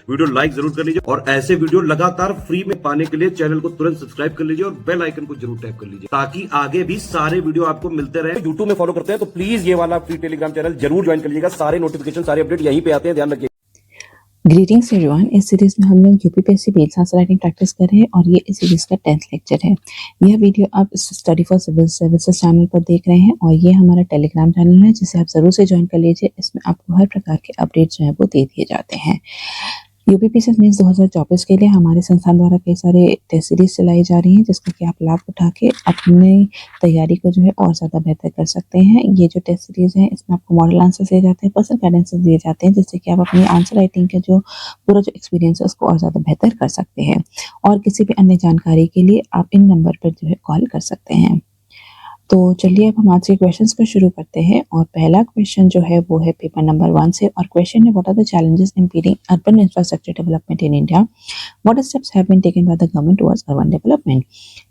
Video like जरूर कर लीजिए और ऐसे वीडियो लगातार फ्री में पाने के लिए चैनल को तुरंत सब्सक्राइब कर लीजिए और बेल आइकन को जरूर टैप कर लीजिए ताकि आगे भी सारे वीडियो आपको मिलते रहे। यूट्यूब में फॉलो करते हैं तो प्लीज ये वाला फ्री टेलीग्राम चैनल जरूर ज्वाइन कर लीजिएगा। सारे नोटिफिकेशन सारे अपडेट यहीं पे आते हैं, ध्यान रखिए। Greetings everyone. इस सीरीज में हम लोग UPPSC mains answer writing practice कर रहे हैं और ये इस सीरीज का 10th लेक्चर है। यह वीडियो आप study for civil services channel पर देख रहे हैं और ये हमारा टेलीग्राम चैनल है जिसे आप जरूर से ज्वाइन कर लीजिए। इसमें आपको हर प्रकार के अपडेट जो है वो दे दिए जाते हैं। यूपीपीएससी मेंस 2024 के लिए हमारे संस्थान द्वारा कई सारे टेस्ट सीरीज चलाई जा रही हैं जिसका कि आप लाभ उठा के अपनी तैयारी को जो है और ज़्यादा बेहतर कर सकते हैं। ये जो टेस्ट सीरीज है इसमें आपको मॉडल आंसर दिए जाते हैं, पर्सनल गाइडेंस दिए जाते हैं जिससे कि आप अपनी आंसर राइटिंग का जो पूरा जो एक्सपीरियंस है उसको और ज़्यादा बेहतर कर सकते हैं। और किसी भी अन्य जानकारी के लिए आप इन नंबर पर जो है कॉल कर सकते हैं। तो चलिए अब हम आज के क्वेश्चंस को शुरू करते हैं और पहला क्वेश्चन जो है वो है पेपर नंबर 1 से और क्वेश्चन है what are the challenges impeding urban infrastructure development in India, what steps have been taken by the government towards urban development.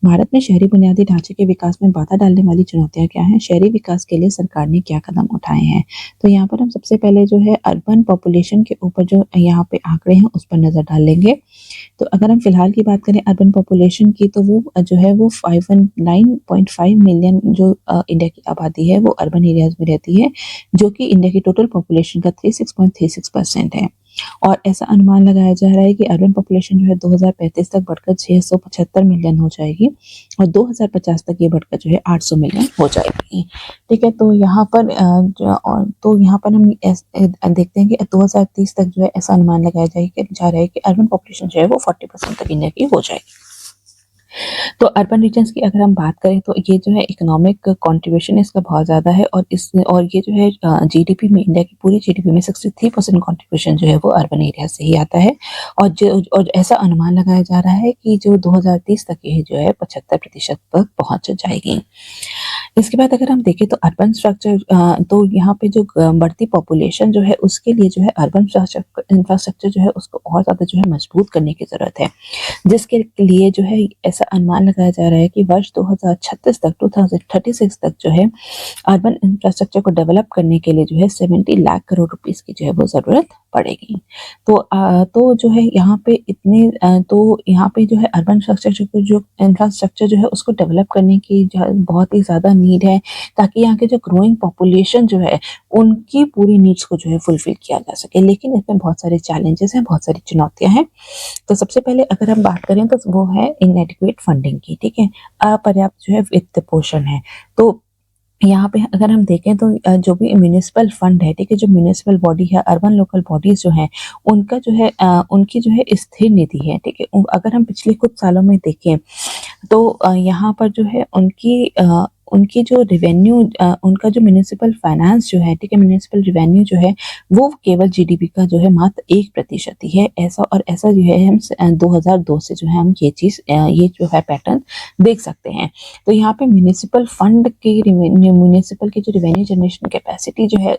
Bharat में शहरी बुनियादी ढांचे के विकास में बाधा डालने वाली चुनौतियां क्या हैं, शहरी विकास के लिए सरकार ने क्या कदम उठाए हैं। तो यहाँ पर हम सबसे पहले जो है अर्बन पॉपुलेशन के ऊपर जो यहाँ पे आंकड़े हैं उस पर नजर डाल लेंगे। तो अगर हम फिलहाल की बात करें अर्बन पॉपुलेशन की तो वो जो है वो 509.5 मिलियन जो इंडिया की आबादी है वो अर्बन एरियाज में रहती है जो कि इंडिया की टोटल पॉपुलेशन का 36.36% है। और ऐसा अनुमान लगाया जा रहा है कि अर्बन पॉपुलेशन जो है 2035 तक बढ़कर 675 मिलियन हो जाएगी और 2050 तक ये बढ़कर जो है 800 मिलियन हो जाएगी। ठीक है, तो यहाँ पर हम देखते हैं कि 2030 तक जो है ऐसा अनुमान लगाया जा रहा है कि अर्बन पॉपुलेशन जो है वो 40% तक इंडिया की हो जाएगी। तो अर्बन रीजन्स की अगर हम बात करें तो ये जो है इकोनॉमिक कंट्रीब्यूशन इसका बहुत ज़्यादा है और ये जो है जीडीपी में इंडिया की पूरी जीडीपी में 63% कंट्रीब्यूशन जो है वो अर्बन एरिया से ही आता है। और ऐसा अनुमान लगाया जा रहा है कि जो 2030 तक ये जो है 75% तक पहुंच जाएगी। इसके बाद अगर हम देखें तो अर्बन स्ट्रक्चर तो यहाँ पे जो बढ़ती पॉपुलेशन जो है उसके लिए जो है अर्बन इंफ्रास्ट्रक्चर जो है उसको और ज़्यादा जो है मजबूत करने की ज़रूरत है, जिसके लिए जो है ऐसा अनुमान लगाया जा रहा है कि वर्ष 2036 तक 2036 तक जो है अर्बन इंफ्रास्ट्रक्चर को डेवलप करने के लिए जो है 70 लाख करोड़ रुपीस की जो है वो ज़रूरत पड़ेगी। तो जो है यहाँ पे यहाँ पे जो है अर्बन इंफ्रास्ट्रक्चर जो है उसको डेवलप करने की बहुत ही ज़्यादा नीड है ताकि यहाँ के जो ग्रोइंग पॉपुलेशन जो है उनकी पूरी नीड्स को जो है फुलफिल किया जा सके। लेकिन इसमें बहुत सारे चैलेंजेस हैं, बहुत सारी चुनौतियां हैं। तो सबसे पहले अगर हम बात करें तो वो है इनएडिक्वेट फंडिंग की। ठीक है, अपर्याप्त जो है वित्त पोषण है। तो यहाँ पे अगर हम देखें तो जो भी म्यूनिसिपल फंड है, ठीक है, जो म्यूनिसिपल बॉडी है, अर्बन लोकल बॉडीज जो है उनका जो है उनकी जो है स्थिर निधि है। ठीक है, अगर हम पिछले कुछ सालों में देखें तो यहाँ पर जो है उनकी जो रेवेन्यू उनका जो म्यूनिसिपल फाइनेंस जो है, ठीक है, म्यूनिसिपल रेवेन्यू जो है वो केवल जीडीपी का जो है मात्र 1% ही है। ऐसा जो है हम 2002 से जो है हम ये जो है पैटर्न देख सकते हैं। तो यहाँ पे म्यूनिसिपल फंड की म्यूनिसिपल की जो रेवेन्यू जनरेशन कैपेसिटी जो है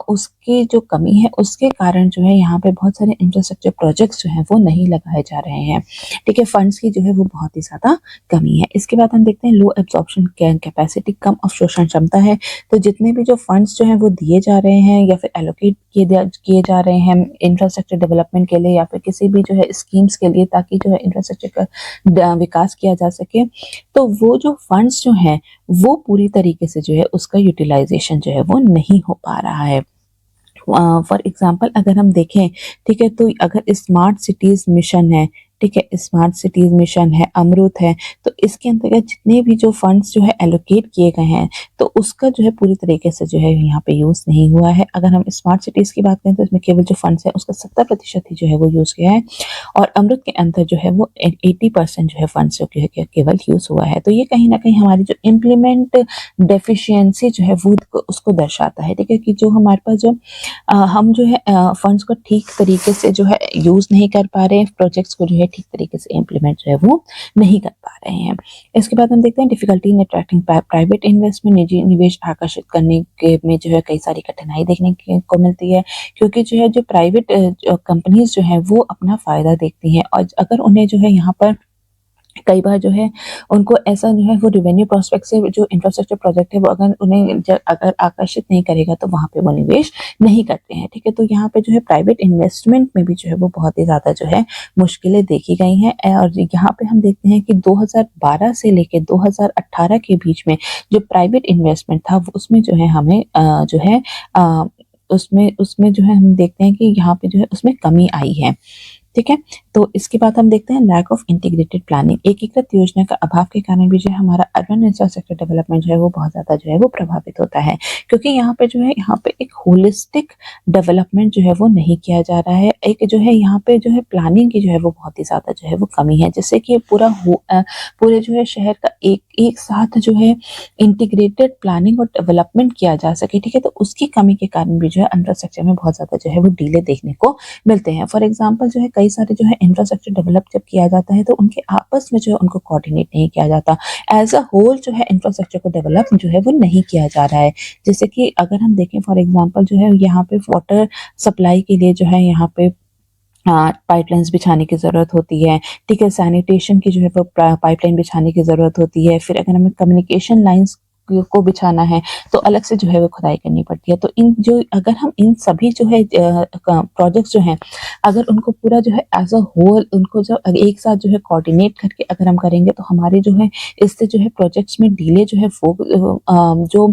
उसकी जो कमी है उसके कारण जो है यहाँ पे बहुत सारे इंफ्रास्ट्रक्चर प्रोजेक्ट्स जो है वो नहीं लगाए जा रहे हैं। ठीक है, फंड्स की जो है वो बहुत ही ज्यादा कमी है। इसके बाद हम देखते हैं लो एब्जॉर्प्शन कैपेसिटी, कम अवशोषण क्षमता है। तो जितने भी जो फंड्स जो है वो दिए जा रहे हैं या फिर एलोकेट किए जा रहे हैं इंफ्रास्ट्रक्चर डेवलपमेंट के लिए या फिर किसी भी जो है स्कीम्स के लिए ताकि जो है इंफ्रास्ट्रक्चर का विकास किया जा सके, तो वो जो फंड्स जो हैं वो पूरी तरीके से जो है उसका यूटिलाइजेशन जो है वो नहीं हो पा रहा है। फॉर एग्जाम्पल अगर हम देखें, ठीक है, तो अगर स्मार्ट सिटीज मिशन है, ठीक है, स्मार्ट सिटीज मिशन है, अमृत है, तो इसके अंतर्गत जितने भी जो फंड्स जो है एलोकेट किए गए हैं तो उसका जो है पूरी तरीके से जो है यहाँ पे यूज नहीं हुआ है। अगर हम स्मार्ट सिटीज की बात करें तो इसमें केवल जो फंड्स है उसका 70% ही जो है वो यूज किया है और अमृत के अंदर जो है वो 80% जो है फंड्स जो केवल यूज हुआ है। तो ये कहीं ना कहीं हमारी जो इम्प्लीमेंट डेफिशिएंसी जो है वो उसको दर्शाता है। ठीक है, कि जो हमारे पास जो हम जो है फंड्स को ठीक तरीके से जो है यूज नहीं कर पा रहे हैं, प्रोजेक्ट्स को जो है ठीक तरीके से इम्प्लीमेंट जो है वो नहीं कर पा रहे हैं। इसके बाद हम देखते हैं difficulty in attracting private investment, निजी निवेश आकर्षित करने के में जो है कई सारी कठिनाई देखने को मिलती है क्योंकि जो है जो प्राइवेट कंपनीज जो है वो अपना फायदा देखती हैं और अगर उन्हें जो है यहाँ पर कई बार जो है उनको ऐसा जो है वो रेवेन्यू प्रोस्पेक्ट से जो इंफ्रास्ट्रक्चर प्रोजेक्ट है वो अगर उन्हें अगर आकर्षित नहीं करेगा तो वहाँ पे वो निवेश नहीं करते हैं। ठीक है, तो यहाँ पे जो है प्राइवेट इन्वेस्टमेंट में भी जो है वो बहुत ही ज़्यादा जो है मुश्किलें देखी गई हैं। और यहाँ पे हम देखते हैं कि 2012 से लेके 2018 के बीच में जो प्राइवेट इन्वेस्टमेंट था उसमें जो है हमें जो है अ, उसमें उसमें जो है हम देखते हैं कि यहाँ पे जो है उसमें कमी आई है। ठीक है, तो इसके बाद हम देखते हैं लैक ऑफ इंटीग्रेटेड प्लानिंग। एकीकृत योजना का अभाव के कारण भी जो है हमारा अर्बन इंफ्रास्ट्रक्चर डेवलपमेंट जो है वो बहुत ज़्यादा जो है वो प्रभावित होता है, क्योंकि यहाँ पे जो है यहाँ पे एक होलिस्टिक डेवलपमेंट जो है वो नहीं किया जा रहा है। एक जो है यहाँ पे जो है प्लानिंग की जो है वो बहुत ही ज़्यादा जो है वो कमी है, जिससे कि पूरे जो है शहर का एक एक साथ जो है इंटीग्रेटेड प्लानिंग और डेवलपमेंट किया जा सके। ठीक है, तो उसकी कमी के कारण भी जो है इंफ्रास्ट्रक्चर में बहुत ज़्यादा जो है वो डिले देखने को मिलते हैं। फॉर एग्जांपल जो है कई सारे जो है इंफ्रास्ट्रक्चर डेवलप जब किया जाता है तो उनके आपस में जो है उनको कोऑर्डिनेट नहीं किया जाता। एज अ होल जो है इंफ्रास्ट्रक्चर को डेवलप जो है वो नहीं किया जा रहा है। जैसे कि अगर हम देखें फॉर एग्जांपल जो है यहाँ पे वाटर सप्लाई के लिए जो है यहाँ पे पाइपलाइंस बिछाने की ज़रूरत होती है। ठीक है, सैनिटेशन की जो है वो पाइपलाइन बिछाने की ज़रूरत होती है। फिर अगर हमें कम्युनिकेशन लाइंस को बिछाना है तो अलग से जो है वो खुदाई करनी पड़ती है। तो इन जो अगर हम इन सभी जो है प्रोजेक्ट्स जो हैं अगर उनको पूरा जो है एज अ होल उनको जब एक साथ जो है कोऑर्डिनेट करके अगर हम करेंगे तो हमारे जो है इससे जो है प्रोजेक्ट्स में डिले जो है वो जो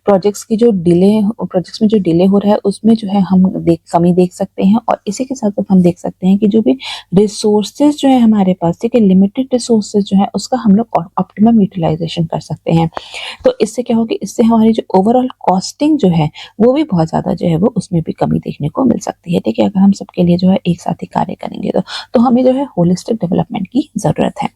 प्रोजेक्ट्स में जो डिले हो रहा है उसमें जो है हम कमी देख सकते हैं। और इसी के साथ साथ हम देख सकते हैं कि जो भी रिसोर्सेज जो है हमारे पास, ठीक है, लिमिटेड रिसोर्सेज जो है उसका हम लोग ऑप्टिमम यूटिलाइजेशन कर सकते हैं। तो इससे क्या होगी, इससे हमारी जो ओवरऑल कॉस्टिंग जो है वो भी बहुत ज़्यादा जो है वो उसमें भी कमी देखने को मिल सकती है। ठीक है, अगर हम सबके लिए जो है एक साथ ही कार्य करेंगे तो हमें जो है होलिस्टिक डेवलपमेंट की ज़रूरत है।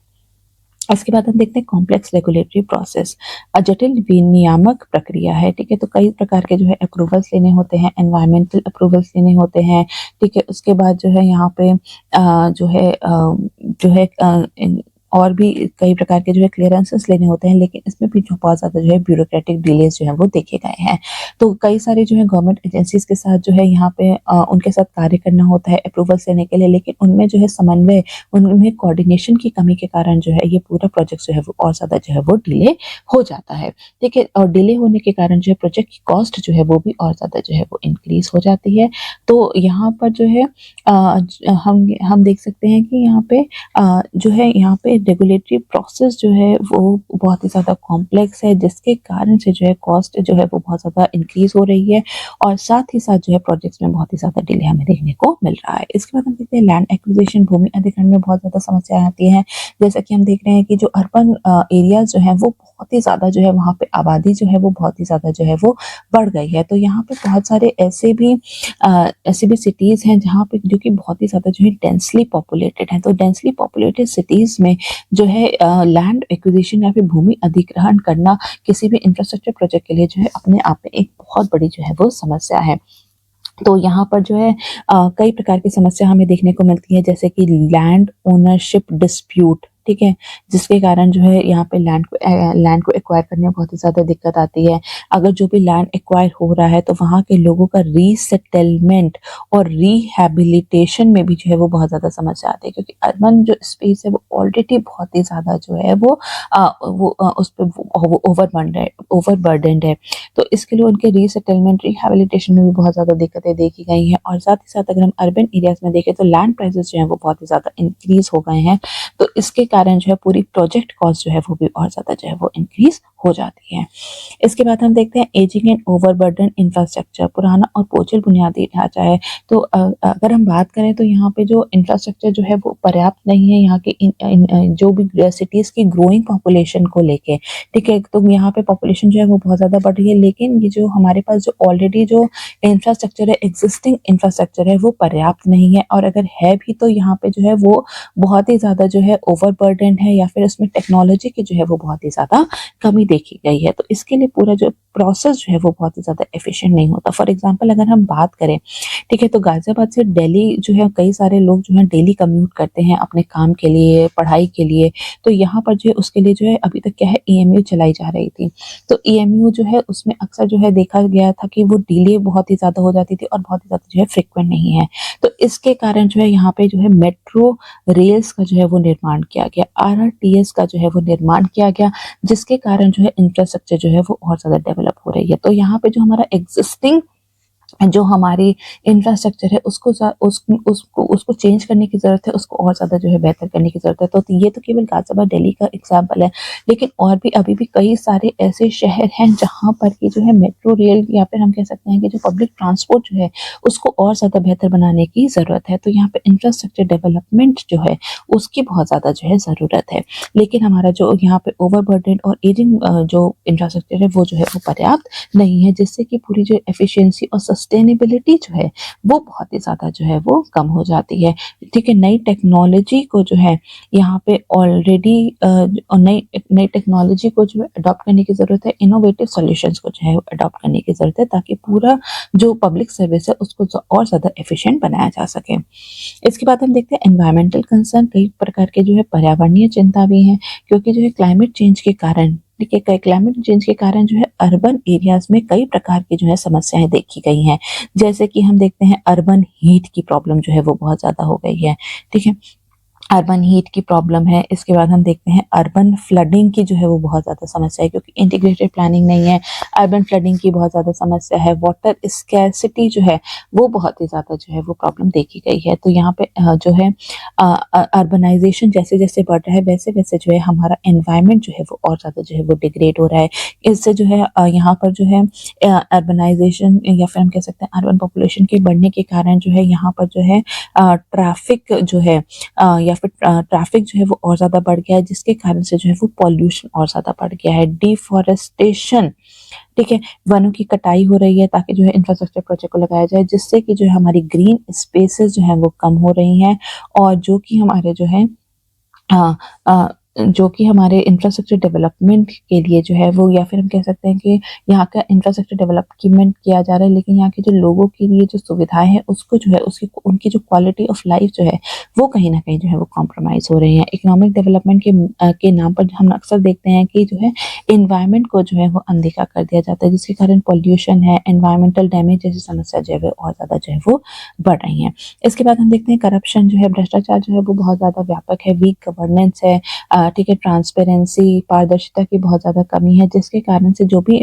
इसके बाद हम देखते हैं कॉम्प्लेक्स रेगुलेटरी प्रोसेस, जटिल विनियामक प्रक्रिया है। ठीक है, तो कई प्रकार के जो है अप्रूवल्स लेने होते हैं, एनवायरमेंटल अप्रूवल्स लेने होते हैं। ठीक है, उसके बाद जो है यहाँ पे जो है और भी कई प्रकार के जो है क्लियरेंसेस लेने होते हैं, लेकिन इसमें भी जो बहुत ज़्यादा जो है ब्यूरोक्रेटिक डिलेज जो है वो देखे गए हैं। तो कई सारे जो है गवर्नमेंट एजेंसीज के साथ जो है यहाँ पे उनके साथ कार्य करना होता है अप्रूवल्स लेने के लिए, लेकिन उनमें जो है समन्वय, उनमें कोऑर्डिनेशन की कमी के कारण जो है ये पूरा प्रोजेक्ट जो है वो और ज़्यादा जो है वो डिले हो जाता है। ठीक है, और डिले होने के कारण जो है प्रोजेक्ट की कॉस्ट जो है वो भी और ज़्यादा जो है वो इंक्रीज हो जाती है। तो यहाँ पर जो है हम देख सकते हैं कि यहाँ पे जो है यहाँ पे रेगुलेटरी प्रोसेस जो है वो बहुत ही ज़्यादा कॉम्प्लेक्स है, जिसके कारण से जो है कॉस्ट जो है वो बहुत ज़्यादा इंक्रीज हो रही है और साथ ही साथ जो है प्रोजेक्ट्स में बहुत ही ज़्यादा डिले हमें देखने को मिल रहा है। इसके बाद हम देखते हैं लैंड एक्विजिशन, भूमि अधिग्रहण में बहुत ज़्यादा समस्याएं आती हैं। जैसा कि हम देख रहे हैं कि जो अर्बन एरियाज जो है वो बहुत ही ज़्यादा जो है वहाँ पे आबादी जो है वो बहुत ही ज़्यादा जो है वो बढ़ गई है। तो यहाँ पे बहुत सारे ऐसे भी सिटीज़ हैं जहाँ पे जो कि बहुत ही ज़्यादा जो है डेंसली पॉपुलेटेड हैं। तो डेंसली पॉपुलेटेड सिटीज़ में जो है लैंड एक्विजिशन या फिर भूमि अधिग्रहण करना किसी भी इंफ्रास्ट्रक्चर प्रोजेक्ट के लिए जो है अपने आप में एक बहुत बड़ी जो है वो समस्या है। तो यहाँ पर जो है कई प्रकार की समस्या हमें देखने को मिलती है, जैसे कि लैंड ओनरशिप डिस्प्यूट। ठीक है, जिसके कारण जो है यहाँ पे लैंड को एक्वायर करने में बहुत ही ज़्यादा दिक्कत आती है। अगर जो भी लैंड एक्वायर हो रहा है तो वहाँ के लोगों का रीसेटलमेंट और रिहैबिलिटेशन में भी जो है वो बहुत ज़्यादा समस्या आती है, क्योंकि अर्बन जो स्पेस है वो ऑलरेडी बहुत ही ज़्यादा जो है उस पर वो ओवरबर्डनड है। तो इसके लिए उनके रीसेटलमेंट रिहैबिलिटेशन में भी बहुत ज़्यादा दिक्कतें देखी गई हैं। और साथ ही साथ अगर हम अर्बन एरियाज में देखें तो लैंड प्राइसेस जो है वो बहुत ही ज़्यादा इंक्रीज हो गए हैं। तो इसके कारण जो है पूरी प्रोजेक्ट कॉस्ट जो है वो भी और ज़्यादा जो है वो इंक्रीज हो जाती है। इसके बाद हम देखते हैं एजिंग एंड ओवरबर्डन इंफ्रास्ट्रक्चर, पुराना और बोझिल बुनियादी ढांचा है। तो अगर हम बात करें तो यहाँ पे जो इंफ्रास्ट्रक्चर जो है वो पर्याप्त नहीं है यहाँ के जो भी सिटीज़ की ग्रोइंग पॉपुलेशन को लेके। ठीक है, तो यहाँ पे पॉपुलेशन जो है वो बहुत ज़्यादा बढ़ रही है, लेकिन ये जो हमारे पास जो ऑलरेडी जो इंफ्रास्ट्रक्चर है, एग्जिस्टिंग इंफ्रास्ट्रक्चर है, वो पर्याप्त नहीं है। और अगर है भी तो यहाँ पे जो है वो बहुत ही ज़्यादा जो है ओवरबर्डन है, या फिर उसमें टेक्नोलॉजी की जो है वो बहुत ही ज़्यादा कमी देखी गई है। तो इसके लिए पूरा जो प्रोसेस जो है वो बहुत ही ज़्यादा एफिशिएंट नहीं होता। फॉर एग्जांपल अगर हम बात करें, ठीक है, तो गाजियाबाद से दिल्ली जो है कई सारे लोग जो है डेली कम्यूट करते हैं अपने काम के लिए, पढ़ाई के लिए। तो यहाँ पर जो है उसके लिए जो है अभी तक क्या है ईएमयू चलाई जा रही थी। तो ईएमयू जो है उसमें अक्सर जो है देखा गया था कि वो डिले बहुत ही ज़्यादा हो जाती थी और बहुत ही ज़्यादा जो है फ्रिक्वेंट नहीं है। तो इसके कारण जो है यहाँ पे जो है मेट्रो रेल्स का जो है वो निर्माण किया गया, RRTS का जो है वो निर्माण किया गया, जिसके कारण जो है इंफ्रास्ट्रक्चर जो है वो और ज़्यादा डेवलप हो रही है। तो यहाँ पे जो हमारा एग्जिस्टिंग जो हमारी इंफ्रास्ट्रक्चर है उसको चेंज करने की ज़रूरत है, उसको और ज़्यादा जो है बेहतर करने की ज़रूरत है। तो ये तो केवल गाज़ियाबाद, दिल्ली का एग्जाम्पल है, लेकिन और भी अभी भी कई सारे ऐसे शहर हैं जहाँ पर कि जो है मेट्रो रेल या फिर हम कह सकते हैं कि जो पब्लिक ट्रांसपोर्ट जो है उसको और ज़्यादा बेहतर बनाने की ज़रूरत है। तो यहाँ पे इंफ्रास्ट्रक्चर डेवलपमेंट जो है उसकी बहुत ज़्यादा जो है ज़रूरत है। लेकिन हमारा जो यहाँ पे ओवरबर्डन और एजिंग जो इंफ्रास्ट्रक्चर है वो जो है वो पर्याप्त नहीं है, जिससे कि पूरी जो एफिशिएंसी और सस्टेनेबिलिटी जो है वो बहुत ही ज़्यादा जो है वो कम हो जाती है। ठीक है, नई टेक्नोलॉजी को जो है यहाँ पे ऑलरेडी नई नई टेक्नोलॉजी को जो है अडॉप्ट करने की ज़रूरत है, इनोवेटिव सॉल्यूशंस को जो है अडॉप्ट करने की ज़रूरत है, ताकि पूरा जो पब्लिक सर्विस है उसको और ज़्यादा एफिशिएंट बनाया जा सके। इसके बाद हम देखते हैं एनवायरमेंटल कंसर्न, कई प्रकार के जो है पर्यावरणीय चिंता भी हैं, क्योंकि जो है क्लाइमेट चेंज के कारण, ठीक है, क्लाइमेट चेंज के कारण जो है अर्बन एरियाज में कई प्रकार की जो है समस्याएं देखी गई हैं। जैसे कि हम देखते हैं अर्बन हीट की प्रॉब्लम जो है वो बहुत ज़्यादा हो गई है। ठीक है, अर्बन हीट की प्रॉब्लम है। इसके बाद हम देखते हैं अर्बन फ्लडिंग की जो है वो बहुत ज़्यादा समस्या है, क्योंकि इंटीग्रेटेड प्लानिंग नहीं है। अर्बन फ्लडिंग की बहुत ज़्यादा समस्या है। वाटर स्कैरसिटी जो है वो बहुत ही ज़्यादा जो है वो प्रॉब्लम देखी गई है। तो यहाँ पे जो है अर्बनाइजेशन जैसे जैसे बढ़ रहा है वैसे वैसे जो है हमारा एनवायरनमेंट जो है वो और ज़्यादा जो है वो डिग्रेड हो रहा है। इससे जो है यहाँ पर जो है अर्बनाइजेशन या फिर हम कह सकते हैं अर्बन पॉपुलेशन के बढ़ने के कारण जो है यहाँ पर जो है ट्रैफिक जो है या फिर ट्रैफिक जो है वो और ज़्यादा बढ़ गया है, जिसके कारण से जो है वो पॉल्यूशन और ज़्यादा बढ़ गया है। डिफॉरेस्टेशन, ठीक है, वनों की कटाई हो रही है ताकि जो है इंफ्रास्ट्रक्चर प्रोजेक्ट को लगाया जाए, जिससे कि जो है हमारी ग्रीन स्पेसेस जो है वो कम हो रही हैं, और जो कि हमारे जो है अ, अ, जो कि हमारे इंफ्रास्ट्रक्चर डेवलपमेंट के लिए जो है वो, या फिर हम कह सकते हैं कि यहाँ का इंफ्रास्ट्रक्चर डेवलपमेंट किया जा रहा है, लेकिन यहाँ के जो लोगों के लिए जो सुविधाएं हैं उसको जो है उसकी उनकी जो क्वालिटी ऑफ लाइफ जो है वो कहीं ना कहीं जो है वो कॉम्प्रोमाइज हो रही है। इकोनॉमिक डेवलपमेंट के नाम पर हम अक्सर देखते हैं कि जो है इन्वायरमेंट को जो है वो अनदेखा कर दिया जाता है, जिसके कारण पॉल्यूशन है, एनवायरमेंटल डैमेज जैसी समस्या जो है वो और ज़्यादा जो है वो बढ़ रही है। इसके बाद हम देखते हैं करप्शन जो है, भ्रष्टाचार जो है वो बहुत ज़्यादा व्यापक है। वीक गवर्नेंस है, ठीक है, ट्रांसपेरेंसी, पारदर्शिता की बहुत ज़्यादा कमी है, जिसके कारण से जो भी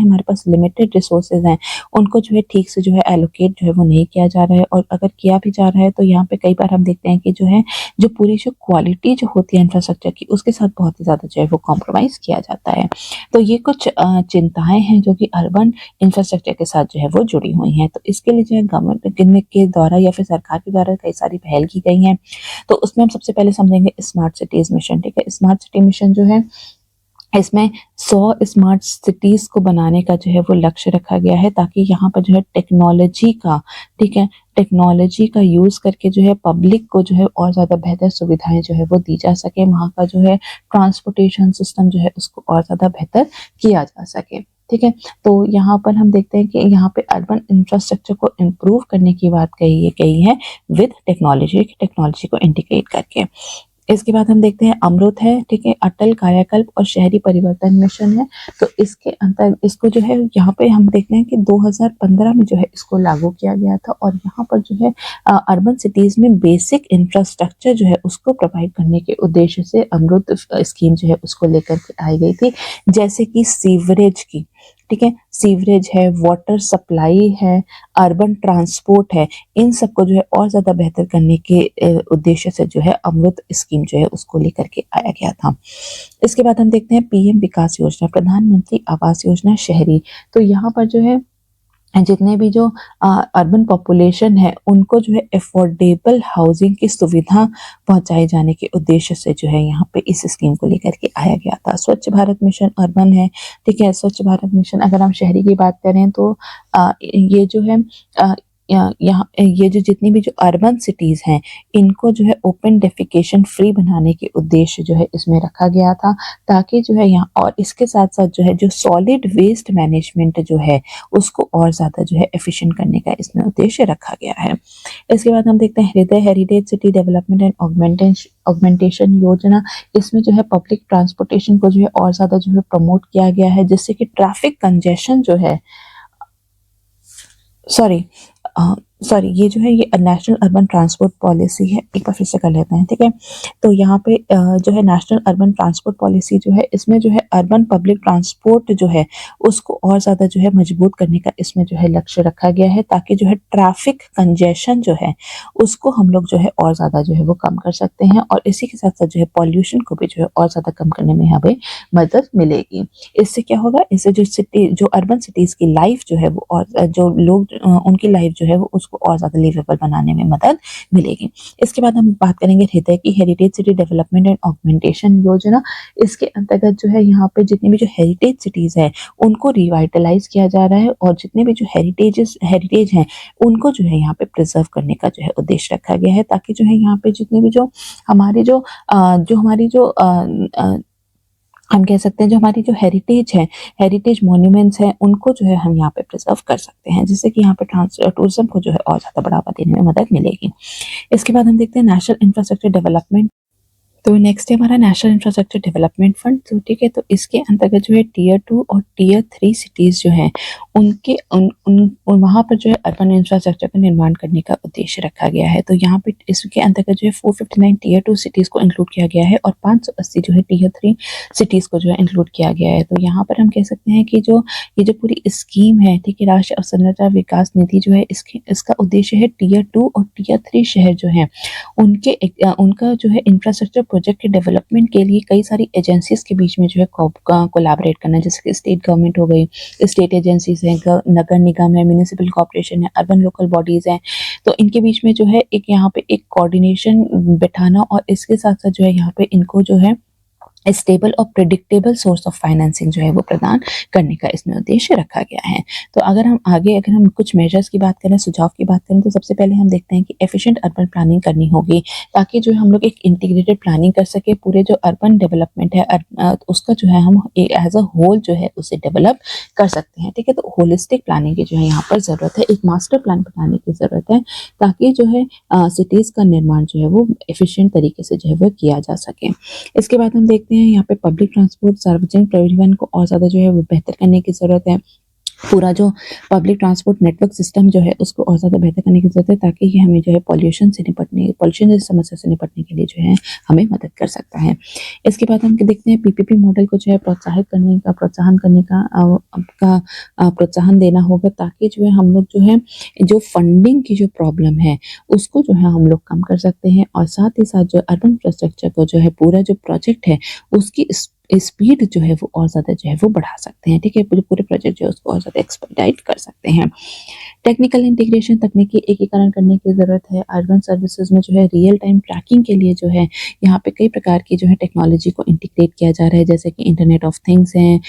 हमारे पास लिमिटेड रिसोर्सेज हैं उनको जो है ठीक से जो है एलोकेट जो है वो नहीं किया जा रहा है, और अगर किया भी जा रहा है तो यहाँ पे कई बार हम देखते हैं कि जो है जो पूरी जो क्वालिटी जो होती है इंफ्रास्ट्रक्चर की उसके साथ बहुत ही ज़्यादा जो है वो कॉम्प्रोमाइज़ किया जाता है। तो ये कुछ चिंताएं हैं जो कि अर्बन इंफ्रास्ट्रक्चर के साथ जो है वो जुड़ी हुई हैं। तो इसके लिए जो है गवर्नमेंट के द्वारा या फिर सरकार के द्वारा कई सारी पहल की गई हैं। तो उसमें हम सबसे पहले समझेंगे स्मार्ट सिटीज मिशन। ठीक है, स्मार्ट सिटी मिशन जो है इसमें 100 स्मार्ट सिटीज को बनाने का जो है वो लक्ष्य रखा गया है, ताकि यहाँ पर जो है टेक्नोलॉजी का, ठीक है, टेक्नोलॉजी का यूज करके जो है पब्लिक को जो है और ज़्यादा बेहतर सुविधाएं जो है वो दी जा सके, वहाँ का जो है ट्रांसपोर्टेशन सिस्टम जो है उसको और ज़्यादा बेहतर किया जा सके। ठीक है, तो यहाँ पर हम देखते हैं कि यहाँ पे अर्बन इंफ्रास्ट्रक्चर को इम्प्रूव करने की बात कही गई है विद टेक्नोलॉजी को इंटीग्रेट करके। इसके बाद हम देखते हैं अमृत है, ठीक है, अटल कायाकल्प और शहरी परिवर्तन मिशन है। तो इसके अंतर इसको जो है यहाँ पे हम देखते हैं कि 2015 में जो है इसको लागू किया गया था, और यहाँ पर जो है अर्बन सिटीज में बेसिक इंफ्रास्ट्रक्चर जो है उसको प्रोवाइड करने के उद्देश्य से अमृत स्कीम जो है उसको लेकर के आई गई थी, जैसे कि सीवरेज की, ठीक है, सीवरेज है, वाटर सप्लाई है, अर्बन ट्रांसपोर्ट है, इन सबको जो है और ज़्यादा बेहतर करने के उद्देश्य से जो है अमृत स्कीम जो है उसको लेकर के आया गया था। इसके बाद हम देखते हैं पीएम विकास योजना, प्रधानमंत्री आवास योजना शहरी। तो यहाँ पर जो है जितने भी जो अर्बन पॉपुलेशन है उनको जो है अफोर्डेबल हाउसिंग की सुविधा पहुंचाए जाने के उद्देश्य से जो है यहाँ पे इस स्कीम को लेकर के आया गया था। स्वच्छ भारत मिशन अर्बन है, ठीक है, स्वच्छ भारत मिशन अगर हम शहरी की बात करें तो ये जो है यहाँ ये जो जितनी भी जो अर्बन सिटीज़ हैं इनको जो है ओपन डेफिकेशन फ्री बनाने के उद्देश्य जो है इसमें रखा गया था, ताकि जो है यहाँ, और इसके साथ साथ जो है जो सॉलिड वेस्ट मैनेजमेंट जो है उसको और ज़्यादा जो है एफिशिएंट करने का इसमें उद्देश्य रखा गया है। इसके बाद हम देखते हैं हृदय heritage city development and augmentation योजना। इसमें जो है पब्लिक ट्रांसपोर्टेशन को जो है और ज़्यादा जो है प्रमोट किया गया है, जिससे कि ट्रैफिक कंजेशन जो है, सॉरी सॉरी, ये जो है ये नेशनल अर्बन ट्रांसपोर्ट पॉलिसी है। एक बार फिर से कर लेते हैं, ठीक है। तो यहाँ पे जो है नेशनल अर्बन ट्रांसपोर्ट पॉलिसी जो है, इसमें जो है अर्बन पब्लिक ट्रांसपोर्ट जो है उसको और ज़्यादा जो है मजबूत करने का इसमें जो है लक्ष्य रखा गया है, ताकि जो है ट्रैफिक कंजेशन जो है उसको हम लोग जो है और ज़्यादा जो है वो कम कर सकते हैं, और इसी के साथ साथ जो है पॉल्यूशन को भी जो है और ज़्यादा कम करने में हमें मदद मिलेगी। इससे क्या होगा, इससे जो अर्बन सिटीज़ की लाइफ जो है वो, और जो लोग उनकी लाइफ जो है वो उसको और ज़्यादा लिवेबल बनाने में मदद मिलेगी। इसके बाद हम बात करेंगे हृदय की, heritage city development and augmentation योजना। इसके अंतर्गत जो है यहाँ पे जितनी भी जो हेरिटेज सिटीज़ है उनको रिवाइटलाइज किया जा रहा है, और जितने भी जो हेरिटेज हैं उनको जो है यहाँ पे प्रिजर्व करने का जो है उद्देश्य रखा गया है, ताकि जो है यहाँ पे जितनी भी जो हमारी जो जो हमारी जो हम कह सकते हैं जो हमारी जो हेरिटेज है, हेरिटेज मॉन्यूमेंट्स हैं, उनको जो है हम यहाँ पे प्रिजर्व कर सकते हैं, जिससे कि यहाँ पे टूरिज्म को जो है और ज़्यादा बढ़ावा देने में मदद मिलेगी। इसके बाद हम देखते हैं नेशनल इंफ्रास्ट्रक्चर डेवलपमेंट। तो नेक्स्ट है हमारा नेशनल इंफ्रास्ट्रक्चर डेवलपमेंट फंड। तो ठीक है, तो इसके अंतर्गत जो है टीयर 2 और टीयर 3 सिटीज़ जो हैं उनके वहाँ पर जो है अर्बन इंफ्रास्ट्रक्चर का निर्माण करने का उद्देश्य रखा गया है। तो यहाँ पे इसके अंतर्गत जो है 459 टीयर 2 सिटीज़ को इंक्लूड किया गया है, और 580 जो है टीयर 3 सिटीज़ को जो है इंक्लूड किया गया है। तो यहाँ पर हम कह सकते हैं कि ये जो पूरी स्कीम है, ठीक है, राष्ट्रीय अवसंरचना विकास निधि जो है इसका उद्देश्य है टीयर 2 और टीयर 3 शहर जो है उनका जो है इंफ्रास्ट्रक्चर प्रोजेक्ट के डेवलपमेंट के लिए कई सारी एजेंसीज के बीच में जो है कोलैबोरेट करना, जैसे कि स्टेट गवर्नमेंट हो गई, स्टेट एजेंसीज हैं, नगर निगम है, म्यूनिसिपल कॉर्पोरेशन है, अर्बन लोकल बॉडीज हैं। तो इनके बीच में जो है एक यहाँ पे एक कोऑर्डिनेशन बैठाना, और इसके साथ साथ जो है यहाँ पे इनको जो है स्टेबल और प्रिडिक्टेबल सोर्स ऑफ फाइनेंसिंग जो है वो प्रदान करने का इसमें उद्देश्य रखा गया है। तो अगर हम कुछ मेजर्स की बात करें, सुझाव की बात करें, तो सबसे पहले हम देखते हैं कि एफिशिएंट अर्बन प्लानिंग करनी होगी, ताकि जो है हम लोग एक इंटीग्रेटेड प्लानिंग कर सके। पूरे जो अर्बन डेवलपमेंट है उसका जो है हम एज अ होल जो है उसे डेवलप कर सकते हैं, ठीक है। तो होलिस्टिक प्लानिंग की जो है यहाँ पर ज़रूरत है, एक मास्टर प्लान बनाने की ज़रूरत है, ताकि जो है सिटीज़ का निर्माण जो है वो एफिशिएंट तरीके से जो है वो किया जा सके। इसके बाद हम देखते हैं यहाँ पे पब्लिक ट्रांसपोर्ट, सार्वजनिक परिवहन को और ज़्यादा जो है वो बेहतर करने की ज़रूरत है। पूरा जो पब्लिक ट्रांसपोर्ट नेटवर्क सिस्टम जो है उसको और ज़्यादा बेहतर करने की ज़रूरत है, ताकि ये हमें जो है पॉल्यूशन जैसी समस्या से निपटने के लिए जो है हमें मदद कर सकता है। इसके बाद हम देखते हैं पीपीपी मॉडल को जो है प्रोत्साहन करने का प्रोत्साहन देना होगा, ताकि जो है हम लोग जो है जो फंडिंग की जो प्रॉब्लम है उसको जो है हम लोग कम कर सकते हैं, और साथ ही साथ जो अर्बन इंफ्रास्ट्रक्चर को जो है पूरा जो प्रोजेक्ट है उसकी स्पीड जो है वो और ज़्यादा जो है वो बढ़ा सकते हैं, ठीक है। पूरे प्रोजेक्ट जो है उसको और ज़्यादा एक्सपेडाइट कर सकते हैं। टेक्निकल इंटीग्रेशन, तकनीकी एकीकरण करने की ज़रूरत है। अर्बन सर्विसेज में जो है रियल टाइम ट्रैकिंग के लिए जो है यहाँ पे कई प्रकार की जो है टेक्नोलॉजी को इंटीग्रेट किया जा रहा है, जैसे कि इंटरनेट ऑफ थिंग्स हैं,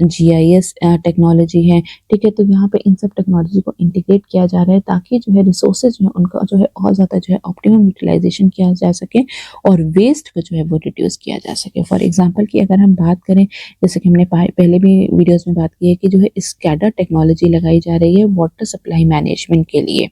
GIS टेक्नोलॉजी है, ठीक है। तो यहाँ पे इन सब टेक्नोलॉजी को इंटीग्रेट किया जा रहा है, ताकि जो है रिसोर्सेज जो है उनका जो है और ज़्यादा जो है ऑप्टिमम यूटिलाइजेशन किया जा सके, और वेस्ट को जो है वो रिड्यूस किया जा सके। फॉर एग्जाम्पल की अगर हम बात करें, जैसे कि हमने पहले भी वीडियोस में बात की है कि जो है स्कैडर टेक्नोलॉजी लगाई जा रही है वाटर सप्लाई मैनेजमेंट के लिए,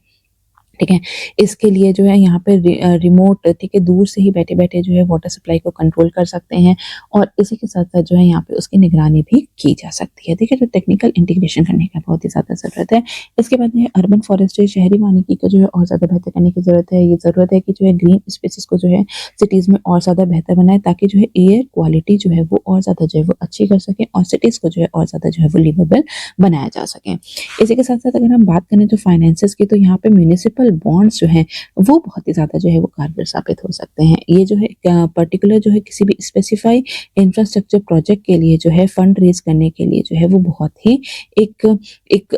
ठीक है। इसके लिए जो है यहाँ पे रिमोट, ठीक है, दूर से ही बैठे बैठे जो है वाटर सप्लाई को कंट्रोल कर सकते हैं, और इसी के साथ साथ जो है यहाँ पे उसकी निगरानी भी की जा सकती है, ठीक है। तो टेक्निकल इंटीग्रेशन करने का बहुत ही ज़्यादा ज़रूरत है। इसके बाद में अर्बन फॉरेस्ट्री, शहरी वानिकी को जो है और ज़्यादा बेहतर करने की ज़रूरत है। ये ज़रूरत है कि जो है ग्रीन स्पेसेस को जो है सिटीज़ में और ज़्यादा बेहतर बनाए, ताकि जो है एयर क्वालिटी जो है वो और ज़्यादा जो है वो अच्छी कर सकें, और सिटीज़ को जो है और ज़्यादा जो है वो लिवेबल बनाया जा सके। इसी के साथ साथ अगर हम बात करें तो फाइनेंसेस की, तो यहाँ पे म्यूनिसिपल बॉन्ड्स जो हैं वो बहुत ही ज़्यादा जो है वो कारगर साबित हो सकते हैं। ये जो है पर्टिकुलर जो है किसी भी स्पेसिफाई इंफ्रास्ट्रक्चर प्रोजेक्ट के लिए जो है फंड रेज करने के लिए जो है वो बहुत ही एक एक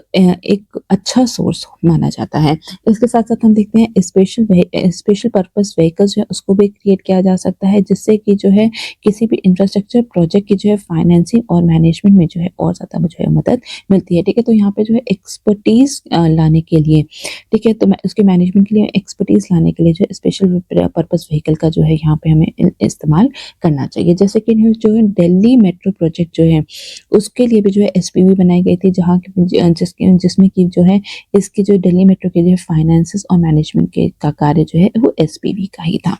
एक अच्छा सोर्स माना जाता है। इसके साथ साथ हम देखते हैं स्पेशल पर्पस व्हीकल्स जो है उसको भी क्रिएट किया जा सकता है, जिससे कि जो है किसी भी इंफ्रास्ट्रक्चर प्रोजेक्ट की जो है फाइनेंसिंग और मैनेजमेंट में जो है और ज़्यादा जो है मदद मिलती है, ठीक है। तो यहाँ पे जो है एक्सपर्टीज लाने के लिए, ठीक है, तो उसके मैनेजमेंट के लिए एक्सपर्टीज लाने के लिए जो है स्पेशल पर्पस व्हीकल का जो है यहाँ पे हमें इस्तेमाल करना चाहिए। जैसे कि जो है दिल्ली मेट्रो प्रोजेक्ट जो है उसके लिए भी जो है SPV बनाई गई थी, जहाँ जिसमें कि जो है इसकी जो दिल्ली मेट्रो के जो फाइनेंसेस और मैनेजमेंट का कार्य जो है वो SPV का ही था।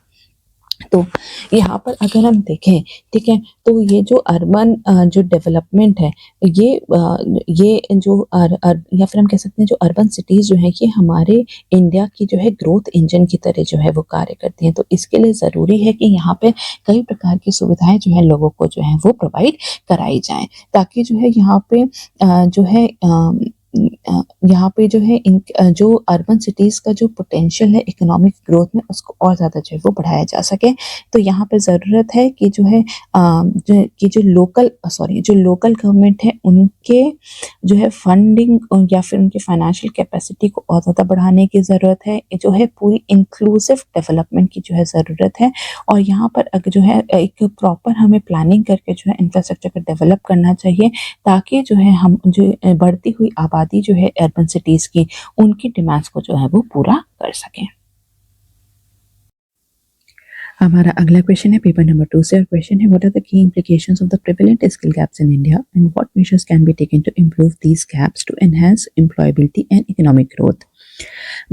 तो यहाँ पर अगर हम देखें, ठीक है, तो ये जो अर्बन जो डेवलपमेंट है, ये जो या फिर हम कह सकते हैं जो अर्बन सिटीज जो है, ये हमारे इंडिया की जो है ग्रोथ इंजन की तरह जो है वो कार्य करती हैं। तो इसके लिए ज़रूरी है कि यहाँ पे कई प्रकार की सुविधाएं जो है लोगों को जो है वो प्रोवाइड कराई जाएं, ताकि जो है यहाँ पे जो है यहाँ पे जो है जो अर्बन सिटीज़ का जो पोटेंशियल है इकोनॉमिक ग्रोथ में, उसको और ज़्यादा जो है वो बढ़ाया जा सके। तो यहाँ पे ज़रूरत है कि जो है जो लोकल गवर्नमेंट है, उनके जो है फंडिंग या फिर उनकी फाइनेंशियल कैपेसिटी को और ज़्यादा बढ़ाने की ज़रूरत है। जो है पूरी इंक्लूसिव डेवलपमेंट की जो है ज़रूरत है। और यहाँ पर जो है एक प्रॉपर हमें प्लानिंग करके जो है इंफ्रास्ट्रक्चर को डेवलप करना चाहिए, ताकि जो है हम जो बढ़ती हुई आबादी जो है अर्बन सिटीज़ की, उनकी डिमांड्स को जो है वो पूरा कर सकें। हमारा अगला क्वेश्चन है पेपर नंबर 2 से, और क्वेश्चन है what are the key implications of the prevalent skill gaps in India and what measures can be taken to improve these gaps to enhance employability and economic growth।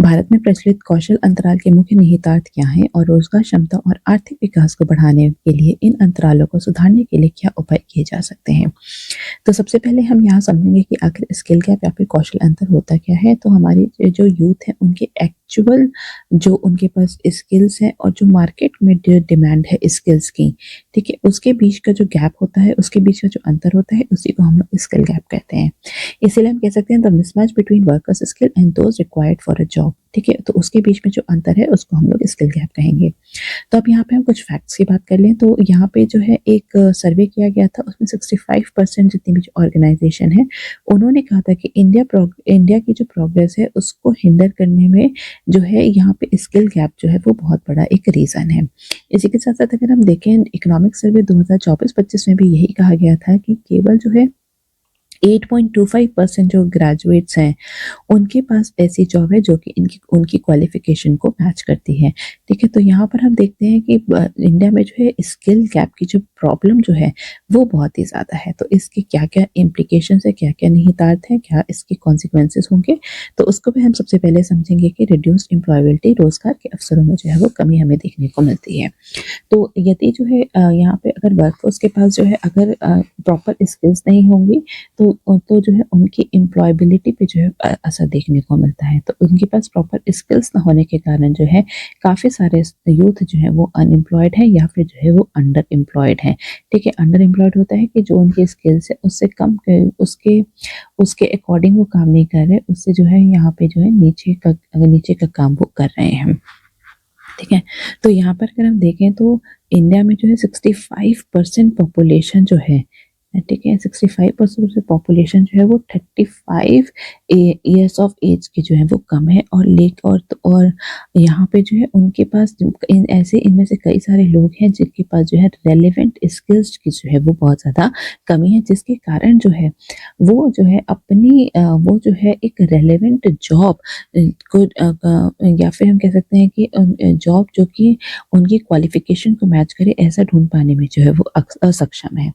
Bharat में प्रचलित कौशल अंतराल के मुख्य निहितार्थ क्या हैं और रोजगार क्षमता और आर्थिक विकास को बढ़ाने के लिए इन अंतरालों को सुधारने के लिए क्या उपाय किए जा सकते हैं। तो सबसे पहले हम यहाँ समझेंगे कि आखिर स्किल गैप या फिर कौशल अंतर होता क्या है। तो हमारी जो यूथ है, उनके एक्चुअल जो उनके पास स्किल्स है और जो मार्केट में जो डिमांड है स्किल्स की, ठीक है, उसके बीच का जो गैप होता है, उसके बीच का जो अंतर होता है, उसी को हम लोग स्किल गैप कहते हैं। इसीलिए हम कह सकते हैं the mismatch between workers skill and those required for a job, ठीक है। तो उसके बीच में जो अंतर है उसको हम लोग स्किल गैप कहेंगे। तो अब यहाँ पे हम कुछ फैक्ट्स की बात कर लें। तो यहाँ पे जो है एक सर्वे किया गया था, उसमें 65% जितनी भी जो ऑर्गेनाइजेशन है, उन्होंने कहा था कि इंडिया की जो प्रोग्रेस है उसको हिंडर करने में जो है यहाँ पे स्किल गैप जो है वो बहुत बड़ा एक रीज़न है। इसी के साथ साथ अगर हम देखें इकोनॉमिक सर्वे 2024-25 में भी यही कहा गया था कि केवल जो है 8.25% जो ग्रेजुएट्स हैं, उनके पास ऐसी जॉब है जो कि उनकी क्वालिफिकेशन को मैच करती है, ठीक है। तो यहाँ पर हम देखते हैं कि इंडिया में जो है स्किल गैप की जो प्रॉब्लम जो है वो बहुत ही ज़्यादा है। तो इसके क्या क्या इम्प्लीकेशंस है, क्या क्या निहितार्थ हैं, क्या इसके कॉन्सिक्वेंसेस होंगे, तो उसको भी हम सबसे पहले समझेंगे कि रिड्यूस्ड एम्प्लॉयबिलिटी, रोजगार के अवसरों में जो है वो कमी हमें देखने को मिलती है। तो यदि जो है यहाँ पे अगर वर्कफोर्स के पास जो है अगर प्रॉपर स्किल्स नहीं होंगी, तो जो है उनकी एम्प्लॉयबिलिटी पे जो है असर देखने को मिलता है। तो उनके पास प्रॉपर स्किल्स ना होने के कारण जो है काफ़ी सारे यूथ जो है वो अनएम्प्लॉयड है या फिर जो है वो अंडर एम्प्लॉयड है, ठीक है। अंडर एम्प्लॉयड होता है कि जो उनकी स्किल्स है उससे कम उसके अकॉर्डिंग वो काम नहीं कर रहे, उससे जो है यहाँ पे जो है नीचे का काम वो कर रहे हैं, ठीक है। तो यहाँ पर अगर हम देखें तो इंडिया में जो है 65% पॉपुलेशन जो है, ठीक है, 65% पॉपुलेशन जो है वो 35 ईयर्स ऑफ एज की जो है वो कम है। और यहाँ पे जो है उनके पास इनमें से कई सारे लोग हैं जिनके पास जो है रेलेवेंट स्किल्स की जो है वो बहुत ज़्यादा कमी है, जिसके कारण जो है वो जो है एक रेलेवेंट जॉब को या फिर हम कह सकते हैं कि जॉब जो कि उनकी क्वालिफिकेशन को मैच करे, ऐसा ढूंढ पाने में जो है वो असक्षम है।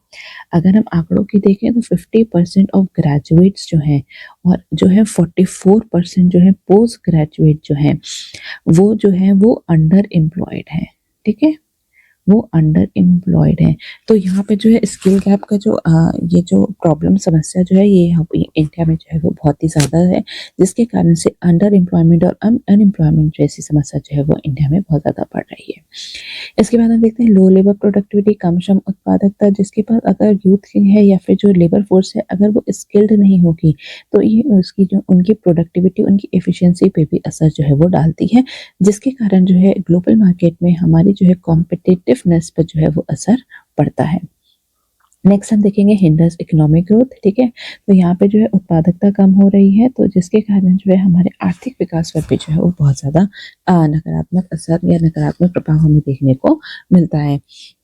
अगर हम आंकड़ों की देखें तो 50% ऑफ ग्रेजुएट्स जो हैं और जो है 44% जो है पोस्ट ग्रेजुएट जो है वो अंडर एम्प्लॉयड है, ठीक है, वो अंडर एम्प्लॉयड है। तो यहाँ पे जो है स्किल गैप का जो ये जो प्रॉब्लम समस्या जो है ये इंडिया में जो है वो बहुत ही ज़्यादा है, जिसके कारण से अंडर एम्प्लॉयमेंट और अनएम्प्लॉयमेंट जैसी समस्या जो है वो इंडिया में बहुत ज़्यादा बढ़ रही है। इसके बाद हम देखते हैं लो लेबर प्रोडक्टिविटी, कम श्रम उत्पादकता। जिसके पास अगर यूथ है या फिर जो लेबर फोर्स है, अगर वो स्किल्ड नहीं होगी तो ये उसकी जो उनकी प्रोडक्टिविटी, उनकी एफिशिएंसी पे भी असर जो है वो डालती है, जिसके कारण जो है ग्लोबल मार्केट में हमारी जो है कॉम्पिटिटिवनेस पर जो है वो असर पड़ता है। नेक्स्ट हम देखेंगे हिंडर्स इकोनॉमिक ग्रोथ, ठीक है। तो यहाँ पे जो है उत्पादकता कम हो रही है, तो जिसके कारण जो है हमारे आर्थिक विकास पर भी जो है वो बहुत ज़्यादा नकारात्मक असर या नकारात्मक प्रभाव हमें देखने को मिलता है।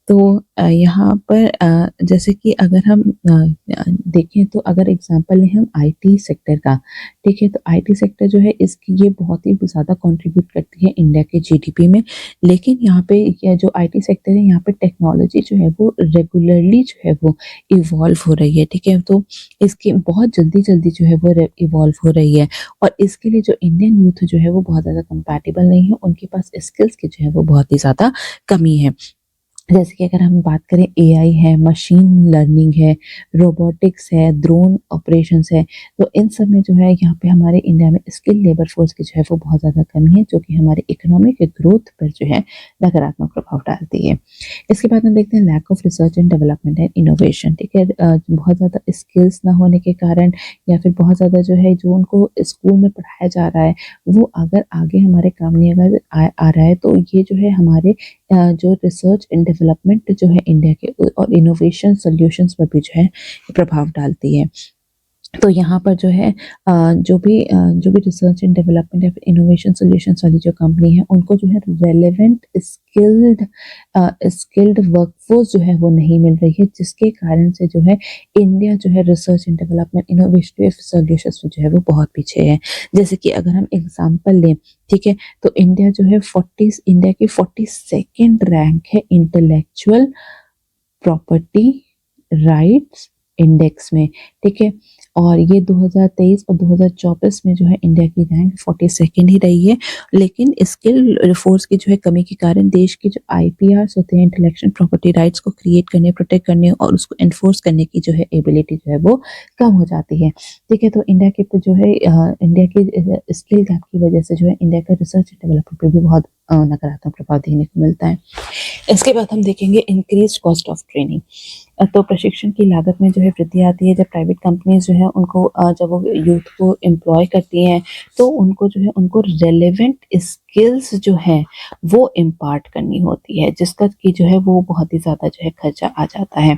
तो यहाँ पर जैसे कि अगर हम देखें तो अगर एग्जांपल लें हम आईटी सेक्टर का, ठीक है, तो आईटी सेक्टर जो है इसकी ये बहुत ही ज़्यादा कंट्रीब्यूट करती है इंडिया के जीडीपी में। लेकिन यहाँ पे ये जो आईटी सेक्टर है यहाँ पे टेक्नोलॉजी जो है वो रेगुलरली जो है वो इवॉल्व हो रही है, ठीक है, तो इसकी बहुत जल्दी जो है वो इवॉल्व हो रही है और इसके लिए जो इंडियन यूथ जो है वो बहुत ज़्यादा कंपैटिबल नहीं है, उनके पास स्किल्स की जो है वो बहुत ही ज़्यादा कमी है। जैसे कि अगर हम बात करें एआई है, मशीन लर्निंग है, रोबोटिक्स है, ड्रोन ऑपरेशंस है, तो इन सब में जो है यहाँ पे हमारे इंडिया में स्किल लेबर फोर्स की जो है वो बहुत ज़्यादा कमी है, जो कि हमारे इकोनॉमिक ग्रोथ पर जो है नकारात्मक प्रभाव डालती है। इसके बाद हम देखते हैं lack of research and development and innovation, ठीक है, बहुत ज़्यादा स्किल्स ना होने के कारण या फिर बहुत ज़्यादा जो है जो उनको स्कूल में पढ़ाया जा रहा है वो अगर आगे हमारे काम नहीं अगर आ रहा है तो ये जो है हमारे जो रिसर्च एंड डेवलपमेंट जो है इंडिया के और इनोवेशन सॉल्यूशंस पर भी जो है प्रभाव डालती है। तो यहाँ पर जो है जो भी रिसर्च एंड डेवलपमेंट या फिर इनोवेशन सॉल्यूशंस वाली जो कंपनी है उनको जो है रेलेवेंट स्किल्ड वर्कफोर्स जो है वो नहीं मिल रही है, जिसके कारण से जो है इंडिया जो है research and development innovative solutions में जो है वो बहुत पीछे है। जैसे कि अगर हम एग्जांपल लें, ठीक है, तो इंडिया की 42nd रैंक है इंटेलेक्चुअल प्रॉपर्टी राइट्स इंडेक्स में, ठीक है, और ये 2023 और 2024 में जो है इंडिया की रैंक 42nd ही रही है। लेकिन स्किल फोर्स की जो है कमी के कारण देश की जो आईपीआरस होते हैं, इंटेलेक्चुअल प्रॉपर्टी राइट्स को क्रिएट करने, प्रोटेक्ट करने और उसको एनफोर्स करने की जो है एबिलिटी जो है वो कम हो जाती है, ठीक है। तो इंडिया के जो है इंडिया की स्किल गैप की वजह से जो है इंडिया का रिसर्च डेवलपमेंट पे भी बहुत नकारात्मक प्रभाव देखने को मिलता है। इसके बाद हम देखेंगे इंक्रीज कॉस्ट ऑफ ट्रेनिंग। तो प्रशिक्षण की लागत में जो है वृद्धि आती है जब प्राइवेट कंपनीज जो है उनको जब वो यूथ को एम्प्लॉय करती हैं तो उनको जो है उनको रेलेवेंट स्किल्स जो है वो इम्पार्ट करनी होती है, जिसका कि जो है वो बहुत ही ज़्यादा जो है खर्चा आ जाता है।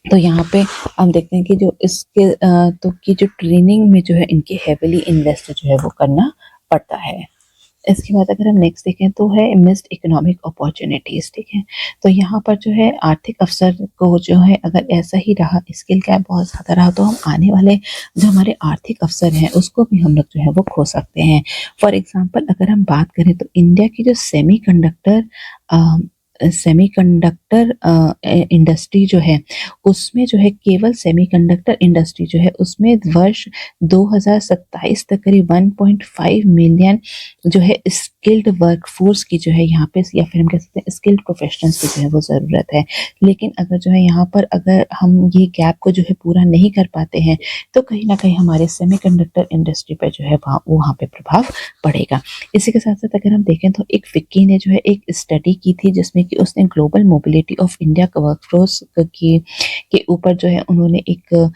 तो यहाँ पे हम देखते हैं कि जो इसके तो की जो ट्रेनिंग में जो है इनकी हेविली इन्वेस्ट जो है वो करना पड़ता है। इसके बाद अगर हम नेक्स्ट देखें तो है मिस्ड इकोनॉमिक अपॉर्चुनिटीज, ठीक है, तो यहाँ पर जो है आर्थिक अवसर को जो है अगर ऐसा ही रहा, स्किल गैप बहुत ज़्यादा रहा तो हम आने वाले जो हमारे आर्थिक अवसर हैं उसको भी हम लोग जो है वो खो सकते हैं। फॉर एग्जांपल अगर हम बात करें तो इंडिया की जो सेमीकंडक्टर इंडस्ट्री जो है उसमें जो है केवल सेमीकंडक्टर इंडस्ट्री जो है उसमें वर्ष 2027 तक करीब 1.5 मिलियन जो है स्किल्ड वर्कफोर्स की जो है यहाँ पे या फिर हम कह सकते हैं स्किल्ड प्रोफेशनल्स की जो है वो ज़रूरत है। लेकिन अगर जो है यहाँ पर अगर हम ये गैप को जो है पूरा नहीं कर पाते हैं तो कहीं ना कहीं हमारे सेमीकंडक्टर इंडस्ट्री पर जो है वहाँ पे प्रभाव पड़ेगा। इसी के साथ साथ अगर हम देखें तो एक फिक्की ने जो है एक स्टडी की थी जिसमें कि उसने ग्लोबल मोबिलिटी ऑफ इंडिया का वर्कफोर्स के ऊपर जो है उन्होंने एक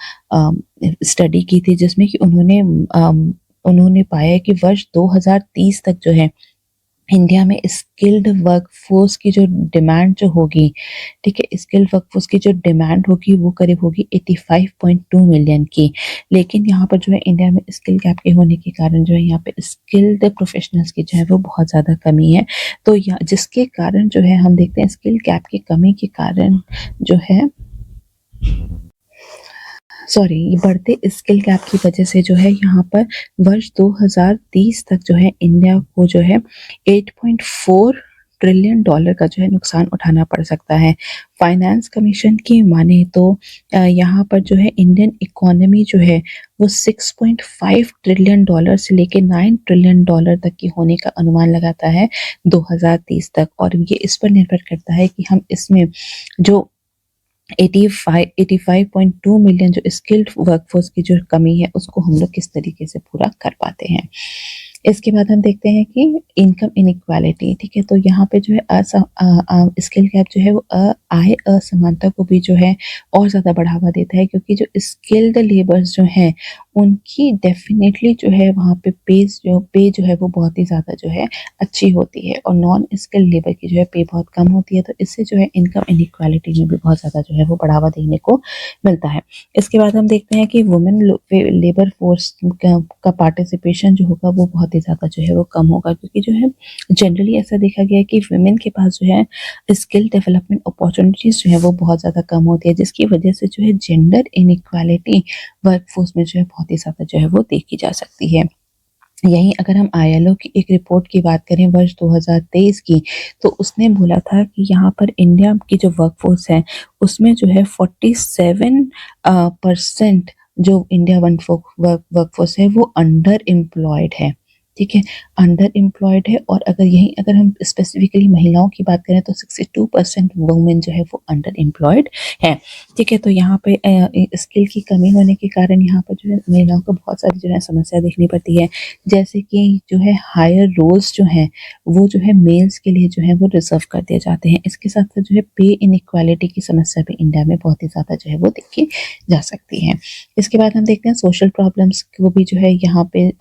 स्टडी की थी जिसमें कि उन्होंने पाया कि वर्ष 2030 तक जो है इंडिया में स्किल्ड वर्कफोर्स की जो डिमांड जो होगी, ठीक है, स्किल्ड वर्कफोर्स की जो डिमांड होगी वो करीब होगी 85.2 मिलियन की। लेकिन यहाँ पर जो है इंडिया में स्किल गैप के होने के कारण जो है यहाँ पे स्किल्ड प्रोफेशनल्स की जो है वो बहुत ज़्यादा कमी है। तो जिसके कारण जो है हम देखते हैं स्किल गैप की कमी के कारण जो है ये बढ़ते स्किल गैप की वजह से जो है यहाँ पर वर्ष 2030 तक जो है इंडिया को जो है 8.4 ट्रिलियन डॉलर का जो है नुकसान उठाना पड़ सकता है। फाइनेंस कमीशन की माने तो यहाँ पर जो है इंडियन इकोनॉमी जो है वो 6.5 ट्रिलियन डॉलर से लेके 9 ट्रिलियन डॉलर तक की होने का अनुमान लगाता है 2030 तक, और ये इस पर निर्भर करता है कि हम इसमें जो 85.2 मिलियन जो स्किल्ड वर्कफोर्स की जो कमी है उसको हम लोग किस तरीके से पूरा कर पाते हैं। इसके बाद हम देखते हैं कि इनकम इनइक्वालिटी, ठीक है, तो यहाँ पे जो है स्किल गैप जो है वो आय असमानता को भी जो है और ज़्यादा बढ़ावा देता है, क्योंकि जो स्किल्ड लेबर्स जो हैं उनकी डेफिनेटली जो है वहाँ पे पे जो है वो बहुत ही ज़्यादा जो है अच्छी होती है और नॉन स्किल्ड लेबर की जो है पे बहुत कम होती है। तो इससे जो है इनकम इनइक्वालिटी में भी बहुत ज़्यादा जो है वो बढ़ावा देने को मिलता है। इसके बाद हम देखते हैं कि वुमेन लेबर फोर्स का पार्टिसिपेशन जो होगा वो बहुत बहुत ही ज़्यादा जो है वो कम होगा, क्योंकि जो है जनरली ऐसा देखा गया है कि वुमेन के पास जो है स्किल डेवलपमेंट अपॉर्चुनिटीज़ जो है वो बहुत ज़्यादा कम होती है, जिसकी वजह से जो है जेंडर इनइक्वालिटी वर्कफोर्स में जो है बहुत ही ज़्यादा जो है वो देखी जा सकती है। यहीं अगर हम आईएलओ की एक रिपोर्ट की बात करें वर्ष 2023 की, तो उसने बोला था कि यहाँ पर इंडिया की जो वर्कफोर्स है, उसमें जो है 47 परसेंट जो इंडिया वर्कफोर्स है वो अंडर एम्प्लॉयड है। ठीक है, अंडर एम्प्लॉयड है। और अगर हम स्पेसिफिकली महिलाओं की बात करें तो 62% वुमेन जो है वो अंडर एम्प्लॉयड है। ठीक है, तो यहाँ पे स्किल की कमी होने के कारण यहाँ पर जो है महिलाओं को बहुत सारी जो है समस्या देखनी पड़ती है, जैसे कि जो है हायर रोल्स जो हैं वो जो है मेल्स के लिए जो है वो रिजर्व कर दिए जाते हैं। इसके साथ साथ जो है पे इनइक्वालिटी की समस्या भी इंडिया में बहुत ही ज़्यादा जो है वो देखी जा सकती है। इसके बाद हम देखते हैं सोशल प्रॉब्लम्स को भी जो है यहाँ पे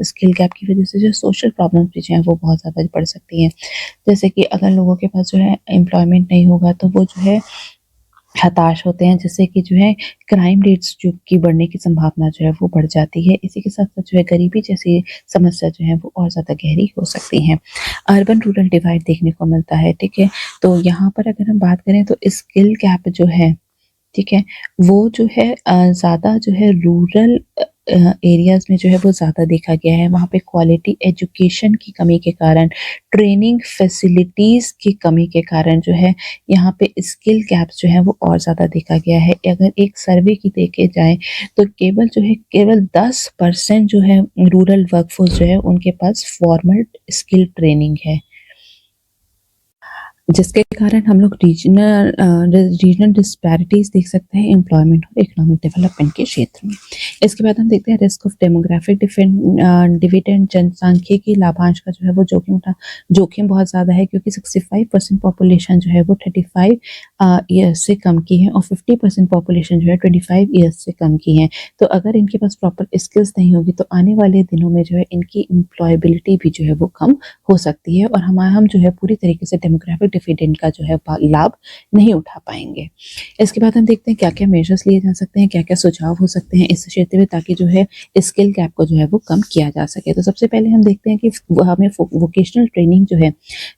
स्किल गैप की वजह से जो सोशल प्रॉब्लम्स भी जो है वो बहुत ज़्यादा बढ़ सकती हैं। जैसे कि अगर लोगों के पास जो है एम्प्लॉयमेंट नहीं होगा तो वो जो है हताश होते हैं, जिससे कि जो है क्राइम रेट्स जो की बढ़ने की संभावना जो है वो बढ़ जाती है। इसी के साथ-साथ जो है गरीबी जैसी समस्या जो है वो और ज़्यादा गहरी हो सकती हैं। अर्बन रूरल डिवाइड देखने को मिलता है, ठीक है? तो यहाँ पर अगर हम बात करें तो स्किल गैप जो है, ठीक है, वो जो है ज़्यादा जो है रूरल एरियाज़ में जो है वो ज़्यादा देखा गया है। वहाँ पे क्वालिटी एजुकेशन की कमी के कारण, ट्रेनिंग फैसिलिटीज़ की कमी के कारण जो है यहाँ पे स्किल गैप्स जो है वो और ज़्यादा देखा गया है। अगर एक सर्वे की देखे जाए तो केवल 10% जो है रूरल वर्कफोर्स जो है उनके पास फॉर्मल स्किल ट्रेनिंग है। जिसके कारण हम लोग रीजनल डिस्पैरिटीज़ देख सकते हैं एम्प्लॉयमेंट और इकोनॉमिक डेवलपमेंट के क्षेत्र में। इसके बाद हम देखते हैं रिस्क ऑफ डेमोग्राफिक डिविडेंड, जनसांख्यिकी लाभांश का जो है वो जोखिम बहुत ज़्यादा है, क्योंकि 65% पॉपुलेशन जो है वो 35 ईयर्स से कम की है और 50% पॉपुलेशन जो है 25 ईयर्स से कम की है। तो अगर इनके पास प्रॉपर स्किल्स नहीं होगी तो आने वाले दिनों में जो है इनकी एम्प्लॉयबिलिटी भी जो है वो कम हो सकती है और हम जो है पूरी तरीके से डेमोग्राफिक डिविडेंड का जो है लाभ नहीं उठा पाएंगे। इसके बाद हम देखते हैं क्या-क्या मेजर्स लिए जा सकते हैं, क्या-क्या सुझाव हो सकते हैं इस क्षेत्र में, ताकि जो है स्किल गैप को जो है वो कम किया जा सके। तो सबसे पहले हम देखते हैं कि हमें वोकेशनल ट्रेनिंग जो है,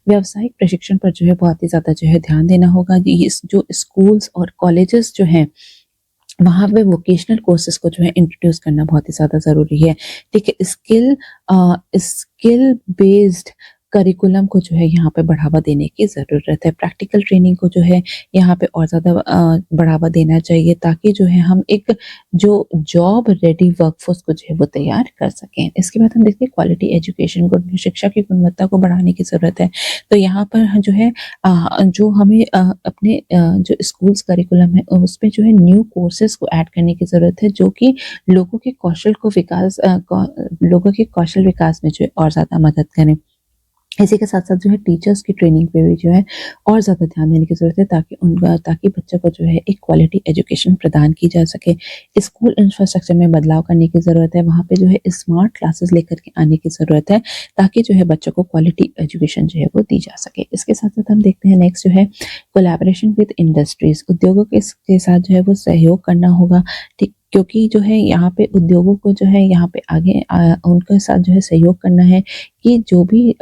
व्यावसायिक प्रशिक्षण पर जो है बहुत ही ज़्यादा जो है ध्यान देना होगा। जो स्कूल्स और कॉलेजेस जो हैं वहाँ पे वोकेशनल कोर्सेज को जो है इंट्रोड्यूस करना बहुत ही ज़्यादा ज़रूरी है। ठीक है, स्किल बेस्ड करिकुलम को जो है यहाँ पे बढ़ावा देने की ज़रूरत है। प्रैक्टिकल ट्रेनिंग को जो है यहाँ पे और ज़्यादा बढ़ावा देना चाहिए, ताकि जो है हम एक जो जॉब रेडी वर्कफोर्स को जो है वो तैयार कर सकें। इसके बाद हम देखते हैं क्वालिटी एजुकेशन को, शिक्षा की गुणवत्ता को बढ़ाने की ज़रूरत है। तो यहाँ पर जो है जो हमें अपने जो स्कूल्स करिकुलम है उसमें जो है न्यू कोर्सेज को ऐड करने की ज़रूरत है, जो कि लोगों के कौशल विकास में जो है और ज़्यादा मदद करें। इसी के साथ-साथ जो है टीचर्स की ट्रेनिंग पे भी जो है और ज़्यादा ध्यान देने की ज़रूरत है, ताकि बच्चों को जो है एक क्वालिटी एजुकेशन प्रदान की जा सके। स्कूल इंफ्रास्ट्रक्चर में बदलाव करने की ज़रूरत है, वहाँ पे जो है स्मार्ट क्लासेस लेकर के आने की ज़रूरत है, ताकि जो है बच्चों को क्वालिटी एजुकेशन जो है वो दी जा सके। इसके साथ-साथ हम देखते हैं नेक्स्ट जो है कोलैबोरेशन विद इंडस्ट्रीज़, उद्योगों के साथ जो है वो सहयोग करना होगा, ठीक, क्योंकि जो है यहाँ पे उद्योगों को जो है यहाँ पे आगे उनके साथ जो है सहयोग करना है कि जो भी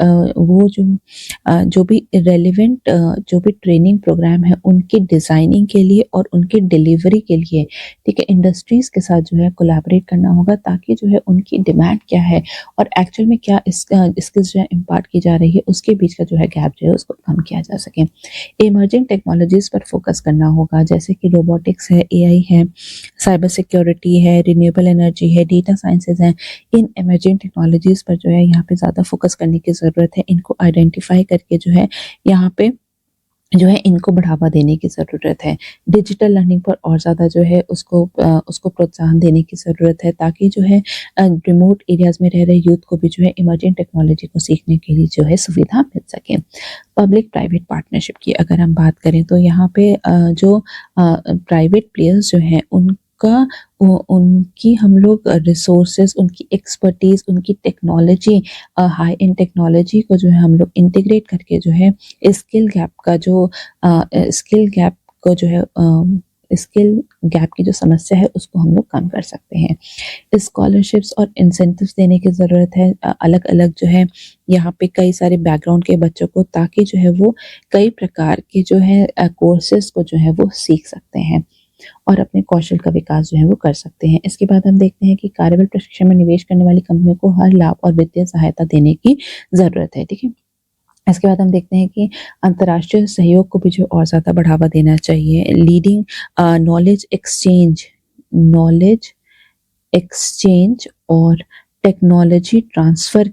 रेलेवेंट जो भी ट्रेनिंग प्रोग्राम है उनकी डिज़ाइनिंग के लिए और उनकी डिलीवरी के लिए, ठीक है, इंडस्ट्रीज़ के साथ जो है कोलैबोरेट करना होगा, ताकि जो है उनकी डिमांड क्या है और एक्चुअल में क्या स्किल्स जो है इम्पार्ट की जा रही है उसके बीच का जो है गैप जो है उसको कम किया जा सके। इमर्जिंग टेक्नोलॉजीज़ पर फोकस करना होगा, जैसे कि रोबोटिक्स है, एआई है, साइबर सिक्योरिटी है, रिन्यूएबल एनर्जी है, डेटा साइंसेज़ हैं। इन इमर्जिंग टेक्नोलॉजीज़ पर जो है यहाँ पे ज़्यादा फोकस करने की ज़रूरत है। इनको आइडेंटिफाई करके जो है यहाँ पे जो है इनको बढ़ावा देने की ज़रूरत है। डिजिटल लर्निंग पर और ज़्यादा जो है उसको प्रोत्साहन देने की ज़रूरत है, ताकि जो है रिमोट एरियाज़ में रह रहे यूथ को भी जो है इमर्जिंग टेक्नोलॉजी को सीखने के लिए जो है सुविधा मिल सके। पब्लिक प्राइवेट पार्टनरशिप की अगर हम बात करें तो यहाँ पे जो प्राइवेट प्लेयर्स जो हैं उनकी हम लोग रिसोर्सेज, उनकी एक्सपर्टीज़, उनकी टेक्नोलॉजी, हाई एंड टेक्नोलॉजी को जो है हम लोग इंटीग्रेट करके जो है स्किल गैप को जो है स्किल गैप की जो समस्या है उसको हम लोग कम कर सकते हैं। स्कॉलरशिप्स और इंसेंटिव्स देने की ज़रूरत है अलग अलग जो है यहाँ पे कई सारे बैकग्राउंड के बच्चों को, ताकि जो है वो कई प्रकार के जो है कोर्सेज को जो है वो सीख सकते हैं और अपने कौशल का विकास जो है वो कर सकते हैं। इसके बाद हम देखते हैं कि कार्यबल प्रशिक्षण में निवेश करने वाली कंपनियों को हर लाभ और वित्तीय सहायता देने की ज़रूरत है। ठीक है। इसके बाद हम देखते हैं कि अंतर्राष्ट्रीय सहयोग को भी जो और ज़्यादा बढ़ावा देना चाहिए। लीडिंग नॉलेज एक्सचेंज और टेक्नोलॉजी ट्रांसफ़र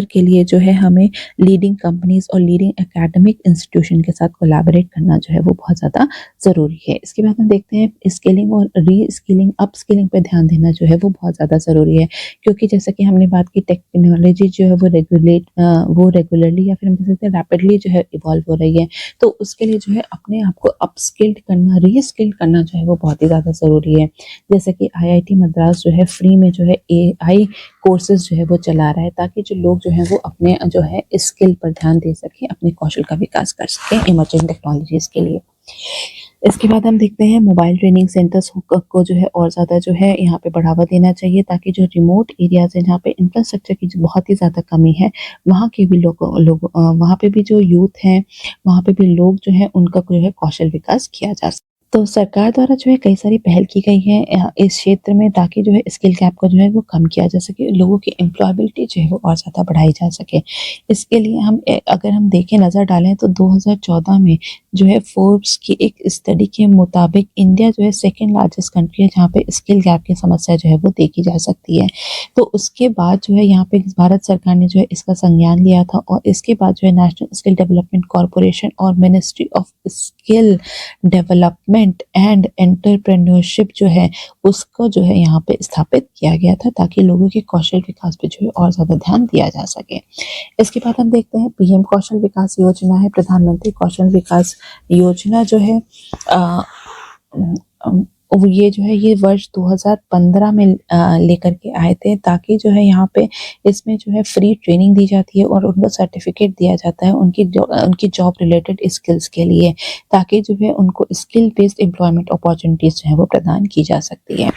के लिए जो है हमें लीडिंग कंपनीज़ और लीडिंग एकेडमिक इंस्टीट्यूशन के साथ कोलैबोरेट करना जो है वो बहुत ज़्यादा ज़रूरी है। इसके बाद हम देखते हैं स्किलिंग और री-स्किलिंग, अपस्किलिंग पे ध्यान देना जो है वो बहुत ज़्यादा ज़रूरी है, क्योंकि जैसा कि हमने बात की टेक्नोलॉजी जो है वो रेगुलरली या फिर हम कह सकते हैं रैपिडली जो है इवॉल्व हो रही है। तो उसके लिए जो है अपने आप को अपस्किल्ड करना, री-स्किल्ड करना जो है वो बहुत ही ज़्यादा ज़रूरी है। जैसे कि IIT मद्रास जो है फ्री में जो है AI कोर्सेज़ जो है वो चला रहा है, ताकि जो लोग जो हैं वो अपने जो है स्किल पर ध्यान दे सकें, अपने कौशल का विकास कर सकें इमर्जिंग टेक्नोलॉजीज़ के लिए। इसके बाद हम देखते हैं मोबाइल ट्रेनिंग सेंटर्स को जो है और ज़्यादा जो है यहाँ पे बढ़ावा देना चाहिए, ताकि जो रिमोट एरियाज़ हैं जहाँ पे इंफ्रास्ट्रक्चर की जो बहुत ही ज़्यादा कमी है, वहाँ के भी वहाँ पे भी जो यूथ हैं, वहाँ पे भी लोग जो हैं उनका जो है कौशल विकास किया जा सके। तो सरकार द्वारा जो है कई सारी पहल की गई है इस क्षेत्र में, ताकि जो है स्किल गैप को जो है वो कम किया जा सके, लोगों की एम्प्लॉयबिलिटी जो है वो और ज़्यादा बढ़ाई जा सके। इसके लिए अगर हम देखें, नज़र डालें तो 2014 में जो है फोर्ब्स की एक स्टडी के मुताबिक इंडिया जो है सेकंड लार्जेस्ट कंट्री है जहाँ पे स्किल गैप की समस्या जो है वो देखी जा सकती है। तो उसके बाद जो है यहाँ पे भारत सरकार ने जो है इसका संज्ञान लिया था, और इसके बाद जो है नेशनल स्किल डेवलपमेंट कॉरपोरेशन और ministry of skill development and entrepreneurship जो है उसको जो है यहाँ पे स्थापित किया गया था, ताकि लोगों के कौशल विकास पे जो है और ज़्यादा ध्यान दिया जा सके। इसके बाद हम देखते हैं PM कौशल विकास योजना है, प्रधानमंत्री कौशल विकास योजना जो है ये जो है ये वर्ष 2015 में लेकर के आए थे, ताकि जो है यहाँ पे इसमें जो है फ्री ट्रेनिंग दी जाती है और उनको सर्टिफिकेट दिया जाता है उनकी जॉब रिलेटेड स्किल्स के लिए, ताकि जो है उनको स्किल बेस्ड एम्प्लॉयमेंट अपॉर्चुनिटीज़ जो है वो प्रदान की जा सकती है।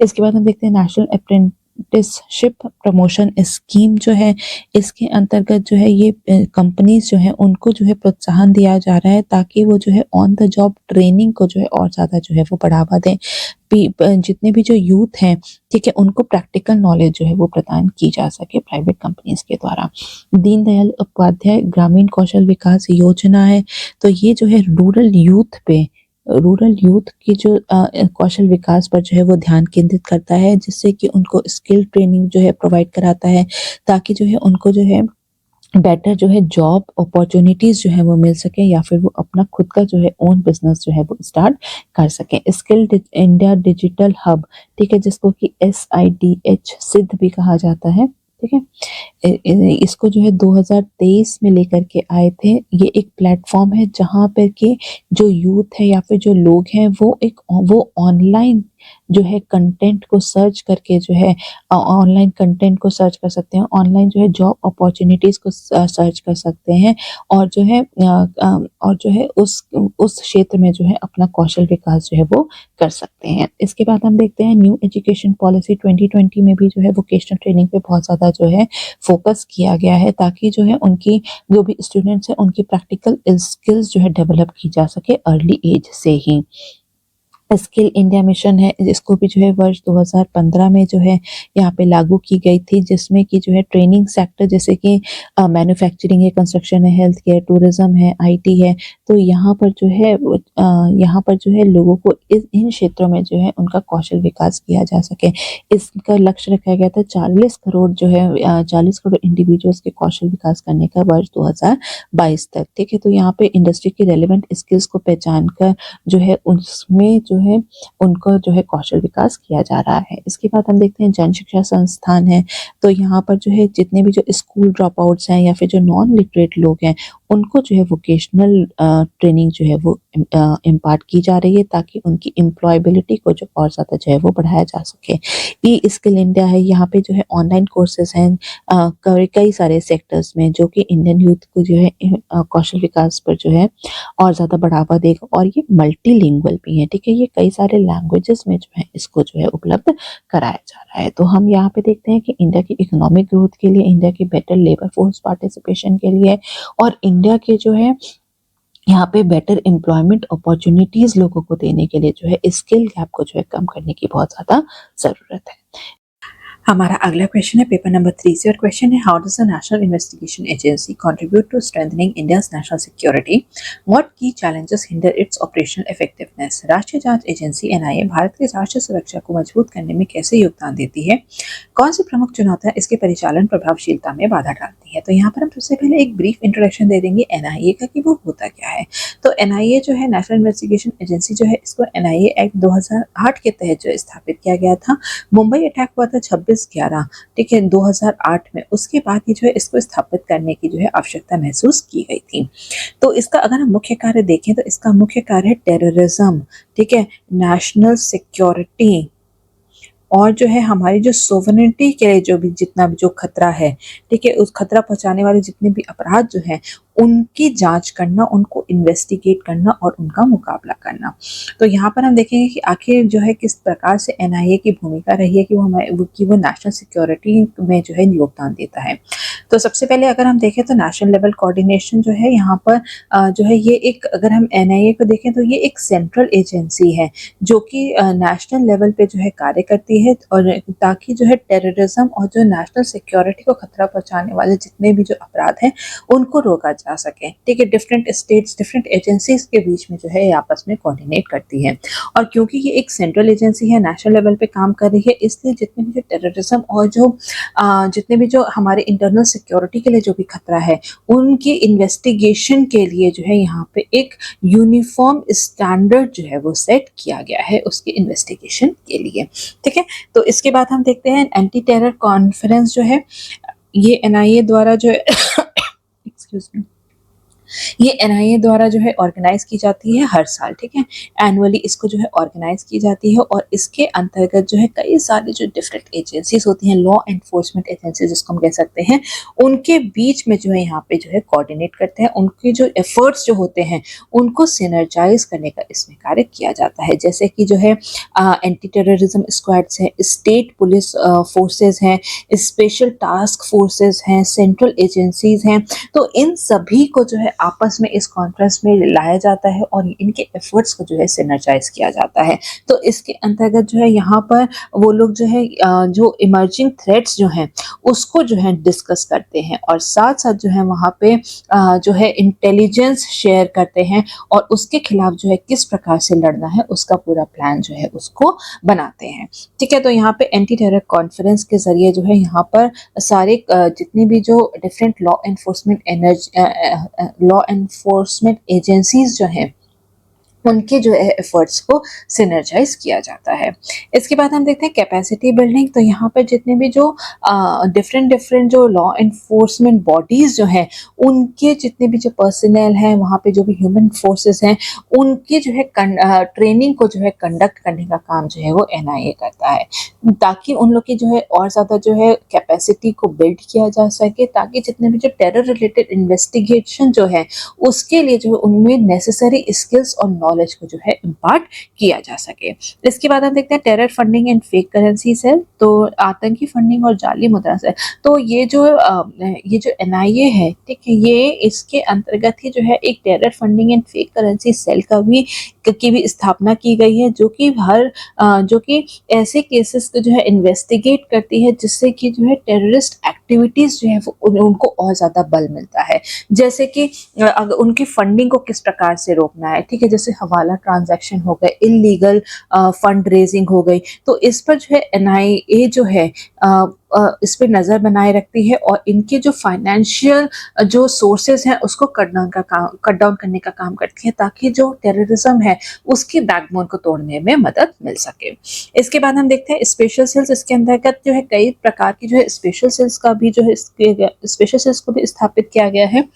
इसके बाद हम देखते हैं नेशनल अप्रेंटिसशिप प्रमोशन स्कीम जो है, इसके अंतर्गत जो है ये कंपनीज जो है उनको जो है प्रोत्साहन दिया जा रहा है, ताकि वो जो है ऑन द जॉब ट्रेनिंग को जो है और ज़्यादा जो है वो बढ़ावा दें। जितने भी जो यूथ हैं, ठीक है, उनको प्रैक्टिकल नॉलेज जो है वो प्रदान की जा सके प्राइवेट कंपनीज के द्वारा। दीनदयाल उपाध्याय ग्रामीण कौशल विकास योजना है, तो ये जो है रूरल यूथ की जो कौशल विकास पर जो है वो ध्यान केंद्रित करता है, जिससे कि उनको स्किल ट्रेनिंग जो है प्रोवाइड कराता है, ताकि जो है उनको जो है बेटर जो है जॉब अपॉर्चुनिटीज़ जो है वो मिल सके, या फिर वो अपना खुद का जो है ओन बिजनेस जो है वो स्टार्ट कर सकें। स्किल इंडिया डिजिटल हब, ठीक है, जिसको कि SIDH सिद्ध भी कहा जाता है, ठीक है, इसको जो है 2023 में लेकर के आए थे। ये एक प्लेटफॉर्म है जहाँ पर के जो यूथ है या फिर जो लोग हैं वो ऑनलाइन जो है कंटेंट को सर्च करके जो है ऑनलाइन कंटेंट को सर्च कर सकते हैं, ऑनलाइन जो है जॉब अपॉर्चुनिटीज़ को सर्च कर सकते हैं, और जो है उस क्षेत्र में जो है अपना कौशल विकास जो है वो कर सकते हैं। इसके बाद हम देखते हैं न्यू एजुकेशन पॉलिसी 2020 में भी जो है वोकेशनल ट्रेनिंग पे बहुत ज़्यादा जो है फोकस किया गया है, ताकि जो है उनकी जो भी स्टूडेंट्स हैं उनकी प्रैक्टिकल स्किल्स जो है डेवलप की जा सके अर्ली एज से ही। स्किल इंडिया मिशन है, जिसको भी जो है वर्ष 2015 में जो है यहाँ पे लागू की गई थी, जिसमें कि जो है ट्रेनिंग सेक्टर जैसे कि मैन्युफैक्चरिंग है, कंस्ट्रक्शन है, हेल्थ केयर, टूरिज्म है, IT है, तो यहाँ पर जो है लोगों को इन क्षेत्रों में जो है उनका कौशल विकास किया जा सके। इसका लक्ष्य रखा गया था 40 करोड़ जो है 40 करोड़ इंडिविजुअल्स के कौशल विकास करने का वर्ष 2022 तक, ठीक है। तो यहाँ पे इंडस्ट्री की रेलिवेंट स्किल्स को पहचान कर जो है उसमें जो है उनको जो है कौशल विकास किया जा रहा है। इसके बाद हम देखते हैं जन शिक्षा संस्थान है, तो यहाँ पर जो है जितने भी जो स्कूल ड्रॉप आउट्स हैं या फिर जो नॉन लिटरेट लोग हैं उनको जो है वोकेशनल ट्रेनिंग जो है वो इम्पार्ट की जा रही है, ताकि उनकी एम्प्लॉयबिलिटी को जो और ज़्यादा जो है वो बढ़ाया जा सके। ई स्किल इंडिया है, यहाँ पे जो है ऑनलाइन कोर्सेज हैं कई सारे सेक्टर्स में, जो कि इंडियन यूथ को जो है कौशल विकास पर जो है और ज़्यादा बढ़ावा देगा, और ये मल्टीलिंगुअल भी है, ठीक है। ये कई सारे लैंग्वेजेस में जो है इसको जो है उपलब्ध कराया जा रहा है। तो हम यहाँ पे देखते हैं कि इंडिया की इकोनॉमिक ग्रोथ के लिए, इंडिया की बेटर लेबर फोर्स पार्टिसिपेशन के लिए, और इंडिया के जो है यहाँ पे बेटर एम्प्लॉयमेंट अपॉर्चुनिटीज लोगों को देने के लिए जो है स्किल गैप को जो है कम करने की बहुत ज़्यादा ज़रूरत है। हमारा अगला क्वेश्चन है पेपर नंबर 3 से, और क्वेश्चन है how does the national investigation agency contribute to strengthening India's national security, what key challenges hinder its operational effectiveness. राष्ट्रीय जांच एजेंसी एनआईए भारत की राष्ट्रीय सुरक्षा को मजबूत करने में कैसे योगदान देती है, कौन सी प्रमुख चुनौतियां इसके परिचालन प्रभावशीलता में बाधा डालती है। तो यहाँ पर हम सबसे पहले एक ब्रीफ इंट्रोडक्शन दे देंगे एनआईए का कि वो होता क्या है। तो एनआईए जो है नेशनल इन्वेस्टिगेशन एजेंसी जो है, इसको एनआईए एक्ट 2008 के तहत जो स्थापित किया गया था। मुंबई अटैक हुआ था 26/11, ठीक है, 2008 में। उसके बाद ही जो है इसको स्थापित करने की जो है आवश्यकता महसूस की गई थी। तो इसका अगर हम मुख्य कार्य देखें तो इसका मुख्य कार्य है टेररिज्म, ठीक है, नेशनल सिक्योरिटी, और जो है हमारी जो सोवरेनिटी के लिए जो भी जितना भी जो खतरा है, ठीक है, उस खतरा पहुंचाने वाले जितने भी अपराध जो हैं उनकी जांच करना, उनको इन्वेस्टिगेट करना और उनका मुकाबला करना। तो यहाँ पर हम देखेंगे कि आखिर जो है किस प्रकार से एनआईए की भूमिका रही है कि वो नेशनल सिक्योरिटी में जो है योगदान देता है। तो सबसे पहले अगर हम देखें तो नेशनल लेवल कोऑर्डिनेशन जो है यहाँ पर जो है ये एक, अगर हम एनआईए को देखें तो ये एक सेंट्रल एजेंसी है जो कि नेशनल लेवल पे जो है कार्य करती है, और ताकि जो है टेररिज्म और जो नेशनल सिक्योरिटी को खतरा पहुंचाने वाले जितने भी जो अपराध हैं उनको रोका जा सके, ठीक है। डिफरेंट स्टेट्स, डिफरेंट एजेंसीज के बीच में जो है ये आपस में कोऑर्डिनेट करती है, और क्योंकि ये एक सेंट्रल एजेंसी है, नेशनल लेवल पे काम कर रही है, इसलिए जितने भी जो टेररिज्म और जो जितने भी जो हमारे इंटरनल सिक्योरिटी के लिए जो भी खतरा है उनकी इन्वेस्टिगेशन के लिए जो है यहाँ पे एक यूनिफॉर्म स्टैंडर्ड जो है वो सेट किया गया है उसकी इन्वेस्टिगेशन के लिए, ठीक है। तो इसके बाद हम देखते हैं एंटी टेरर कॉन्फ्रेंस जो है, ये एनआईए द्वारा जो है एक्सक्यूज मी, ये एनआईए द्वारा जो है ऑर्गेनाइज की जाती है हर साल, ठीक है। एनुअली इसको जो है ऑर्गेनाइज की जाती है, और इसके अंतर्गत जो है कई सारी जो डिफरेंट एजेंसीज होती हैं, लॉ एनफोर्समेंट एजेंसी जिसको हम कह सकते हैं, उनके बीच में जो है यहाँ पे जो है कोऑर्डिनेट करते हैं, उनके जो एफर्ट्स जो होते हैं उनको सिनर्जाइज करने का इसमें कार्य किया जाता है। जैसे कि जो है एंटी टेररिज्म स्क्वाड्स हैं, स्टेट पुलिस फोर्सेज हैं, स्पेशल टास्क फोर्सेज हैं, सेंट्रल एजेंसीज हैं, तो इन सभी को जो है आपस में इस कॉन्फ्रेंस में लाया जाता है और इनके एफर्ट्स को जो है सिनर्जाइज किया जाता है। तो इसके अंतर्गत जो है यहाँ पर वो लोग जो है जो इमर्जिंग थ्रेट्स जो हैं उसको जो है डिस्कस करते हैं, और साथ साथ जो है वहाँ पे जो है इंटेलिजेंस शेयर करते हैं, और उसके खिलाफ जो है किस प्रकार से लड़ना है उसका पूरा प्लान जो है उसको बनाते हैं, ठीक है। तो यहाँ पे एंटी टेरर कॉन्फ्रेंस के जरिए जो है यहाँ पर सारे जितनी भी जो डिफरेंट लॉ एनफोर्समेंट एजेंसीज जो हैं उनके जो है एफर्ट्स को सिनर्जाइज किया जाता है। इसके बाद हम देखते हैं कैपेसिटी बिल्डिंग। तो यहाँ पर जितने भी जो डिफरेंट जो लॉ एनफोर्समेंट बॉडीज जो हैं उनके जितने भी जो पर्सनल हैं, वहाँ पे जो भी ह्यूमन फोर्सेस हैं, उनकी जो है ट्रेनिंग को जो है कंडक्ट करने का काम जो है वो एनआईए करता है, ताकि उन लोग की जो है और ज़्यादा जो है कैपेसिटी को बिल्ड किया जा सके, ताकि जितने भी जो टेरर रिलेटेड इन्वेस्टिगेशन जो है उसके लिए जो है उनमें नेसेसरी स्किल्स और नॉलेज को जो है इम्पार्ट किया जा सके। इसके बाद हम देखते हैं terror funding and fake currency cell. तो आतंकी फंडिंग और जाली मुद्रा सेल, तो ये जो एनआईए है, ठीक है, ये इसके अंतर्गत ही जो है एक terror funding and fake currency cell की भी स्थापना की गई है, जो कि ऐसे केसेस को जो है इन्वेस्टिगेट करती है, जिससे कि जो है टेररिस्ट एक्टिविटीज जो है वो उनको और ज्यादा बल मिलता है। जैसे कि अगर उनकी फंडिंग को किस प्रकार से रोकना है, ठीक है, जैसे हवाला ट्रांजैक्शन हो गए, इलीगल फंड रेजिंग हो गई, तो इस पर जो है एनआईए जो है इस पर नज़र बनाए रखती है, और इनके जो फाइनेंशियल जो सोर्सेज हैं उसको कट डाउन करने का काम करती है, ताकि जो टेररिज्म है उसकी बैकबोन को तोड़ने में मदद मिल सके। इसके बाद हम देखते हैं स्पेशल सेल्स। इसके अंतर्गत जो है कई प्रकार की जो है स्पेशल सेल्स का भी जो है स्पेशल सेल्स को भी स्थापित किया गया है,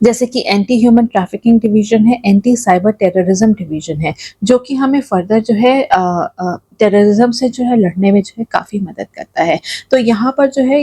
जैसे कि एंटी ह्यूमन ट्रैफिकिंग डिवीजन है, एंटी साइबर टेररिज्म डिवीजन है, जो कि हमें फर्दर जो है टेररिज्म से जो है लड़ने में जो है काफ़ी मदद करता है। तो यहाँ पर जो है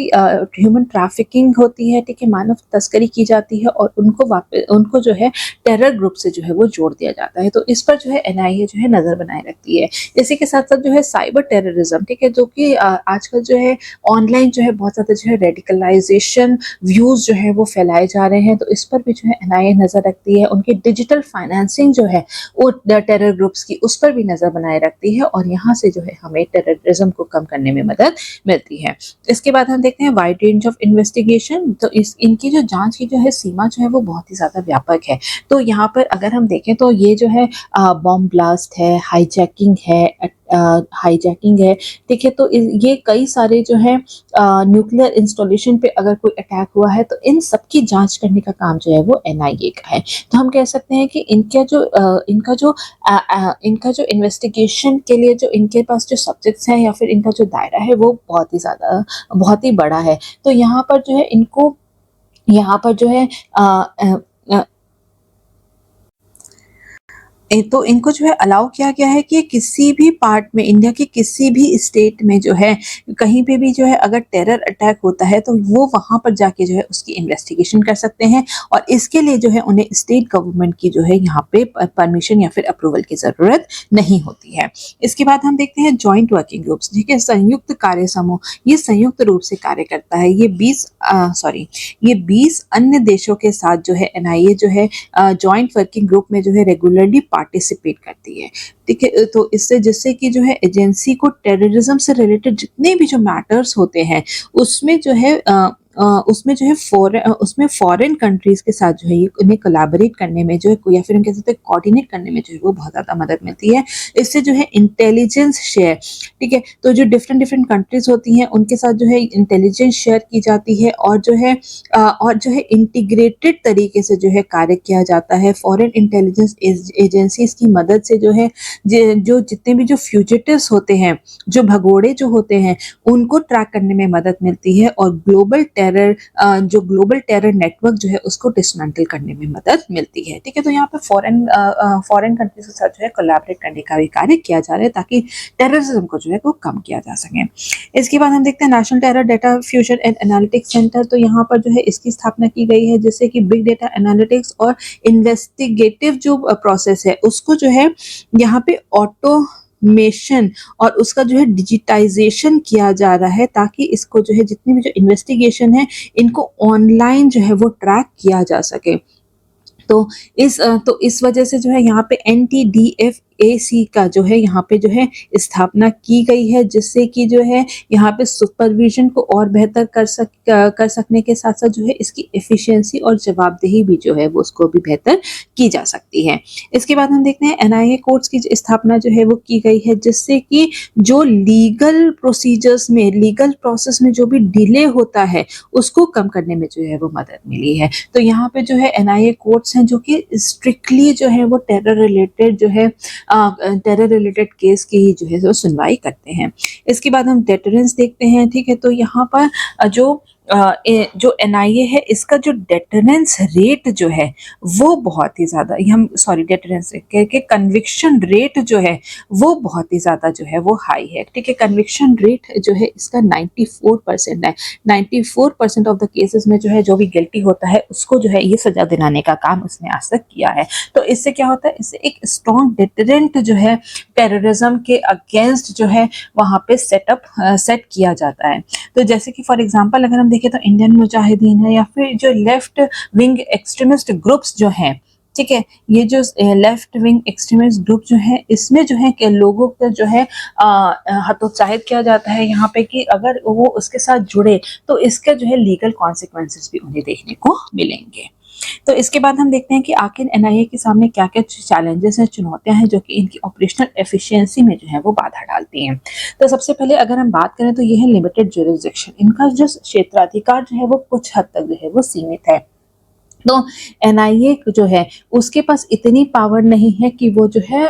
ह्यूमन ट्रैफिकिंग होती है, ठीक है, मानव तस्करी की जाती है और उनको जो है टेरर ग्रुप से जो है वो जोड़ दिया जाता है। तो इस पर जो है एनआईए जो है नज़र बनाए रखती है। इसी के साथ-साथ जो है साइबर टेररिज्म, ठीक है, जो कि आजकल जो है ऑनलाइन जो है बहुत ज़्यादा जो है रेडिकलाइजेशन व्यूज़ जो है वो फैलाए जा रहे हैं, तो इस पर भी जो है एनआईए नज़र रखती है। उनकी डिजिटल फाइनेंसिंग जो है वो टेरर ग्रुप्स की, उस पर भी नज़र बनाए रखती है और यहाँ से जो है हमें टेररिज्म को कम करने में मदद मिलती है। इसके बाद हम देखते हैं वाइड रेंज ऑफ इन्वेस्टिगेशन। तो इनकी जो जांच की जो है सीमा जो है वो बहुत ही ज़्यादा व्यापक है। तो यहाँ पर अगर हम देखें तो ये जो है बॉम्ब ब्लास्ट है, हाईजैकिंग है, ठीक है, तो ये कई सारे जो है न्यूक्लियर इंस्टॉलेशन पे अगर कोई अटैक हुआ है तो इन सब की जांच करने का काम जो है वो एनआईए का है। तो हम कह सकते हैं कि इनका जो इन्वेस्टिगेशन के लिए जो इनके पास जो सब्जेक्ट्स हैं या फिर इनका जो दायरा है वो बहुत ही बड़ा है। तो यहाँ पर जो है तो इनको जो है अलाउ किया गया है कि किसी भी पार्ट में, इंडिया के किसी भी स्टेट में जो है कहीं पे भी जो है अगर टेरर अटैक होता है तो वो वहाँ पर जाके जो है उसकी इन्वेस्टिगेशन कर सकते हैं और इसके लिए जो है उन्हें स्टेट गवर्नमेंट की जो है यहाँ पे परमिशन या फिर अप्रूवल की ज़रूरत नहीं होती है। इसके बाद हम देखते हैं जॉइंट वर्किंग ग्रुप्स, ठीक है, संयुक्त कार्य समूह। ये संयुक्त रूप से कार्य करता है। ये 20 अन्य देशों के साथ जो है एनआईए जो है जॉइंट वर्किंग ग्रुप में जो है रेगुलरली पार्टिसिपेट करती है, ठीक है। तो इससे जिससे कि जो है एजेंसी को टेररिज्म से रिलेटेड जितने भी जो मैटर्स होते हैं उसमें जो है उसमें फॉरेन कंट्रीज के साथ जो है ये उन्हें कोलैबोरेट करने में जो है या फिर उनके साथ कोऑर्डिनेट करने में जो है वो बहुत ज़्यादा मदद मिलती है। इससे जो है इंटेलिजेंस शेयर, ठीक है, तो जो डिफरेंट कंट्रीज होती हैं उनके साथ जो है इंटेलिजेंस शेयर की जाती है और जो है इंटीग्रेटेड तरीके से जो है कार्य किया जाता है। फॉरेन इंटेलिजेंस एजेंसीज की मदद से जो है जो जितने भी जो फ्यूजिटिव्स होते हैं, जो भगोड़े जो होते हैं, उनको ट्रैक करने में मदद मिलती है और ग्लोबल टेरर नेटवर्क जो है उसको डिसमेंटल करने में मदद मिलती है, ठीक है। तो यहाँ पे फॉरेन कंट्रीज के साथ जो है कोलैबोरेट करने का भी कार्य किया जा रहा है ताकि टेररिज्म को जो है वो कम किया जा सके। इसके बाद हम देखते हैं national terror data fusion and analytics centre. तो यहाँ पर जो है इसकी स्थापना की गई है जिससे कि बिग डेटा एनालिटिक्स और इन्वेस्टिगेटिव जो प्रोसेस है उसको जो है यहाँ पे ऑटोमेशन और उसका जो है डिजिटाइजेशन किया जा रहा है ताकि इसको जो है जितनी भी जो इन्वेस्टिगेशन है इनको ऑनलाइन जो है वो ट्रैक किया जा सके। तो इस वजह से जो है यहाँ पे NTDFAC का जो है यहाँ पे जो है स्थापना की गई है जिससे कि जो है यहाँ पे सुपरविजन को और बेहतर कर सकने के साथ साथ जो है इसकी एफिशिएंसी और जवाबदेही भी जो है वो उसको भी बेहतर की जा सकती है। इसके बाद हम देखते हैं NIA कोर्ट्स की स्थापना जो है वो की गई है जिससे कि जो लीगल प्रोसेस में जो भी डिले होता है उसको कम करने में जो है वो मदद मिली है। तो यहाँ पे जो है NIA कोर्ट्स हैं जो कि स्ट्रिक्टली जो है वो टेरर रिलेटेड केस की ही जो है वो सुनवाई करते हैं। इसके बाद हम डेटरेंस देखते हैं, ठीक है। तो यहाँ पर जो NIA है इसका जो डेटरेंस रेट जो है वो बहुत ही ज़्यादा कन्विक्शन रेट जो है वो बहुत ही ज़्यादा जो है वो हाई है, ठीक है। कन्विक्शन रेट जो है इसका 94% है। 94% ऑफ द केसेस में जो है जो भी गिल्टी होता है उसको जो है ये सजा दिलाने का काम उसने आज तक किया है। तो इससे क्या होता है, इससे एक स्ट्रॉन्ग डिटरेंट जो है टेररिज्म के अगेंस्ट जो है वहाँ पे सेट किया जाता है। तो जैसे कि फॉर एग्जांपल अगर हम देखें तो इंडियन मुजाहिदीन है या फिर जो लेफ्ट विंग एक्सट्रीमिस्ट ग्रुप्स जो हैं, ठीक है, ये जो लेफ्ट विंग एक्सट्रीमिस्ट ग्रुप जो है इसमें जो है कि लोगों को जो है हतोत्साहित किया जाता है यहाँ पे कि अगर वो उसके साथ जुड़े तो इसके जो है लीगल कॉन्सिक्वेंसेस भी उन्हें देखने को मिलेंगे। तो इसके बाद हम देखते हैं कि आखिर NIA के सामने क्या क्या चैलेंजेस हैं, चुनौतियां हैं जो कि इनकी ऑपरेशनल एफिशिएंसी में जो है वो बाधा डालती हैं। तो सबसे पहले अगर हम बात करें तो ये है लिमिटेड ज्यूरिसडिक्शन। इनका जो क्षेत्राधिकार जो है वो कुछ हद तक जो है वो सीमित है। तो NIA जो है उसके पास इतनी पावर नहीं है कि वो जो है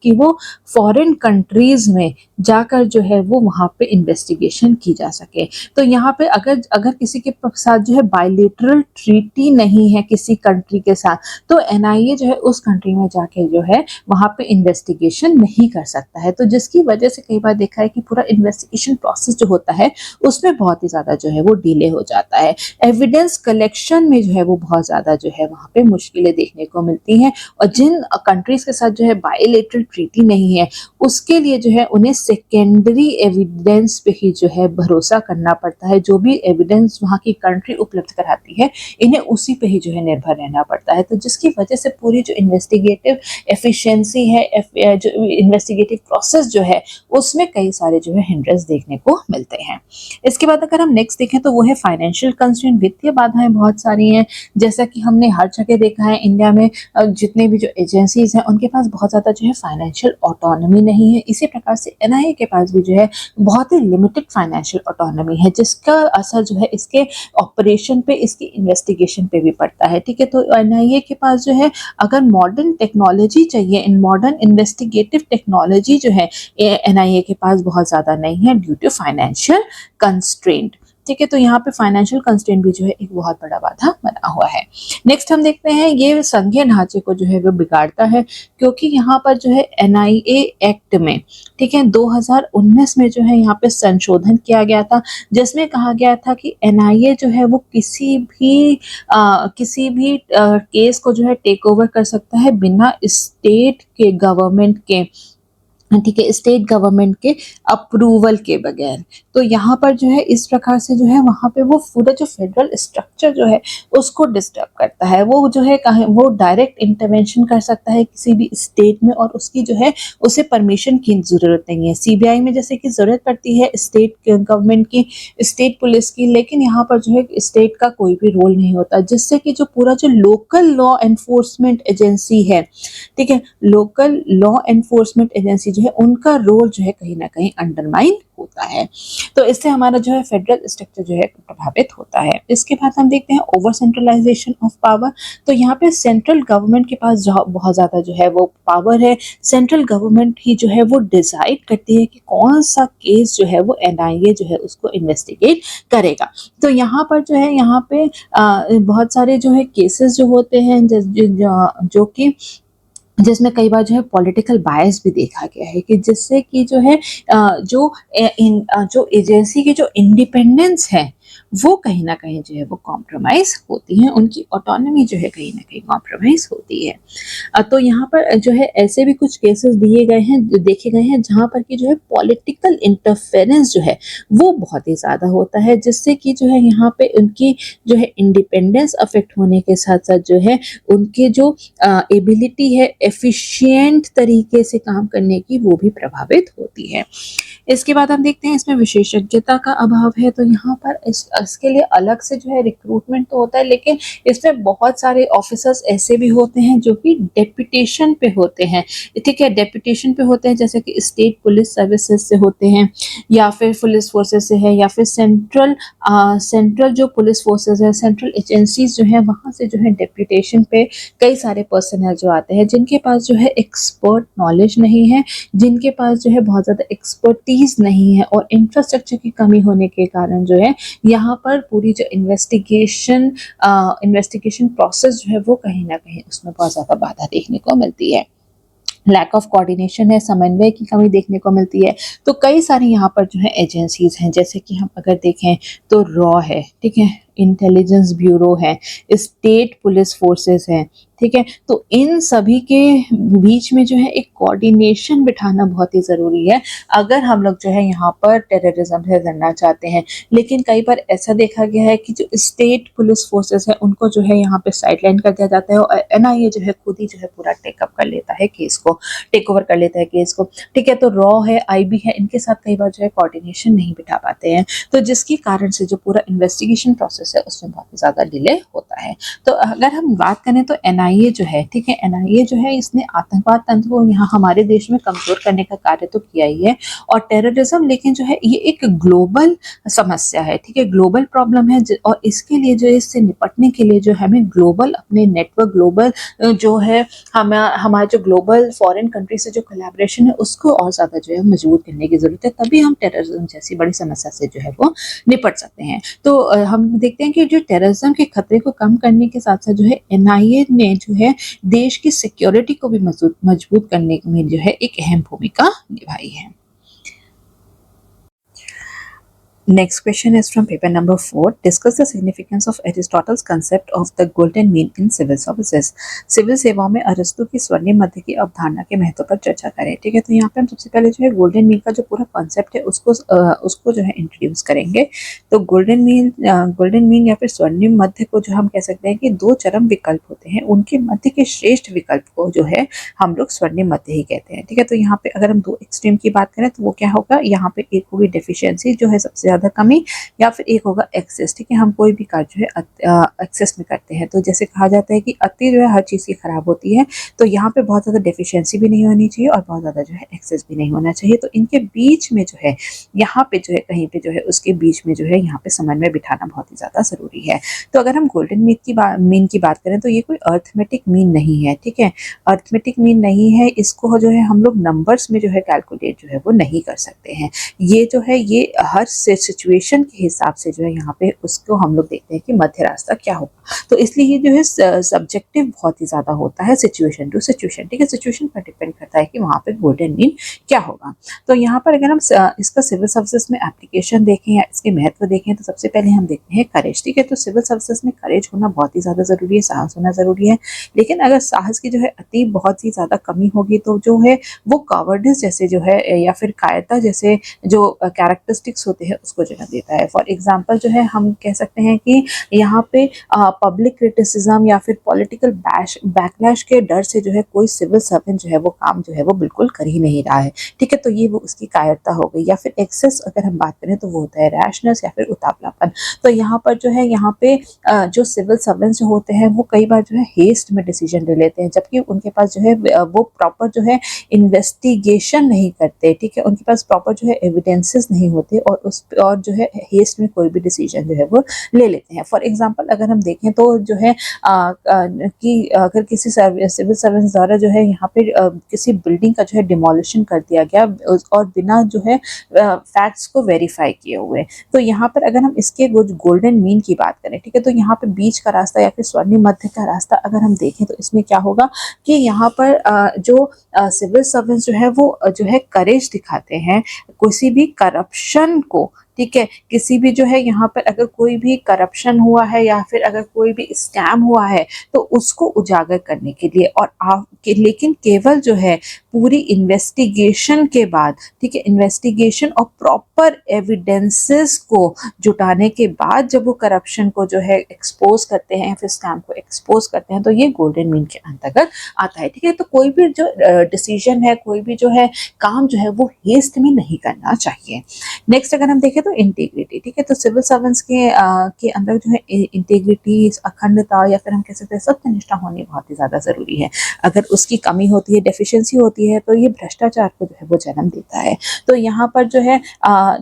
कि वो फॉरेन कंट्रीज में जाकर जो है वो वहाँ पे इन्वेस्टिगेशन की जा सके। तो यहाँ पे अगर अगर किसी के साथ जो है बायलैटरल ट्रीटी नहीं है किसी कंट्री के साथ, तो एनआईए जो है उस कंट्री में जाके जो है वहाँ पे इन्वेस्टिगेशन नहीं कर सकता है। तो जिसकी वजह से कई बार देखा है कि पूरा इन्वेस्टिगेशन प्रोसेस जो होता है उसमें बहुत ही ज़्यादा जो है वो डिले हो जाता है। एविडेंस कलेक्शन में जो है वो बहुत ज़्यादा जो है वहाँ पे मुश्किलें देखने को मिलती हैं, और जिन कंट्रीज के साथ जो है बायलैटरल ट्रीटी नहीं है उसके लिए जो है उन्हें सेकेंडरी एविडेंस पे ही जो है भरोसा करना पड़ता है। जो भी एविडेंस वहाँ की कंट्री उपलब्ध कराती है इन्हें उसी पे ही जो है निर्भर रहना पड़ता है। तो जिसकी वजह से पूरी जो इन्वेस्टिगेटिव एफिशिएंसी है, जो इन्वेस्टिगेटिव प्रोसेस जो है उसमें कई सारे जो है हिंड्रेंस देखने को मिलते हैं। इसके बाद अगर हम नेक्स्ट देखें तो वो है फाइनेंशियल कंस्ट्रेंट। वित्तीय बाधाएं बहुत सारी हैं, जैसा कि हमने हर जगह देखा है इंडिया में जितने भी जो एजेंसीज हैं उनके पास बहुत ज़्यादा जो है फाइनेंशियल ऑटोनॉमी नहीं है। इसी प्रकार से एनआईए के पास भी जो है बहुत ही लिमिटेड फाइनेंशियल ऑटोनॉमी है, जिसका असर जो है इसके ऑपरेशन पे, इसकी इन्वेस्टिगेशन पे भी पड़ता है। ठीक है, तो एनआईए के पास जो है अगर मॉडर्न टेक्नोलॉजी चाहिए, इन मॉडर्न इन्वेस्टिगेटिव टेक्नोलॉजी जो है एनआईए के पास बहुत ज़्यादा नहीं है ड्यू टू फाइनेंशियल कंस्ट्रेंट। ठीक है, तो यहाँ पे फाइनेंशियल कंस्ट्रेंट भी जो है एक बहुत बड़ा बाधा बना हुआ है। नेक्स्ट हम देखते हैं ये संघीय ढांचे को जो है वो बिगाड़ता है, क्योंकि यहाँ पर जो है एनआईए एक्ट में, ठीक है, 2019 में जो है यहाँ पे संशोधन किया गया था, जिसमें कहा गया था कि एनआईए जो है वो किसी भी केस को जो है टेक ओवर कर सकता है बिना स्टेट के गवर्नमेंट के, ठीक है, स्टेट गवर्नमेंट के अप्रूवल के बगैर। तो यहाँ पर जो है इस प्रकार से जो है वहाँ पे वो पूरा जो फेडरल स्ट्रक्चर जो है उसको डिस्टर्ब करता है। वो जो है वो डायरेक्ट इंटरवेंशन कर सकता है किसी भी स्टेट में, और उसकी जो है उसे परमिशन की ज़रूरत नहीं है। सीबीआई में जैसे कि ज़रूरत पड़ती है स्टेट गवर्नमेंट की, स्टेट पुलिस की, लेकिन यहाँ पर जो है स्टेट का कोई भी रोल नहीं होता, जिससे कि जो पूरा जो लोकल लॉ एनफोर्समेंट एजेंसी है, ठीक है, लोकल लॉ एनफोर्समेंट एजेंसी जो है उनका रोल जो है कहीं ना कहीं अंडरमाइन होता है। तो इससे हमारा जो है फेडरल स्ट्रक्चर जो है प्रभावित होता है। इसके बाद हम देखते हैं ओवर सेंट्रलाइजेशन ऑफ पावर। तो यहाँ पे सेंट्रल गवर्नमेंट के पास बहुत ज़्यादा जो है वो पावर है। सेंट्रल गवर्नमेंट ही जो है वो डिसाइड करती है कि कौन सा केस जो है वो एनआईए जो है उसको इन्वेस्टिगेट करेगा। तो यहाँ पर जो है यहाँ पे बहुत सारे जो है केसेस जो होते हैं जो कि जिसमें कई बार जो है पॉलिटिकल बायस भी देखा गया है, कि जिससे कि जो है जो एजेंसी की जो इंडिपेंडेंस है वो कहीं ना कहीं जो है वो कॉम्प्रोमाइज होती है, उनकी ऑटोनॉमी जो है कहीं ना कहीं कॉम्प्रोमाइज होती है। तो यहाँ पर जो है ऐसे भी कुछ केसेस दिए गए हैं, देखे गए हैं, जहाँ पर कि जो है पॉलिटिकल इंटरफेरेंस जो है वो बहुत ही ज़्यादा होता है, जिससे कि जो है यहाँ पे उनकी जो है इंडिपेंडेंस अफेक्ट होने के साथ साथ जो है उनके जो एबिलिटी है एफिशिएंट तरीके से काम करने की वो भी प्रभावित होती है। इसके बाद हम देखते हैं इसमें विशेषज्ञता का अभाव है। तो यहाँ पर इसके लिए अलग से जो है रिक्रूटमेंट तो होता है, लेकिन इसमें बहुत सारे ऑफिसर्स ऐसे भी होते हैं जो कि डेपुटेशन पे होते हैं, ठीक है, डेपुटेशन पे होते हैं, जैसे कि स्टेट पुलिस सर्विसेज से होते हैं, या फिर पुलिस फोर्सेस से है, या फिर सेंट्रल जो पुलिस फोर्सेस है, सेंट्रल एजेंसीज जो है वहाँ से जो है डेपुटेशन पे कई सारे पर्सनल जो आते हैं, जिनके पास जो है एक्सपर्ट नॉलेज नहीं है, जिनके पास जो है बहुत ज़्यादा एक्सपर्टीज नहीं है, और इंफ्रास्ट्रक्चर की कमी होने के कारण जो है यहाँ पर पूरी जो इन्वेस्टिगेशन प्रोसेस जो है वो कहीं ना कहीं उसमें बहुत ज़्यादा बाधा देखने को मिलती है। लैक ऑफ कोऑर्डिनेशन है, समन्वय की कमी देखने को मिलती है। तो कई सारी यहाँ पर जो है एजेंसीज हैं, जैसे कि हम अगर देखें तो रॉ है, ठीक है, इंटेलिजेंस ब्यूरो है, स्टेट पुलिस फोर्सेस हैं, ठीक है। तो इन सभी के बीच में जो है एक कोऑर्डिनेशन बिठाना बहुत ही ज़रूरी है अगर हम लोग जो है यहाँ पर टेररिज्म से लड़ना चाहते हैं। लेकिन कई बार ऐसा देखा गया है कि जो स्टेट पुलिस फोर्सेस है उनको जो है यहाँ पे साइडलाइन कर दिया जाता है, और एनआईए जो है खुद ही जो है पूरा टेकअप कर लेता है केस को, टेक ओवर कर लेता है केस को, ठीक है। तो रॉ है, आईबी है, इनके साथ कई बार जो है कोऑर्डिनेशन नहीं बिठा पाते हैं, तो जिसके कारण से जो पूरा इन्वेस्टिगेशन प्रोसेस प्रोसेस है उसमें बहुत ही ज़्यादा डिले होता है। तो अगर हम बात करें तो एनआईए जो है, ठीक है, एनआईए जो है इसने आतंकवाद तंत्र को यहाँ हमारे देश में कमज़ोर करने का कार्य तो किया ही है, और टेररिज्म लेकिन जो है ये एक ग्लोबल समस्या है, ठीक है, ग्लोबल प्रॉब्लम है और इसके लिए जो है इससे निपटने के लिए जो हमें ग्लोबल अपने नेटवर्क, ग्लोबल जो है हमारे जो ग्लोबल फॉरेन कंट्री से जो कोलैबोरेशन है उसको और ज़्यादा जो है मजबूत करने की ज़रूरत है, तभी हम टेररिज्म जैसी बड़ी समस्या से जो है वो निपट सकते हैं। तो हम देखते हैं कि जो टेररिज्म के खतरे को कम करने के साथ साथ जो है एनआईए ने जो है देश की सिक्योरिटी को भी मजबूत करने में जो है एक अहम भूमिका निभाई है। Next question is from paper number 4. Discuss the significance of Aristotle's concept of the golden mean in civil services. Civil सेवाओं में अरस्तु की स्वर्णिम मध्य की अवधारणा के महत्व पर चर्चा करें। ठीक है, तो यहाँ पे हम सबसे पहले जो है गोल्डन मीन का जो पूरा कॉन्सेप्ट है उसको जो है इंट्रोड्यूस करेंगे। तो गोल्डन मीन या फिर स्वर्णिम मध्य को जो हम कह सकते हैं कि दो चरम विकल्प होते हैं, उनके मध्य के श्रेष्ठ विकल्प को जो है हम लोग स्वर्णिम मध्य ही कहते हैं। ठीक है, तो यहाँ पे अगर हम दो एक्सट्रीम की बात करें तो वो क्या होगा, यहाँ पे एक होगी डेफिशिएंसी जो है सबसे ज्यादा कमी, या फिर एक होगा एक्सेस। ठीक है, हम कोई भी कार्य जो है एक्सेस में करते हैं, तो जैसे कहा जाता है कि अति जो है हर चीज़ की खराब होती है, तो यहाँ पे बहुत ज़्यादा डेफिशिएंसी भी नहीं होनी चाहिए और बहुत ज़्यादा जो है एक्सेस भी नहीं होना चाहिए। तो इनके बीच में जो है यहाँ पे जो है कहीं पे जो है उसके बीच में जो है यहाँ पे समन्वय बिठाना बहुत ही ज़्यादा ज़रूरी है। तो अगर हम गोल्डन मीन की बात करें तो ये कोई अर्थमेटिक मीन नहीं है। ठीक है, अर्थमेटिक मीन नहीं है, इसको जो है हम लोग नंबर्स में जो है कैलकुलेट जो है वो नहीं कर सकते हैं। ये जो है ये हर सिचुएशन के हिसाब से जो है यहाँ पे उसको हम लोग देखते हैं कि मध्य रास्ता क्या होगा। तो इसलिए ये जो है सब्जेक्टिव बहुत ही ज्यादा होता है, सिचुएशन टू सिचुएशन। ठीक है, सिचुएशन पर डिपेंड करता है कि वहाँ पे गोल्डन मीन क्या होगा। तो यहाँ पर अगर हम इसका सिविल सर्विसेज में एप्लीकेशन देखें या इसके महत्व देखें तो सबसे पहले हम देखते हैं करेज। ठीक है, तो सिविल सर्विसेज में करेज होना बहुत ही ज्यादा जरूरी है, साहस होना जरूरी है। लेकिन अगर साहस की जो है अति बहुत ही ज्यादा कमी होगी तो जो है वो कॉवर्डिस जैसे जो है या फिर कायरता जैसे जो कैरेक्टरिस्टिक्स होते हैं उसको जन्म देता है। फॉर एग्जाम्पल जो है हम कह सकते हैं कि यहाँ पे पब्लिक क्रिटिसिज्म या फिर पॉलिटिकल बैकलैश के डर से जो है कोई सिविल सर्वेंट जो है वो काम जो है वो बिल्कुल कर ही नहीं रहा है। ठीक है, तो ये वो उसकी कायरता हो गई। या फिर एक्सेस अगर हम बात करें तो वो होता है रैशनेस या फिर उतावलापन। तो यहाँ पर जो है यहाँ पे जो सिविल सर्वेंट्स जो होते हैं वो कई बार जो है हेस्ट में डिसीजन ले लेते हैं, जबकि उनके पास जो है वो प्रॉपर जो है इन्वेस्टिगेशन नहीं करते। ठीक है, उनके पास प्रॉपर जो है एविडेंसेस नहीं होते और जो है हेस्ट में कोई भी डिसीजन जो है वो ले लेते हैं। फॉर एग्जांपल अगर हम देखें तो जो है कि अगर किसी सिविल सर्वेंट्स द्वारा जो है यहाँ पे किसी बिल्डिंग का जो है डिमोलिशन कर दिया गया और बिना जो है फैक्ट्स को वेरीफाई किए हुए, तो यहाँ पर अगर हम इसके गोल्डन मीन की बात करें, ठीक है, तो यहाँ पे बीच का रास्ता या फिर स्वर्णिम मध्य का रास्ता अगर हम देखें तो इसमें क्या होगा कि यहाँ पर जो सिविल सर्वेंट्स जो है वो जो है करेज दिखाते हैं किसी भी करप्शन को। ठीक है, किसी भी जो है यहाँ पर अगर कोई भी करप्शन हुआ है या फिर अगर कोई भी स्कैम हुआ है तो उसको उजागर करने के लिए और लेकिन केवल जो है पूरी इन्वेस्टिगेशन के बाद, ठीक है, इन्वेस्टिगेशन और प्रॉपर एविडेंसेस को जुटाने के बाद जब वो करप्शन को जो है एक्सपोज करते हैं या फिर स्कैम को एक्सपोज करते हैं तो ये गोल्डन मीन के अंतर्गत आता है। ठीक है, तो कोई भी जो डिसीजन है, कोई भी जो है काम जो है वो हेस्ट में नहीं करना चाहिए। नेक्स्ट अगर हम देखें तो इंटीग्रिटी। ठीक है, तो सिविल सर्वेंट्स के अंदर जो है इंटीग्रिटी, अखंडता या फिर हम कह सकते हैं सत्यनिष्ठा होनी बहुत ही ज्यादा जरूरी है। अगर उसकी कमी होती है, डेफिशिएंसी होती है, तो ये भ्रष्टाचार को जो है वो जन्म देता है। तो यहाँ पर जो है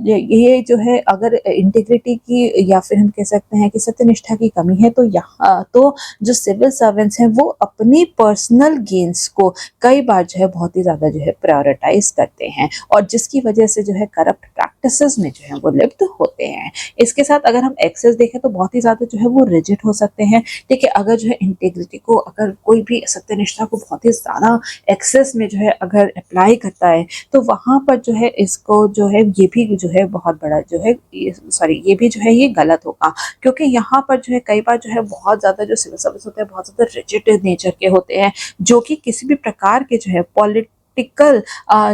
ये जो है अगर इंटीग्रिटी की या फिर हम कह सकते हैं कि सत्यनिष्ठा की कमी है तो यहाँ तो जो सिविल सर्वेंट्स हैं वो अपनी पर्सनल गेन्स को कई बार जो है बहुत ही ज्यादा जो है प्रायोरिटाइज करते हैं और जिसकी वजह से जो है करप्ट प्रैक्टिसेस में जो है वो लिप्त होते हैं। इसके साथ अगर हम एक्सेस देखें तो बहुत ही ज्यादा जो है वो रिजिड हो सकते हैं। ठीक है, अगर जो है इंटीग्रिटी को अगर कोई भी सत्यनिष्ठा को बहुत ही ज्यादा एक्सेस में जो है अगर अप्लाई करता है तो वहां पर जो है इसको जो है ये भी जो है बहुत बड़ा जो है ये भी जो है ये गलत होगा, क्योंकि यहाँ पर जो है कई बार जो है बहुत ज्यादा जो सिविल सर्विस होते हैं बहुत ज्यादा रिजिड नेचर के होते हैं जो कि किसी भी प्रकार के जो है पॉलिटिकल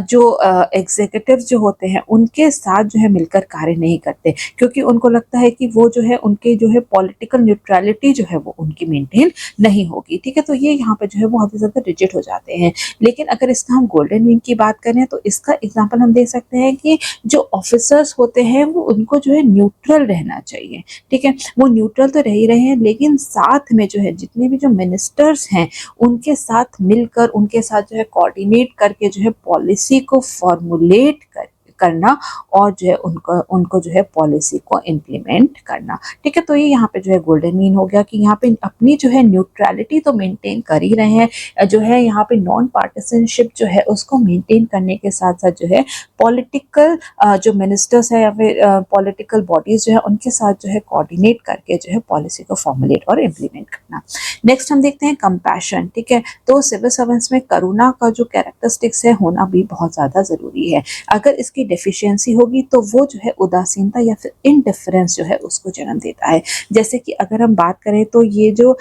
जो एग्जीक्यूटिव जो होते हैं उनके साथ जो है मिलकर कार्य नहीं करते, क्योंकि उनको लगता है कि वो जो है उनके जो है पॉलिटिकल न्यूट्रलिटी जो है वो उनकी मेंटेन नहीं होगी। ठीक है, तो ये यहाँ पे जो है बहुत ही ज़्यादा रिजिड हो जाते हैं। लेकिन अगर इसका हम गोल्डन मीन की बात करें तो इसका एग्जाम्पल हम दे सकते हैं कि जो ऑफिसर्स होते हैं वो उनको जो है न्यूट्रल रहना चाहिए। ठीक है, वो न्यूट्रल तो रह ही रहे हैं, लेकिन साथ में जो है जितने भी जो मिनिस्टर्स हैं उनके साथ मिलकर उनके साथ जो है कोऑर्डिनेट करके जो है पॉलिसी को फॉर्मुलेट करना और जो है उनको उनको जो है पॉलिसी को इम्प्लीमेंट करना। ठीक है, तो ये यहाँ पे जो है गोल्डन मीन हो गया कि यहाँ पे अपनी जो है न्यूट्रलिटी तो मेंटेन कर ही रहे हैं, जो है यहाँ पे नॉन पार्टिसनशिप जो है उसको मेंटेन करने के साथ साथ जो है पॉलिटिकल जो मिनिस्टर्स है या फिर पॉलिटिकल बॉडीज जो है उनके साथ जो है कोऑर्डिनेट करके जो है पॉलिसी को फॉर्मुलेट और इम्प्लीमेंट करना। नेक्स्ट हम देखते हैं कंपैशन। ठीक है, तो सिविल सर्वेंट्स में करुणा का जो कैरेक्टरिस्टिक्स है होना भी बहुत ज़्यादा ज़रूरी है। अगर इसकी डेफिशिएंसी होगी तो वो जो है उदासीनता या फिर इनडिफरेंस जो है उसको जन्म देता है। जैसे कि अगर हम बात करें तो ये जो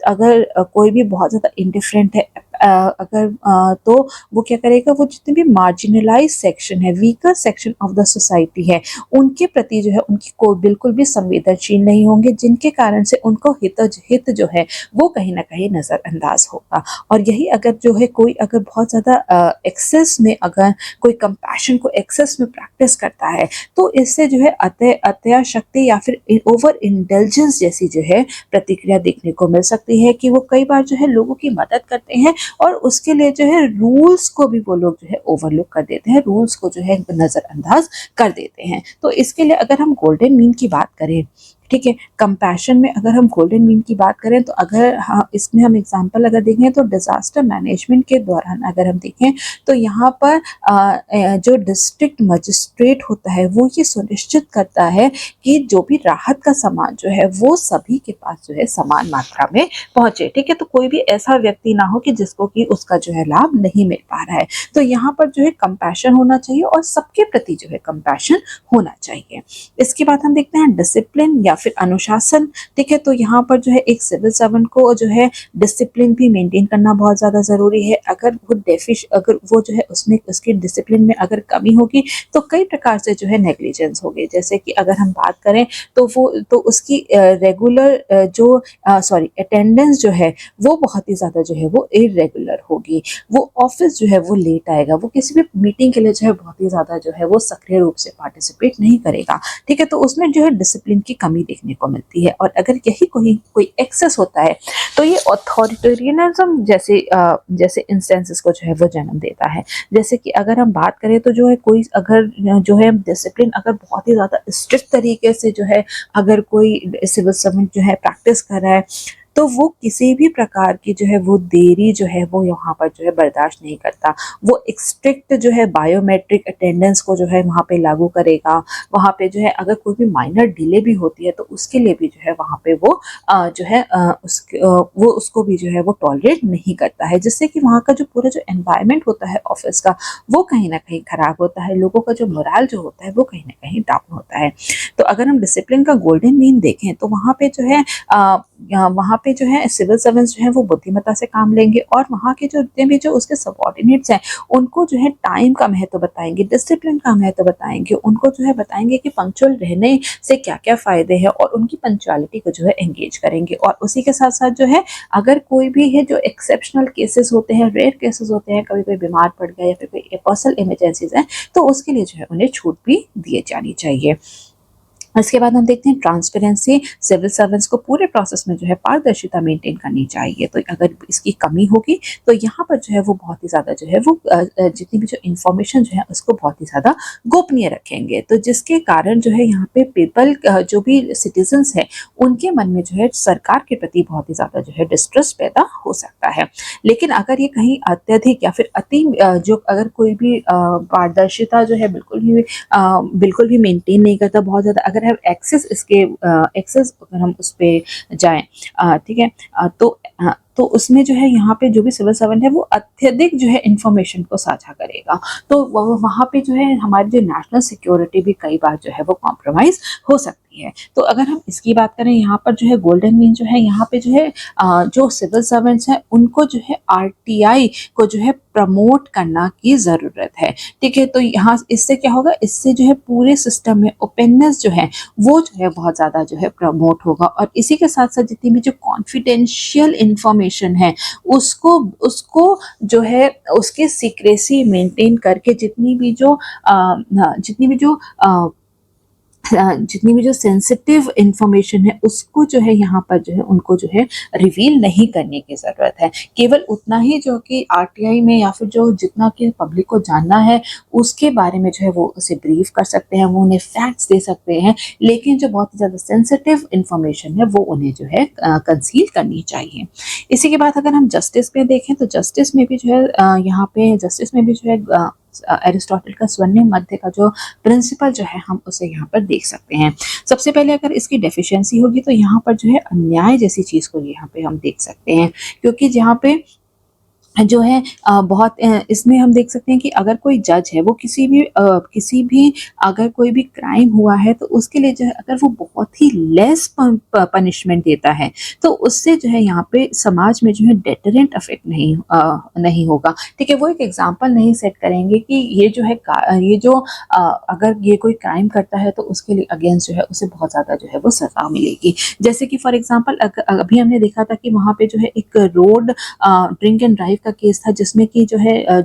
अगर कोई भी बहुत ज़्यादा इनडिफरेंट है तो वो क्या करेगा, वो जितने भी मार्जिनलाइज सेक्शन है, weaker section of the society है, उनके प्रति जो है उनकी को बिल्कुल भी संवेदनशील नहीं होंगे, जिनके कारण से उनको हित जो है वो कहीं ना कहीं नज़रअंदाज होगा। और यही अगर जो है कोई अगर बहुत ज़्यादा एक्सेस में अगर कोई कंपैशन को एक्सेस में प्रैक्टिस करता है तो इससे जो है अत्याशक्ति या फिर ओवर इंटेलिजेंस जैसी जो है प्रतिक्रिया देखने को मिल सकती है कि वो कई बार जो है लोगों की मदद करते हैं और उसके लिए जो है रूल्स को भी वो लोग जो है ओवरलुक कर देते हैं, रूल्स को जो है नज़रअंदाज कर देते हैं। तो इसके लिए अगर हम गोल्डन मीन की बात करें, ठीक है, कंपैशन में अगर हम गोल्डन मीन की बात करें तो अगर इसमें हम एग्जांपल अगर देखें तो डिजास्टर मैनेजमेंट के दौरान अगर हम देखें तो यहाँ पर जो डिस्ट्रिक्ट मजिस्ट्रेट होता है वो ये सुनिश्चित करता है कि जो भी राहत का सामान जो है वो सभी के पास जो है समान मात्रा में पहुंचे। ठीक है, तो कोई भी ऐसा व्यक्ति ना हो कि जिसको कि उसका जो है लाभ नहीं मिल पा रहा है। तो यहाँ पर जो है कंपैशन होना चाहिए और सबके प्रति जो है कंपैशन होना चाहिए। इसके बाद हम देखते हैं डिसिप्लिन या फिर अनुशासन। ठीक है, तो यहाँ पर जो है एक सिविल सर्वेंट को जो है डिसिप्लिन भी मेंटेन करना बहुत ज़्यादा ज़रूरी है। अगर वो जो है उसमें उसकी डिसिप्लिन में अगर कमी होगी तो कई प्रकार से जो है नेग्लिजेंस होगी। जैसे कि अगर हम बात करें तो उसकी रेगुलर अटेंडेंस जो है वो बहुत ही ज़्यादा जो है वो इरेगुलर होगी, वो ऑफिस जो है वो लेट आएगा, वो किसी भी मीटिंग के लिए जो है बहुत ही ज़्यादा जो है वो सक्रिय रूप से पार्टिसिपेट नहीं करेगा। ठीक है, तो उसमें जो है डिसिप्लिन की कमी देखने को मिलती है। और अगर यही कोई एक्सेस होता है तो ये अथॉरिटेरियनिज्म जैसे इंस्टेंसेस को जो है वो जन्म देता है। जैसे कि अगर हम बात करें तो जो है कोई अगर जो है डिसिप्लिन अगर बहुत ही ज़्यादा स्ट्रिक्ट तरीके से जो है अगर कोई सिविल सर्वेंट जो है प्रैक्टिस कर रहा है तो वो किसी भी प्रकार की जो है वो देरी जो है वो यहाँ पर जो है बर्दाश्त नहीं करता। वो एक स्ट्रिक्ट जो है बायोमेट्रिक अटेंडेंस को जो है वहाँ पे लागू करेगा। वहाँ पे जो है अगर कोई भी माइनर डिले भी होती है तो उसके लिए भी जो है वहाँ पे वो वो उसको भी जो है वो टॉलरेट नहीं करता है, जिससे कि वहाँ का जो पूरा जो एनवायरनमेंट होता है ऑफिस का वो कहीं ना कहीं खराब होता है, लोगों का जो मोरल जो होता है वो कहीं ना कहीं डाउन होता है। तो अगर हम डिसिप्लिन का गोल्डन मीन देखें तो वहाँ पे जो है सिविल सर्वेंट्स जो है वो बुद्धिमत्ता से काम लेंगे और वहाँ के जो जितने भी जो उसके सबऑर्डिनेट्स हैं उनको जो है टाइम का महत्व बताएंगे, डिसिप्लिन का महत्व बताएंगे, उनको जो है बताएंगे कि पंक्चुअल रहने से क्या क्या फायदे हैं और उनकी पंक्चुअलिटी को जो है एंगेज करेंगे। और उसी के साथ साथ जो है अगर कोई भी है जो एक्सेप्शनल केसेस होते हैं, रेयर केसेस होते हैं, कभी कोई बीमार पड़ गया या फिर कोई पर्सनल इमरजेंसीज है तो उसके लिए जो है उन्हें छूट भी दिए जानी चाहिए। इसके बाद हम देखते हैं ट्रांसपेरेंसी। सिविल सर्वेंट्स को पूरे प्रोसेस में जो है पारदर्शिता मेंटेन करनी चाहिए। तो अगर इसकी कमी होगी तो यहाँ पर जो है वो बहुत ही ज़्यादा जो है वो जितनी भी जो इन्फॉर्मेशन जो है उसको बहुत ही ज़्यादा गोपनीय रखेंगे, तो जिसके कारण जो है यहाँ पे पीपल जो भी सिटीजन्स हैं उनके मन में जो है सरकार के प्रति बहुत ही ज़्यादा जो है डिस्ट्रस्ट पैदा हो सकता है। लेकिन अगर ये कहीं अत्यधिक या फिर जो अगर कोई भी पारदर्शिता जो है बिल्कुल भी मेंटेन नहीं करता, बहुत ज़्यादा अगर हम एक्सेस अगर हम उस पर जाएं, ठीक है, तो उसमें जो है यहाँ पे जो भी सिविल सर्वेंट है वो अत्यधिक जो है इंफॉर्मेशन को साझा करेगा, तो वहाँ पे जो है हमारी जो नेशनल सिक्योरिटी भी कई बार जो है वो कॉम्प्रोमाइज हो सकती करती है। तो अगर हम इसकी बात करें यहाँ पर जो है गोल्डन मीन जो है यहाँ पे जो है जो सिविल सर्वेंट्स हैं उनको जो है आरटीआई को जो है प्रमोट करना की ज़रूरत है। ठीक है, तो यहाँ इससे क्या होगा, इससे जो है पूरे सिस्टम में ओपननेस जो है वो जो है बहुत ज़्यादा जो है प्रमोट होगा और इसी के साथ साथ जितनी भी जो कॉन्फिडेंशियल इंफॉर्मेशन है उसको उसको जो है उसकी सीक्रेसी मेंटेन करके जितनी भी जो सेंसिटिव इंफॉर्मेशन है उसको जो है यहाँ पर जो है उनको जो है रिवील नहीं करने की ज़रूरत है। केवल उतना ही जो कि आरटीआई में या फिर जो जितना कि पब्लिक को जानना है उसके बारे में जो है वो उसे ब्रीफ कर सकते हैं, वो उन्हें फैक्ट्स दे सकते हैं, लेकिन जो बहुत ही ज़्यादा सेंसिटिव इंफॉर्मेशन है वो उन्हें जो है कंसील करनी चाहिए। इसी के बाद अगर हम जस्टिस में देखें तो जस्टिस में भी जो है यहाँ पे जस्टिस में भी जो है एरिस्टोटल का स्वर्णिम मध्य का जो प्रिंसिपल जो है हम उसे यहाँ पर देख सकते हैं। सबसे पहले अगर इसकी डेफिशिएंसी होगी तो यहाँ पर जो है अन्याय जैसी चीज़ को यहाँ पे हम देख सकते हैं, क्योंकि जहाँ पे जो है इसमें हम देख सकते हैं कि अगर कोई जज है वो किसी भी अगर कोई भी क्राइम हुआ है तो उसके लिए जो है अगर वो बहुत ही लेस पनिशमेंट देता है तो उससे जो है यहाँ पे समाज में जो है डेटरेंट इफेक्ट नहीं होगा। ठीक है, वो एक एग्जांपल नहीं सेट करेंगे कि अगर ये कोई क्राइम करता है तो उसके लिए अगेंस्ट जो है उसे बहुत ज़्यादा जो है वो सजा मिलेगी। जैसे कि फॉर एग्जाम्पल अभी हमने देखा था कि वहाँ पे जो है एक रोड ड्रिंक एंड ड्राइव का केस था जिसमें कि जो है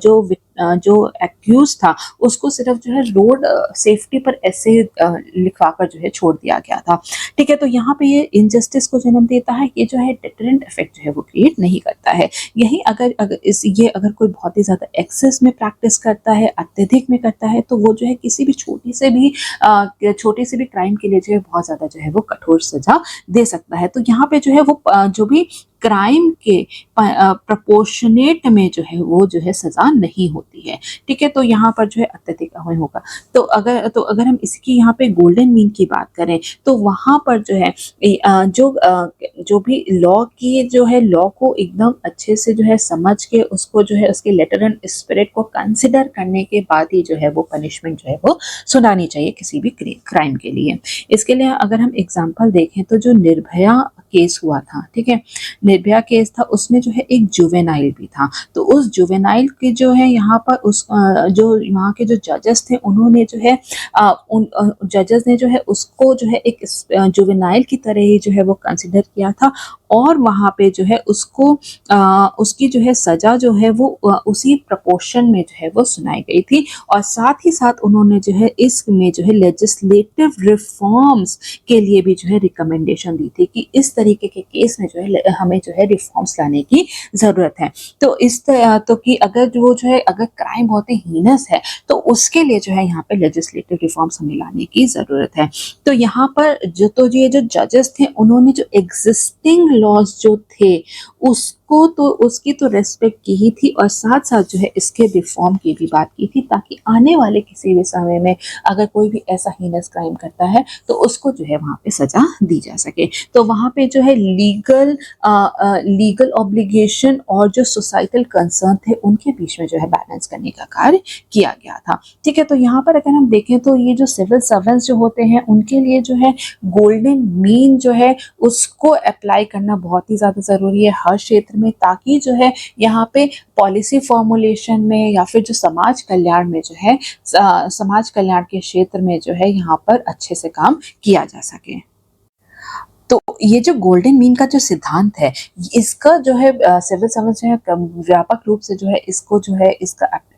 जो एक्यूज था उसको सिर्फ जो है रोड सेफ्टी पर ऐसे लिखवाकर जो है छोड़ दिया गया था। ठीक है, तो यहाँ पे ये इनजस्टिस को जन्म देता है, ये जो है डिटरेंट इफेक्ट जो है वो क्रिएट नहीं करता है। यही अगर कोई बहुत ही ज़्यादा एक्सेस में प्रैक्टिस करता है, अत्यधिक में करता है, तो वो जो है किसी भी छोटे से भी क्राइम के लिए जो है बहुत ज़्यादा जो है वो कठोर सजा दे सकता है। तो यहाँ पे जो है वो जो भी क्राइम के प्रपोर्शनेट में जो है वो जो है सजा नहीं होती है। ठीक है, तो यहाँ पर जो है अत्यधिक अवय होगा। तो अगर हम इसकी यहाँ पे गोल्डन मीन की बात करें तो वहाँ पर जो है जो भी लॉ को एकदम अच्छे से जो है समझ के उसको जो है उसके लेटर एंड स्पिरिट को कंसिडर करने के बाद ही जो है वो पनिशमेंट जो है वो सुनानी चाहिए किसी भी क्राइम के लिए। इसके लिए अगर हम एग्जाम्पल देखें तो जो निर्भया केस हुआ था, ठीक है, निर्भया केस था, उसमें जो है एक जुवेनाइल भी था। तो उस जुवेनाइल के जो है यहाँ पर जो वहाँ के जो जजेस थे उन्होंने जो है उन जजेस ने जो है उसको जो है एक जुवेनाइल की तरह ही जो है वो कंसिडर किया था और वहाँ पे जो है उसकी जो है सजा जो है वो उसी प्रपोर्शन में जो है वो सुनाई गई थी और साथ ही साथ उन्होंने जो है इसमें जो है लेजिस्लेटिव रिफॉर्म्स के लिए भी जो है रिकमेंडेशन दी थी कि इस तरीके के केस में जो है हमें जो है रिफॉर्म्स लाने की ज़रूरत है। तो कि अगर क्राइम बहुत ही हीनस है तो उसके लिए जो है यहाँ पे लेजिस्लेटिव रिफॉर्म्स हमें लाने की ज़रूरत है। तो यहाँ पर ये जो जजेस थे उन्होंने जो एग्जिस्टिंग लॉज जो थे उसकी तो रेस्पेक्ट की ही थी और साथ साथ जो है इसके रिफॉर्म की भी बात की थी ताकि आने वाले किसी भी समय में अगर कोई भी ऐसा हीनस क्राइम करता है तो उसको जो है वहाँ पे सजा दी जा सके। तो वहाँ पे जो है लीगल ऑब्लिगेशन और जो सोसाइटल कंसर्न थे उनके बीच में जो है बैलेंस करने का कार्य किया गया था। ठीक है, तो यहाँ पर अगर हम देखें तो ये जो सिविल सर्वेंट्स जो होते हैं उनके लिए जो है गोल्डन मीन जो है उसको अप्लाई करना बहुत ही ज़्यादा ज़रूरी है हर क्षेत्र में, ताकि जो है यहाँ पे पॉलिसी फॉर्मुलेशन में या फिर जो समाज कल्याण में जो है समाज कल्याण के क्षेत्र में जो है यहाँ पर अच्छे से काम किया जा सके। तो ये जो गोल्डन मीन का जो सिद्धांत है इसका जो है सिविल सर्वेंट्स जो है व्यापक रूप से जो है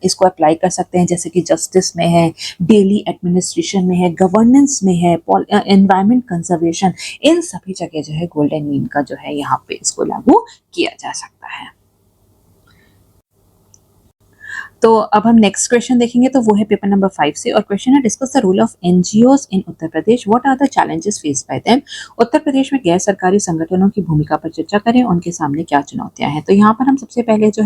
इसको अप्लाई कर सकते हैं, जैसे कि जस्टिस में है, डेली एडमिनिस्ट्रेशन में है, गवर्नेंस में है, एनवायरमेंट कंजर्वेशन, इन सभी जगह जो है गोल्डन मीन का जो है यहाँ पे इसको लागू किया जा सकता है। तो अब हम नेक्स्ट क्वेश्चन देखेंगे तो वो है पेपर नंबर 5 से और क्वेश्चन है discuss the role of NGOs in Uttar Pradesh, what are the challenges faced by them. Uttar Pradesh में गैर सरकारी संगठनों की भूमिका पर चर्चा करें, उनके सामने क्या चुनौतियां हैं। तो यहाँ पर हम सबसे पहले जो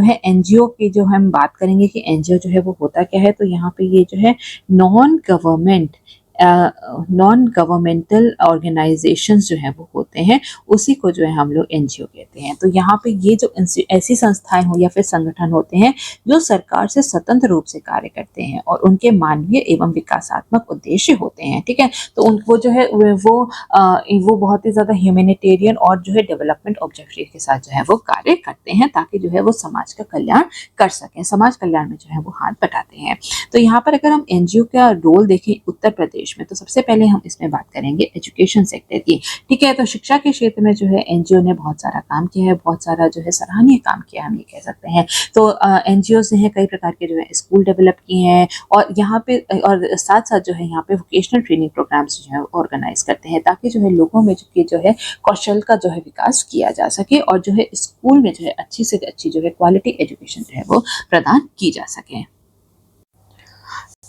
है एनजीओ की जो हम बात करेंगे कि एनजीओ जो है वो होता क्या है। तो यहाँ पे ये जो है non government non governmental organisations जो हैं वो होते हैं, उसी को जो है हम लोग एनजीओ कहते हैं। तो यहाँ पे ये जो ऐसी संस्थाएं हो या फिर संगठन होते हैं जो सरकार से स्वतंत्र रूप से कार्य करते हैं और उनके मानवीय एवं विकासात्मक उद्देश्य होते हैं, ठीक है। तो उनको जो है वो बहुत ही ज़्यादा ह्यूमैनिटेरियन और जो है डेवलपमेंट ऑब्जेक्टिव के साथ जो है वो कार्य करते हैं, ताकि जो है वो समाज का कल्याण कर सकें, समाज कल्याण में जो है वो हाथ बटाते हैं। तो यहाँ पर अगर हम एनजीओ का रोल देखें उत्तर प्रदेश में, तो सबसे पहले हम इसमें बात करेंगे एजुकेशन सेक्टर की, ठीक है। तो शिक्षा के क्षेत्र में जो है एनजीओ ने बहुत सारा काम किया है, बहुत सारा जो है सराहनीय काम किया, हम ये कह सकते हैं। तो एनजीओ ने कई प्रकार के जो है स्कूल डेवलप किए हैं और यहाँ पे और साथ साथ जो है यहाँ पे वोकेशनल ट्रेनिंग प्रोग्राम्स जो है ऑर्गेनाइज करते हैं, ताकि जो है लोगों में जो है कौशल का जो है विकास किया जा सके और जो है स्कूल में जो है अच्छी से अच्छी जो है क्वालिटी एजुकेशन जो है वो प्रदान की जा सके।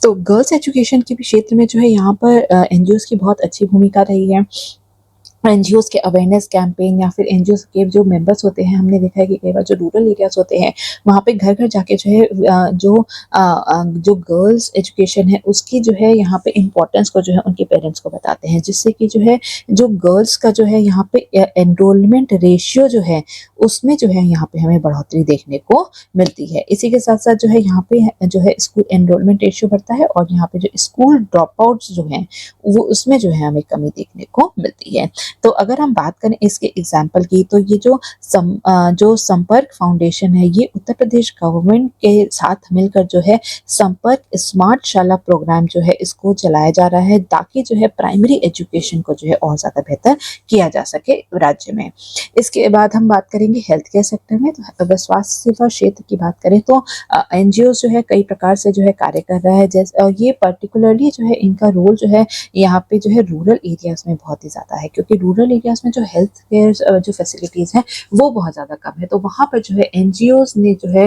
तो गर्ल्स एजुकेशन के भी क्षेत्र में जो है यहाँ पर एनजीओ की बहुत अच्छी भूमिका रही है। एनजीओ के अवेयरनेस कैंपेन या फिर एनजीओ के जो मेंबर्स होते हैं, हमने देखा है कि कई बार जो रूरल एरियाज होते हैं वहाँ पे घर घर जाके जो है जो गर्ल्स एजुकेशन है उसकी जो है यहाँ पे इम्पोर्टेंस को जो है उनके पेरेंट्स को बताते हैं, जिससे कि जो है जो गर्ल्स का जो है यहाँ पे एनरोलमेंट रेशियो जो है उसमें जो है यहाँ पे हमें बढ़ोतरी देखने को मिलती है। इसी के साथ साथ जो है यहाँ पे जो है स्कूल एनरोलमेंट रेशियो बढ़ता है और यहाँ पे जो स्कूल ड्रॉप आउट्स जो हैं वो उसमें जो है हमें कमी देखने को मिलती है। तो अगर हम बात करें इसके एग्जाम्पल की, तो ये जो संपर्क फाउंडेशन है ये उत्तर प्रदेश गवर्नमेंट के साथ मिलकर जो है संपर्क स्मार्ट शाला प्रोग्राम जो है इसको चलाया जा रहा है, ताकि जो है प्राइमरी एजुकेशन को जो है और ज़्यादा बेहतर किया जा सके राज्य में। इसके बाद हम बात करेंगे हेल्थ केयर सेक्टर में। तो अगर स्वास्थ्य सेवा क्षेत्र की बात करें तो एनजीओ जो है कई प्रकार से जो है कार्य कर रहा है, जैसे ये पर्टिकुलरली जो है इनका रोल जो है यहाँ पे जो है रूरल एरियाज में बहुत ही ज़्यादा है, क्योंकि रूरल एरियाज में जो हेल्थ केयर जो फैसिलिटीज़ हैं वो बहुत ज़्यादा कम है। तो वहाँ पर जो है एनजीओज ने जो है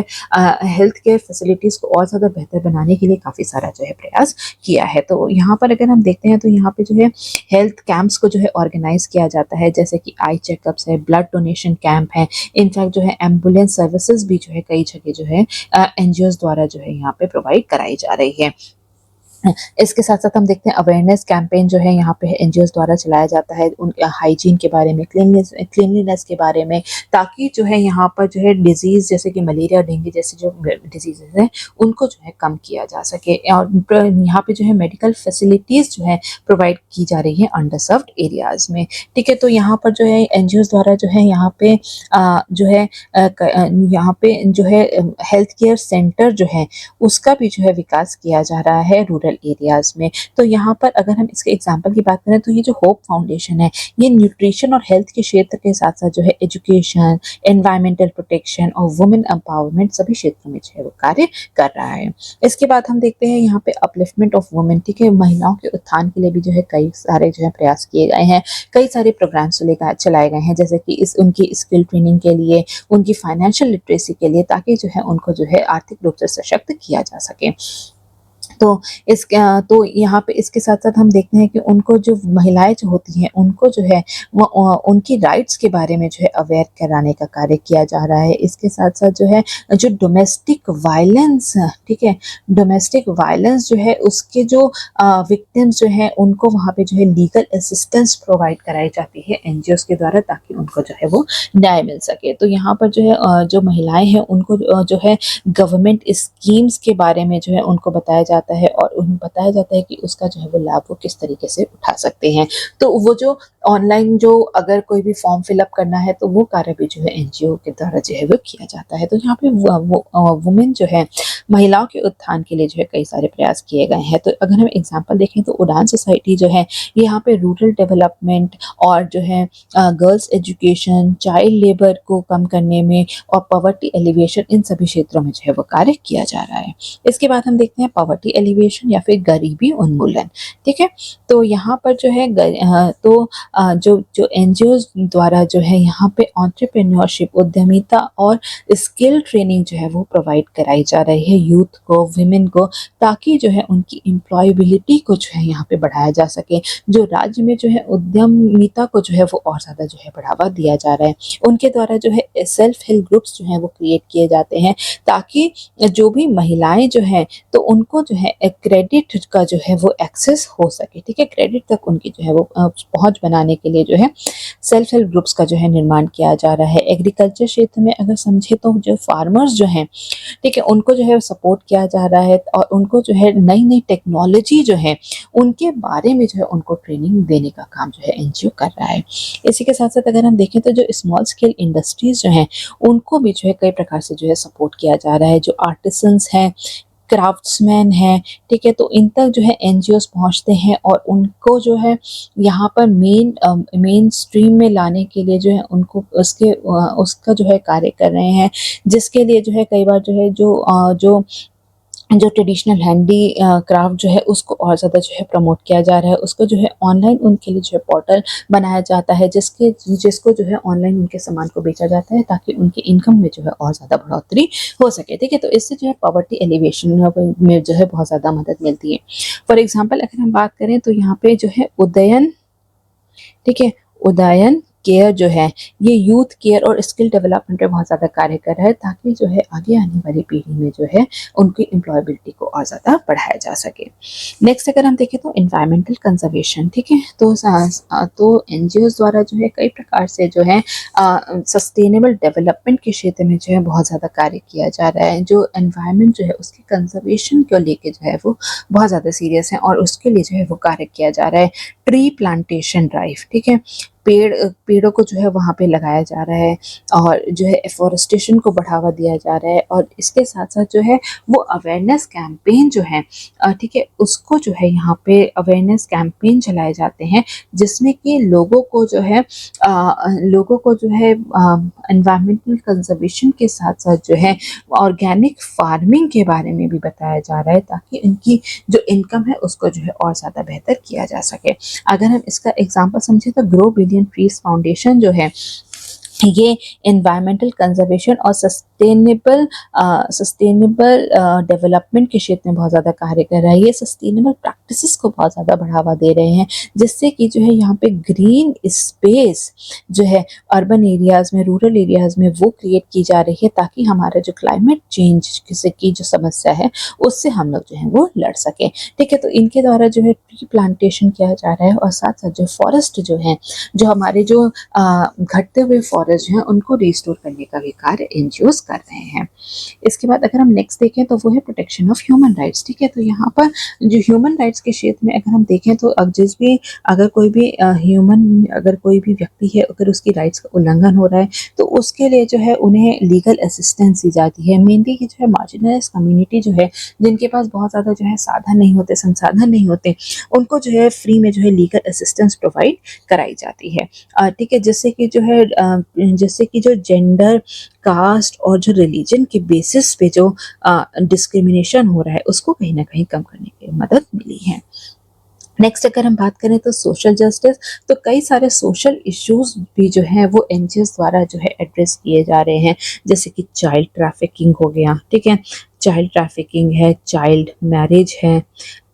हेल्थ केयर फैसिलिटीज़ को और ज़्यादा बेहतर बनाने के लिए काफ़ी सारा जो है प्रयास किया है। तो यहाँ पर अगर हम देखते हैं तो यहाँ पे जो है हेल्थ कैंप्स को जो है ऑर्गेनाइज किया जाता है, जैसे कि आई चेकअप्स है, ब्लड डोनेशन कैंप है, इनफैक्ट जो है एम्बुलेंस सर्विसेज भी जो है कई जगह जो है एनजीओज द्वारा जो है यहाँ पे प्रोवाइड कराई जा रही है। इसके साथ साथ हम देखते हैं अवेयरनेस कैंपेन जो है यहाँ पे एनजीओज द्वारा चलाया जाता है, उन हाइजीन के बारे में, क्लीनलीनेस के बारे में, ताकि जो है यहाँ पर जो है डिजीज़ जैसे कि मलेरिया, डेंगू जैसे जो डिजीज़ हैं उनको जो है कम किया जा सके। और यहाँ पे जो है मेडिकल फैसिलिटीज़ जो है प्रोवाइड की जा रही है अंडर सर्व्ड एरियाज़ में, ठीक है। तो यहाँ पर जो है एनजीओज द्वारा जो है यहाँ पे जो है हेल्थ केयर सेंटर जो है उसका भी जो है विकास किया जा रहा है रूरल एरियाज में। तो यहाँ पर अगर हम इसके एग्जांपल की बात करें तो ये जो होप फाउंडेशन है ये न्यूट्रिशन और हेल्थ के क्षेत्र के साथ साथ जो है एजुकेशन, एनवायरमेंटल प्रोटेक्शन और वुमेन एम्पावरमेंट सभी क्षेत्रों में जो है वो कार्य कर रहा है। इसके बाद हम देखते हैं यहाँ पे अपलिफ्टमेंट ऑफ वुमेन, ठीक है। महिलाओं के उत्थान के लिए भी जो है कई सारे जो है प्रयास किए गए हैं, कई सारे प्रोग्राम्स चलाए गए हैं, जैसे कि उनकी स्किल ट्रेनिंग के लिए, उनकी फाइनेंशियल लिटरेसी के लिए, ताकि जो है उनको जो है आर्थिक रूप से सशक्त किया जा सके। तो यहाँ पे इसके साथ साथ हम देखते हैं कि उनको जो महिलाएं जो होती हैं उनको जो है वो उनकी राइट्स के बारे में जो है अवेयर कराने का कार्य किया जा रहा है। इसके साथ साथ जो है जो डोमेस्टिक वायलेंस, ठीक है, डोमेस्टिक वायलेंस जो है उसके जो विक्टिम्स जो हैं उनको वहाँ पे जो है लीगल असिस्टेंस प्रोवाइड कराई जाती है एनजीओज के द्वारा, ताकि उनको जो है वो न्याय मिल सके। तो यहाँ पर जो है जो महिलाएं हैं उनको जो है गवर्नमेंट स्कीम्स के बारे में जो है उनको बताया जाता है और उन्हें बताया जाता है कि उसका जो है वो लाभ वो किस तरीके से उठा सकते हैं। तो वो जो ऑनलाइन जो अगर कोई भी फॉर्म फिलअप करना है तो वो कार्य भी जो है एनजीओ के द्वारा जो है वो किया जाता है। तो यहाँ पे वुमेन जो है महिलाओं के उत्थान के लिए जो है कई सारे प्रयास किए गए हैं। तो अगर हम एग्जांपल देखें तो उड़ान सोसाइटी जो है यहाँ पे रूरल डेवलपमेंट और जो है गर्ल्स एजुकेशन, चाइल्ड लेबर को कम करने में और पॉवर्टी एलिवेशन, इन सभी क्षेत्रों में जो है वो कार्य किया जा रहा है। इसके बाद हम देखते हैं पॉवर्टी एलिवेशन या फिर गरीबी उन्मूलन, ठीक है। तो यहाँ पर जो है जो जो एनजीओ द्वारा जो है यहाँ पे एंटरप्रेन्योरशिप, उद्यमिता और स्किल ट्रेनिंग जो है वो प्रोवाइड कराई जा रही है यूथ को, विमेन को, ताकि जो है उनकी एम्प्लॉयबिलिटी को जो है यहाँ पे बढ़ाया जा सके। जो राज्य में जो है उद्यमिता को जो है वो और ज़्यादा जो है बढ़ावा दिया जा रहा है। उनके द्वारा जो है सेल्फ हेल्प ग्रुप्स जो हैं वो क्रिएट किए जाते हैं, ताकि जो भी महिलाएं जो हैं तो उनको जो है क्रेडिट का जो है वो एक्सेस हो सके। ठीक है, क्रेडिट तक उनकी जो है वो पहुंच बनाने के लिए जो है सेल्फ हेल्प ग्रुप्स का जो है निर्माण किया जा रहा है। एग्रीकल्चर क्षेत्र में अगर समझे तो जो फार्मर्स जो हैं, ठीक है, उनको जो है सपोर्ट किया जा रहा है और उनको जो है नई नई टेक्नोलॉजी जो है उनके बारे में जो है उनको ट्रेनिंग देने का काम जो है एनजीओ कर रहा है। इसी के साथ साथ अगर हम देखें तो जो स्मॉल स्केल इंडस्ट्रीज जो हैं उनको भी जो है कई प्रकार से जो है सपोर्ट किया जा रहा है। जो आर्टिसंस हैं, क्राफ्ट्समैन हैं, ठीक है, तो इन तक जो है एनजीओस पहुंचते हैं और उनको जो है यहाँ पर मेन स्ट्रीम में लाने के लिए जो है उनको उसका जो है कार्य कर रहे हैं, जिसके लिए जो है कई बार जो है जो ट्रेडिशनल हैंडी क्राफ्ट जो है उसको और ज़्यादा जो है प्रमोट किया जा रहा है। उसको जो है ऑनलाइन उनके लिए जो है पोर्टल बनाया जाता है, जिसको जो है ऑनलाइन उनके सामान को बेचा जाता है, ताकि उनके इनकम में जो है और ज़्यादा बढ़ोतरी हो सके। ठीक है, तो इससे जो है पॉवर्टी एलिवेशन में जो है बहुत ज़्यादा मदद मिलती है। फॉर एग्जाम्पल अगर हम बात करें तो यहाँ पे जो है उदयन, ठीक है, उदयन केयर जो है ये यूथ केयर और स्किल डेवलपमेंट पे बहुत ज़्यादा कार्य कर रहा है, ताकि जो है आगे आने वाली पीढ़ी में जो है उनकी एम्प्लॉयबिलिटी को और ज़्यादा बढ़ाया जा सके। नेक्स्ट अगर हम देखें तो एनवायरमेंटल कंजर्वेशन, ठीक है, तो एनजीओ द्वारा जो है कई प्रकार से जो है सस्टेनेबल डेवलपमेंट के क्षेत्र में जो है बहुत ज़्यादा कार्य किया जा रहा है। जो एनवायरमेंट जो है उसके कंजर्वेशन को लेके जो है वो बहुत ज़्यादा सीरियस है और उसके लिए जो है वो कार्य किया जा रहा है। ट्री प्लांटेशन ड्राइव, ठीक है, पेड़ों को जो है वहाँ पे लगाया जा रहा है और जो है एफॉरेस्टेशन को बढ़ावा दिया जा रहा है। और इसके साथ साथ जो है वो अवेयरनेस कैंपेन जो है, ठीक है, उसको जो है यहाँ पे अवेयरनेस कैंपेन चलाए जाते हैं, जिसमें कि लोगों को जो है एनवायरमेंटल कंजर्वेशन के साथ साथ जो है ऑर्गेनिक फार्मिंग के बारे में भी बताया जा रहा है, ताकि इनकी जो इनकम है उसको जो है और ज़्यादा बेहतर किया जा सके। अगर हम इसका एग्जांपल समझे तो ग्रो बिलियन ट्रीज फाउंडेशन जो है ये एनवायरमेंटल कंजर्वेशन और सस्टेनेबल डेवलपमेंट के क्षेत्र में बहुत ज़्यादा कार्य कर रहा है। ये सस्टेनेबल प्रैक्टिसेस को बहुत ज़्यादा बढ़ावा दे रहे हैं, जिससे कि जो है यहाँ पे ग्रीन स्पेस जो है अर्बन एरियाज़ में, रूरल एरियाज़ में वो क्रिएट की जा रही है, ताकि हमारा जो क्लाइमेट चेंज की जो समस्या है उससे हम लोग जो है वो लड़ सकें। ठीक है, तो इनके द्वारा जो है ट्री प्लांटेशन किया जा रहा है और साथ साथ जो फॉरेस्ट जो है, जो हमारे जो घटते हुए फॉरेस्ट जो है उनको रिस्टोर करने का भी कार्य एनजीओज कर रहे हैं। इसके बाद अगर हम नेक्स्ट देखें तो वो है प्रोटेक्शन ऑफ ह्यूमन राइट्स। ठीक है, तो यहाँ पर जो ह्यूमन राइट्स के क्षेत्र में अगर हम देखें तो अगर कोई भी व्यक्ति है, अगर उसकी राइट्स का उल्लंघन हो रहा है तो उसके लिए जो है उन्हें लीगल असिस्टेंस दी जाती है। मेनली जो है मार्जिनलाइज्ड कम्युनिटी जो है, जिनके पास बहुत ज़्यादा जो है साधन नहीं होते, संसाधन नहीं होते, उनको जो है फ्री में जो है लीगल असिस्टेंस प्रोवाइड कराई जाती है। ठीक है, जैसे कि जो जेंडर, कास्ट और जो रिलीजन के बेसिस पे जो डिस्क्रिमिनेशन हो रहा है उसको कहीं ना कहीं कम करने की मदद मिली है। नेक्स्ट अगर हम बात करें तो सोशल जस्टिस, तो कई सारे सोशल इश्यूज भी जो है वो एनजीओज द्वारा जो है एड्रेस किए जा रहे हैं, जैसे कि चाइल्ड ट्रैफिकिंग हो गया, ठीक है, चाइल्ड ट्रैफिकिंग है, चाइल्ड मैरिज है,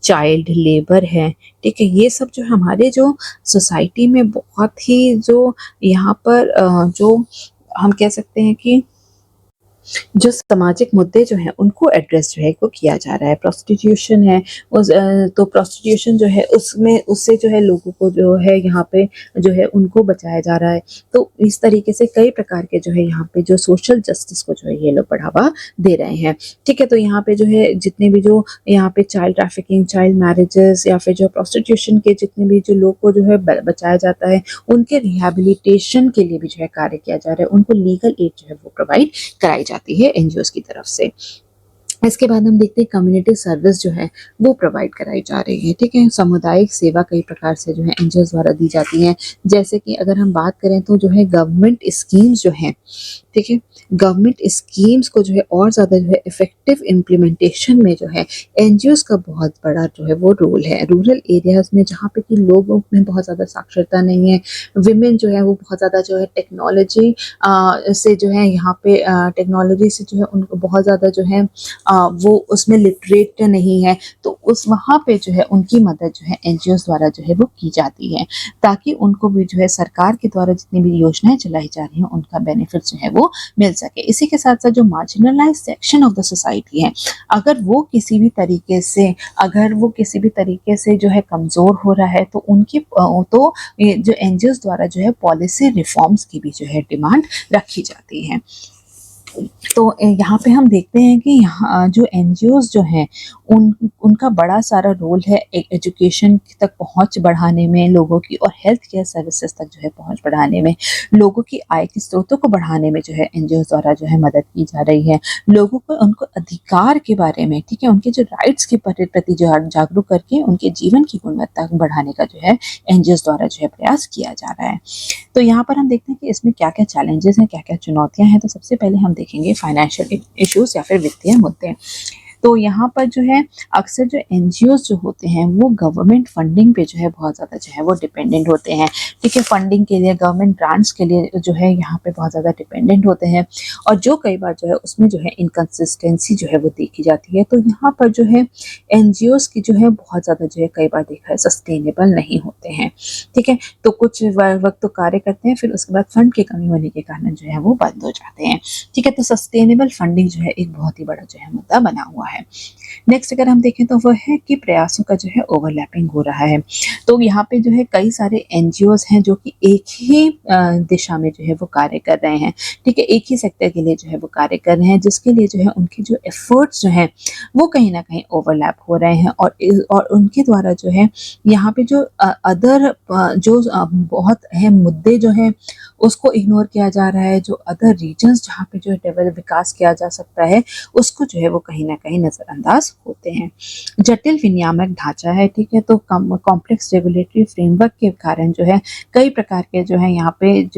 चाइल्ड लेबर है, ठीक है, ये सब जो हमारे जो सोसाइटी में बहुत ही जो यहाँ पर जो हम कह सकते हैं कि जो सामाजिक मुद्दे जो हैं उनको एड्रेस जो है वो किया जा रहा है। प्रोस्टिट्यूशन है, तो प्रोस्टिट्यूशन जो है उससे जो है लोगों को जो है यहाँ पे जो है उनको बचाया जा रहा है। तो इस तरीके से कई प्रकार के जो है यहाँ पे जो सोशल जस्टिस को जो है ये लोग बढ़ावा दे रहे हैं। ठीक है, तो यहाँ पे जो है जितने भी जो यहाँ पे चाइल्ड ट्रैफिकिंग, चाइल्ड मैरिजेस या फिर जो प्रोस्टिट्यूशन के जितने भी जो लोग को जो है बचाया जाता है, उनके रिहेबिलिटेशन के लिए भी जो है कार्य किया जा रहा है, उनको लीगल एड जो है वो प्रोवाइड कराई जाती है एनजीओज की तरफ से। इसके बाद हम देखते हैं कम्युनिटी सर्विस जो है वो प्रोवाइड कराई जा रही है। ठीक है, सामुदायिक सेवा कई प्रकार से जो है एनजीओ द्वारा दी जाती है। जैसे कि अगर हम बात करें तो जो है गवर्नमेंट स्कीम्स जो हैं, ठीक है, गवर्नमेंट स्कीम्स को जो है और ज़्यादा जो है इफेक्टिव इम्प्लीमेंटेशन में जो है एनजीओज का बहुत बड़ा जो है वो रोल है। रूरल एरियाज में जहाँ पे कि लोगों में बहुत ज़्यादा साक्षरता नहीं है, विमेन जो है वो बहुत ज़्यादा जो है टेक्नोलॉजी से जो है यहाँ पे टेक्नोलॉजी से जो है उनको बहुत ज़्यादा जो है वो उसमें लिटरेट नहीं है, तो उस वहाँ पे जो है उनकी मदद जो है एनजीओ द्वारा जो है वो की जाती है, ताकि उनको भी जो है सरकार के द्वारा जितनी भी योजनाएं चलाई जा रही हैं उनका बेनिफिट जो है वो मिल सके। इसी के साथ साथ जो marginalise section of the society है, अगर वो किसी भी तरीके से जो है कमज़ोर हो रहा है, तो उनकी तो ये जो एनजीओ द्वारा जो है पॉलिसी रिफॉर्म्स की भी जो है डिमांड रखी जाती है। तो यहाँ पे हम देखते हैं कि यहाँ जो एनजीओज जो हैं उनका बड़ा सारा रोल है एजुकेशन तक पहुँच बढ़ाने में लोगों की, और हेल्थ केयर सर्विसेज तक जो है पहुँच बढ़ाने में, लोगों की आय के स्रोतों को बढ़ाने में जो है एनजीओ द्वारा जो है मदद की जा रही है। लोगों को उनको अधिकार के बारे में, ठीक है, उनके जो राइट्स के प्रति जागरूक करके उनके जीवन की गुणवत्ता बढ़ाने का जो है एनजीओ द्वारा जो है प्रयास किया जा रहा है। तो यहाँ पर हम देखते हैं कि इसमें क्या क्या चैलेंजेस हैं, क्या क्या चुनौतियाँ हैं। तो सबसे पहले हम देखेंगे फाइनेंशियल इश्यूज या फिर वित्तीय मुद्दे। तो यहाँ पर जो है अक्सर जो एनजीओज जो होते हैं वो गवर्नमेंट फंडिंग पे जो है बहुत ज़्यादा जो है वो डिपेंडेंट होते हैं। ठीक है, फंडिंग के लिए, गवर्नमेंट ग्रांट्स के लिए जो है यहाँ पे बहुत ज़्यादा डिपेंडेंट होते हैं, और जो कई बार जो है उसमें जो है इनकन्सिस्टेंसी जो है वो देखी जाती है। तो यहाँ पर जो है एनजीओज की जो है बहुत ज़्यादा जो है कई बार देखा है सस्टेनेबल नहीं होते हैं। ठीक है, तो कुछ वक्त तो कार्य करते हैं, फिर उसके बाद फंड की कमी होने के कारण जो है वो बंद हो जाते हैं। ठीक है, तो सस्टेनेबल फंडिंग जो है एक बहुत ही बड़ा जो है मुद्दा बना हुआ है। नेक्स्ट अगर हम देखें तो वह है कि प्रयासों का जो है ओवरलैपिंग हो रहा है। तो यहाँ पे जो है कई सारे एनजीओज हैं जो कि एक ही दिशा में जो है वो कार्य कर रहे हैं। ठीक है, एक ही सेक्टर के लिए जो है वो कार्य कर रहे हैं, जिसके लिए जो है उनके जो एफर्ट्स जो हैं वो कहीं ना कहीं ओवरलैप हो रहे हैं, और उनके द्वारा जो है यहाँ पे जो अदर जो बहुत अहम मुद्दे जो हैं उसको इग्नोर किया जा रहा है। जो अदर रीजन्स जहाँ पे जो है डेवलप विकास किया जा सकता है उसको जो है वो कहीं ना कहीं नज़रअंदाज होते हैं। जटिल विनियामक ढांचा है, ठीक है, तो कॉम्प्लेक्स रेगुलेटरी फ्रेमवर्क के कारण जो है कई प्रकार के जो है यहाँ पे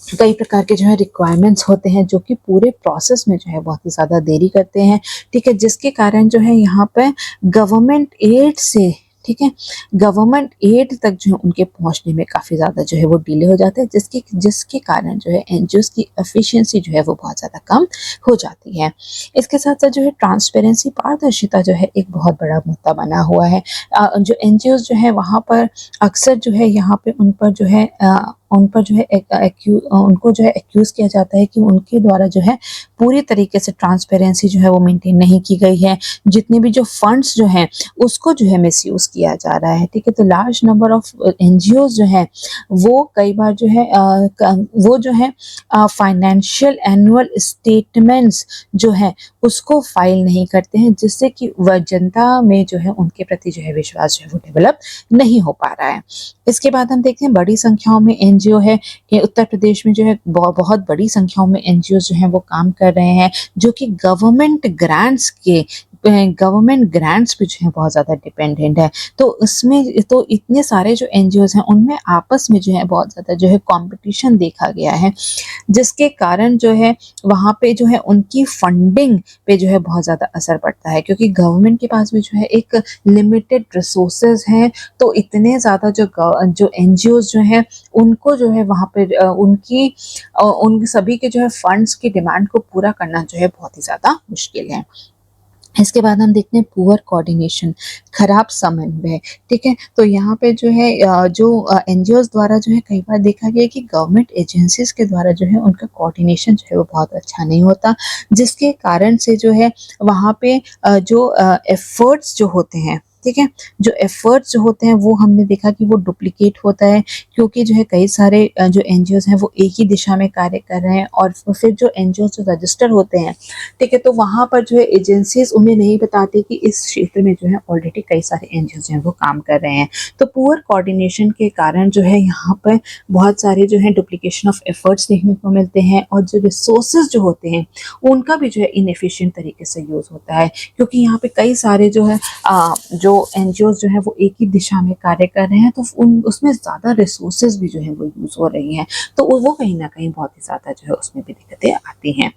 कई प्रकार के जो है रिक्वायरमेंट्स होते हैं जो कि पूरे प्रोसेस में जो है बहुत ही ज़्यादा देरी करते हैं। ठीक है, जिसके कारण जो है यहाँ पे गवर्नमेंट एड से, ठीक है, गवर्नमेंट एड तक जो है उनके पहुंचने में काफ़ी ज़्यादा जो है वो डिले हो जाता है, जिसके कारण जो है एनजीओज की एफिशिएंसी जो है वो बहुत ज़्यादा कम हो जाती है। इसके साथ साथ जो है ट्रांसपेरेंसी, पारदर्शिता जो है एक बहुत बड़ा मुद्दा बना हुआ है। जो एनजीओज जो है वहाँ पर अक्सर जो है यहाँ पे उन पर जो है उनको जो है एक्यूज़ किया जाता है कि उनके द्वारा जो है पूरी तरीके से ट्रांसपेरेंसी जो है वो मेंटेन नहीं की गई है। जितने भी जो फंड्स जो हैं उसको जो है मिसयूज़ किया जा रहा है। ठीक है, तो लार्ज नंबर ऑफ एनजीओज जो है वो कई बार जो है वो जो है फाइनेंशियल एनुअल स्टेटमेंट्स जो है उसको फाइल नहीं करते हैं, जिससे कि वह जनता में जो है उनके प्रति जो है विश्वास जो है वो डेवलप नहीं हो पा रहा है। इसके बाद हम देखते हैं बड़ी संख्याओं में एनजीओ है, ये उत्तर प्रदेश में जो है बहुत बड़ी संख्याओं में एनजीओ जो हैं वो काम कर रहे हैं, जो कि गवर्नमेंट ग्रांट्स पे जो है बहुत ज़्यादा डिपेंडेंट है। तो उसमें तो इतने सारे जो एनजीओज हैं उनमें आपस में जो है बहुत ज़्यादा जो है कंपटीशन देखा गया है, जिसके कारण जो है वहाँ पे जो है उनकी फंडिंग पे जो है बहुत ज़्यादा असर पड़ता है, क्योंकि गवर्नमेंट के पास भी जो है एक लिमिटेड रिसोर्सेज हैं। तो इतने ज़्यादा जो एनजीओज जो हैं उनको जो है वहाँ पे उन सभी के जो है फंड्स की डिमांड को पूरा करना जो है बहुत ही ज़्यादा मुश्किल है। इसके बाद हम देखते हैं पुअर कोऑर्डिनेशन, खराब समन्वय। ठीक है, तो यहाँ पे जो है जो एनजीओज द्वारा जो है कई बार देखा गया कि गवर्नमेंट एजेंसीज के द्वारा जो है उनका कोऑर्डिनेशन जो है वो बहुत अच्छा नहीं होता, जिसके कारण से जो है वहाँ पे जो एफर्ट्स जो होते हैं, ठीक है। जो एफर्ट्स जो होते हैं वो हमने देखा कि वो डुप्लीकेट होता है, क्योंकि जो है कई सारे जो एनजीओज हैं वो एक ही दिशा में कार्य कर रहे हैं, और फिर जो एनजीओ जो रजिस्टर होते हैं, ठीक है, तो वहाँ पर जो है एजेंसीज उन्हें नहीं बताती कि इस क्षेत्र में जो है ऑलरेडी कई सारे एनजीओ जो हैं वो काम कर रहे हैं। तो पुअर कोऑर्डिनेशन के कारण जो है यहाँ पर बहुत सारे जो है डुप्लीकेशन ऑफ एफर्ट्स देखने को मिलते हैं, और जो रिसोर्सेज जो होते हैं उनका भी जो है इनएफिशिएंट तरीके से यूज़ होता है, क्योंकि यहाँ पे कई सारे जो है जो एनजीओ जो है वो एक ही दिशा में कार्य कर रहे हैं, तो उसमें ज़्यादा रिसोर्सेज भी जो है वो यूज़ हो रही हैं, तो वो कहीं ना कहीं बहुत ही ज़्यादा जो है उसमें भी दिक्कतें आती हैं।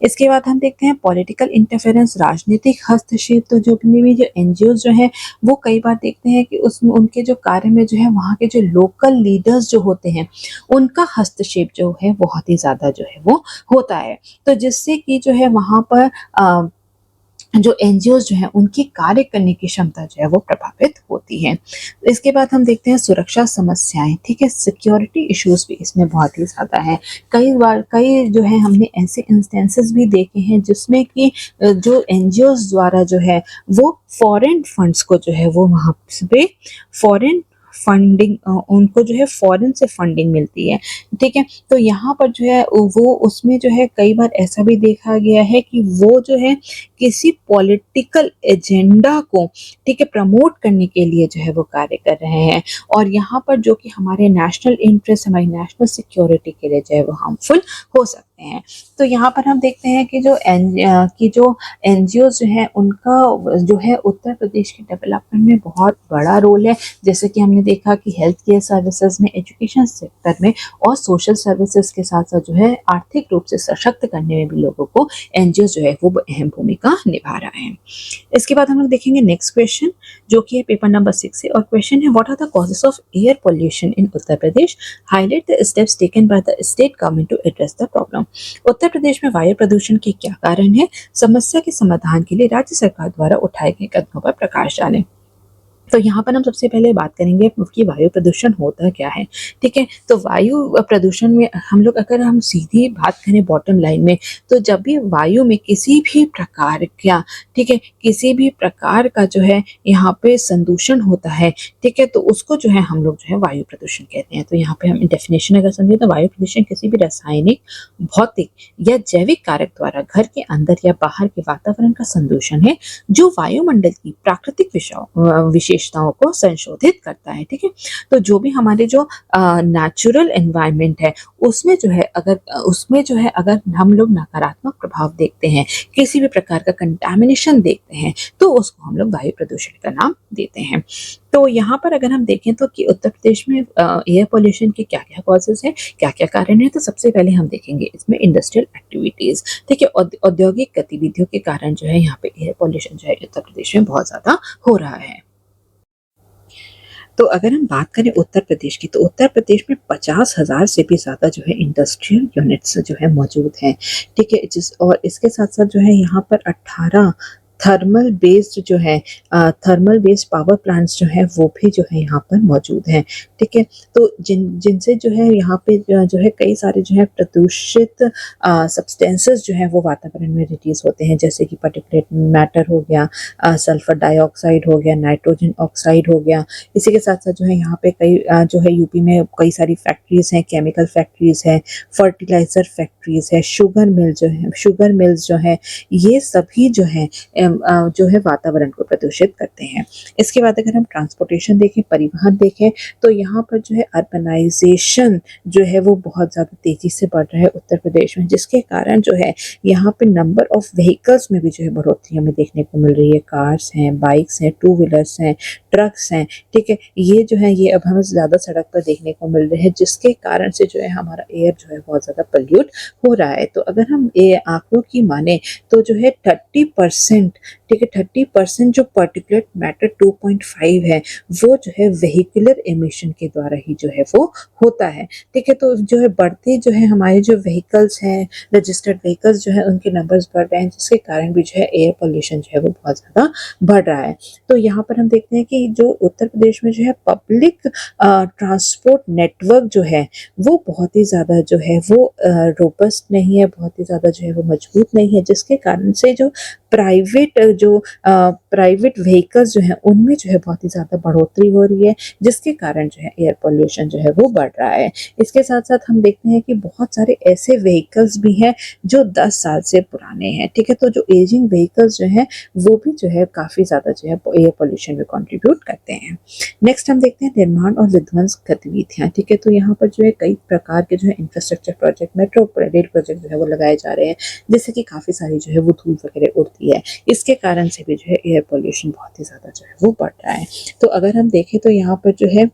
इसके बाद हम देखते हैं पॉलिटिकल इंटरफेरेंस, राजनीतिक हस्तक्षेप। तो जो भी जो एनजीओ जो है वो कई बार देखते हैं कि उसमें उनके जो कार्य में जो है वहाँ के जो लोकल लीडर्स जो होते हैं उनका हस्तक्षेप जो है बहुत ही ज़्यादा जो है वो होता है, तो जिससे कि जो है वहाँ पर जो एनजीओ जो हैं उनकी कार्य करने की क्षमता जो है वो प्रभावित होती है। इसके बाद हम देखते हैं सुरक्षा समस्याएं, ठीक है, सिक्योरिटी इश्यूज भी इसमें बहुत ही ज़्यादा है। कई बार कई जो है हमने ऐसे इंस्टेंसेस भी देखे हैं जिसमें कि जो एनजीओ द्वारा जो है वो फॉरेन फंड्स को जो है वो वहाँ पे फॉरेन फंडिंग उनको जो है फॉरेन से फंडिंग मिलती है, ठीक है। तो यहाँ पर जो है वो उसमें जो है कई बार ऐसा भी देखा गया है कि वो जो है किसी पॉलिटिकल एजेंडा को, ठीक है, प्रमोट करने के लिए जो है वो कार्य कर रहे हैं, और यहाँ पर जो कि हमारे नेशनल इंटरेस्ट, हमारी नेशनल सिक्योरिटी के लिए जो है वो हार्मफुल हो सकते हैं। तो यहाँ पर हम देखते हैं कि जो एनजीओ जो है उनका जो है उत्तर प्रदेश के डेवलपमेंट में बहुत बड़ा रोल है, जैसे कि हमने देखा कि हेल्थ केयर सर्विसेज में, एजुकेशन सेक्टर में, और सोशल सर्विसेज के साथ साथ जो है आर्थिक रूप से सशक्त करने में भी लोगों को एनजीओ जो है वो अहम भूमिका निभा रहा है। इसके बाद हम लोग देखेंगे नेक्स्ट क्वेश्चन, जो कि है पेपर नंबर 6 से, और क्वेश्चन है what are the causes of air pollution in Uttar Pradesh, highlight the steps taken by the state government to address the problem. Uttar Pradesh में वायु प्रदूषण के क्या कारण है, समस्या के समाधान के लिए राज्य सरकार द्वारा उठाए गए कदमों पर प्रकाश डालें। तो यहाँ पर हम सबसे पहले बात करेंगे कि वायु प्रदूषण होता क्या है, ठीक है। तो वायु प्रदूषण में अगर हम सीधी बात करें बॉटम लाइन में, तो जब भी वायु में किसी भी प्रकार का, ठीक है, किसी भी प्रकार का जो है यहाँ पे संदूषण होता है, ठीक है, तो उसको जो है हम लोग जो है वायु प्रदूषण कहते हैं। तो यहाँ पे हम डेफिनेशन अगर समझे तो वायु प्रदूषण किसी भी रासायनिक, भौतिक या जैविक कारक द्वारा घर के अंदर या बाहर के वातावरण का संदूषण है, जो वायुमंडल की प्राकृतिक विशेषताओं को संशोधित करता है, ठीक है। तो जो भी हमारे जो नेचुरल एनवायरनमेंट है उसमें जो है अगर हम लोग नकारात्मक प्रभाव देखते हैं, किसी भी प्रकार का कंटामिनेशन देखते हैं, तो उसको हम लोग वायु प्रदूषण का नाम देते हैं। तो यहाँ पर अगर हम देखें तो कि उत्तर प्रदेश में एयर पोल्यूशन के क्या क्या कॉजेज हैं, क्या क्या कारण है, तो सबसे पहले हम देखेंगे इसमें इंडस्ट्रियल एक्टिविटीज, ठीक है, औद्योगिक गतिविधियों के कारण जो है यहाँ पे एयर पोल्यूशन जो है उत्तर प्रदेश में बहुत ज्यादा हो रहा है। तो अगर हम बात करें उत्तर प्रदेश की, तो उत्तर प्रदेश में 50,000 से भी ज़्यादा जो है इंडस्ट्रियल यूनिट्स जो है मौजूद हैं, ठीक है, और इसके साथ साथ जो है यहाँ पर 18 थर्मल बेस्ड पावर प्लांट्स जो है वो भी जो है यहाँ पर मौजूद हैं, ठीक है। तो जिनसे जो है यहाँ पे जो है कई सारे जो है प्रदूषित सब्सटेंसेस जो है वो वातावरण में रिलीज होते हैं, जैसे कि पार्टिकुलेट मैटर हो गया, सल्फर डाइऑक्साइड हो गया, नाइट्रोजन ऑक्साइड हो गया। इसी के साथ साथ जो है यहाँ पे कई जो है यूपी में कई सारी फैक्ट्रीज हैं, केमिकल फैक्ट्रीज हैं, फर्टिलाइजर फैक्ट्रीज है, शुगर मिल्स जो है, ये सभी जो है वातावरण को प्रदूषित करते हैं। इसके बाद अगर हम ट्रांसपोर्टेशन देखें, परिवहन देखें, तो यहाँ पर जो है अर्बनाइजेशन जो है वो बहुत ज़्यादा तेजी से बढ़ रहा है उत्तर प्रदेश में, जिसके कारण जो है यहाँ पे नंबर ऑफ व्हीकल्स में भी जो है बढ़ोतरी हमें देखने को मिल रही है। कार्स हैं, बाइक्स हैं, टू व्हीलर्स हैं, ट्रक्स हैं, ठीक है, ये जो है ये अब हमें ज़्यादा सड़क पर देखने को मिल रहे हैं, जिसके कारण से जो है हमारा एयर जो है बहुत ज़्यादा पोल्यूट हो रहा है। तो अगर हम आंकड़ों की माने तो जो है 30%, ठीक है, 30% जो पार्टिकुलेट मैटर 2.5 है वो जो है वेहिकुलर एमिशन के द्वारा ही जो है वो होता है, ठीक है। तो जो है बढ़ते जो है हमारे जो व्हीकल्स हैं, रजिस्टर्ड व्हीकल्स जो है उनके नंबर्स बढ़ रहे हैं, जिसके कारण भी जो है एयर पोल्यूशन जो है वो बहुत ज़्यादा बढ़ रहा है। तो यहाँ पर हम देखते हैं कि जो उत्तर प्रदेश में जो है पब्लिक ट्रांसपोर्ट नेटवर्क जो है वो बहुत ही ज़्यादा जो है वो रोबस्ट नहीं है, बहुत ही ज़्यादा जो है वो मजबूत नहीं है, जिसके कारण से जो प्राइवेट जो प्राइवेट व्हीकल्स जो हैं उनमें जो है बहुत ही ज़्यादा बढ़ोतरी हो रही है, जिसके कारण जो है एयर पोल्यूशन जो है वो बढ़ रहा है। इसके साथ-साथ हम देखते हैं कि बहुत सारे ऐसे व्हीकल्स भी हैं जो 10 साल से पुराने हैं, ठीक है? तो जो एजिंग व्हीकल्स जो हैं वो भी जो है काफ़ी ज़्यादा जो है एयर पोल्यूशन में कंट्रीब्यूट करते हैं। नेक्स्ट हम देखते हैं निर्माण और विध्वंस गतिविधियाँ, ठीक है? तो यहाँ पर जो है कई प्रकार के जो है infrastructure project, metro rail project जो है वो लगाए जा रहे हैं, जिससे कि काफ़ी सारी जो है वो धूल वगैरह उड़ती है। इसके कारण से भी जो है एयर पोल्यूशन बहुत ही ज़्यादा जो है वो बढ़ रहा है। तो अगर हम देखें तो यहाँ पर जो है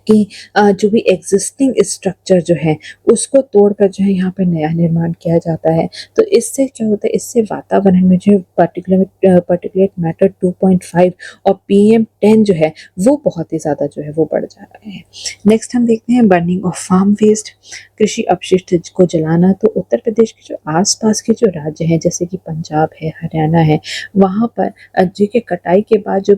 कि जो भी एग्जिस्टिंग स्ट्रक्चर जो है उसको तोड़कर जो है यहाँ पे नया निर्माण किया जाता है। तो इससे क्या होता है, इससे वातावरण में जो पार्टिकुलेट मैटर 2.5 और PM10 जो है वो बहुत ही ज़्यादा जो है वो बढ़ जा रहा है। नेक्स्ट हम देखते हैं बर्निंग ऑफ फार्म वेस्ट, कृषि अपशिष्ट को जलाना। तो उत्तर प्रदेश के जो आसपास के जो राज्य हैं जैसे कि पंजाब है, हरियाणा है, वहाँ पर जी के कटाई के बाद जो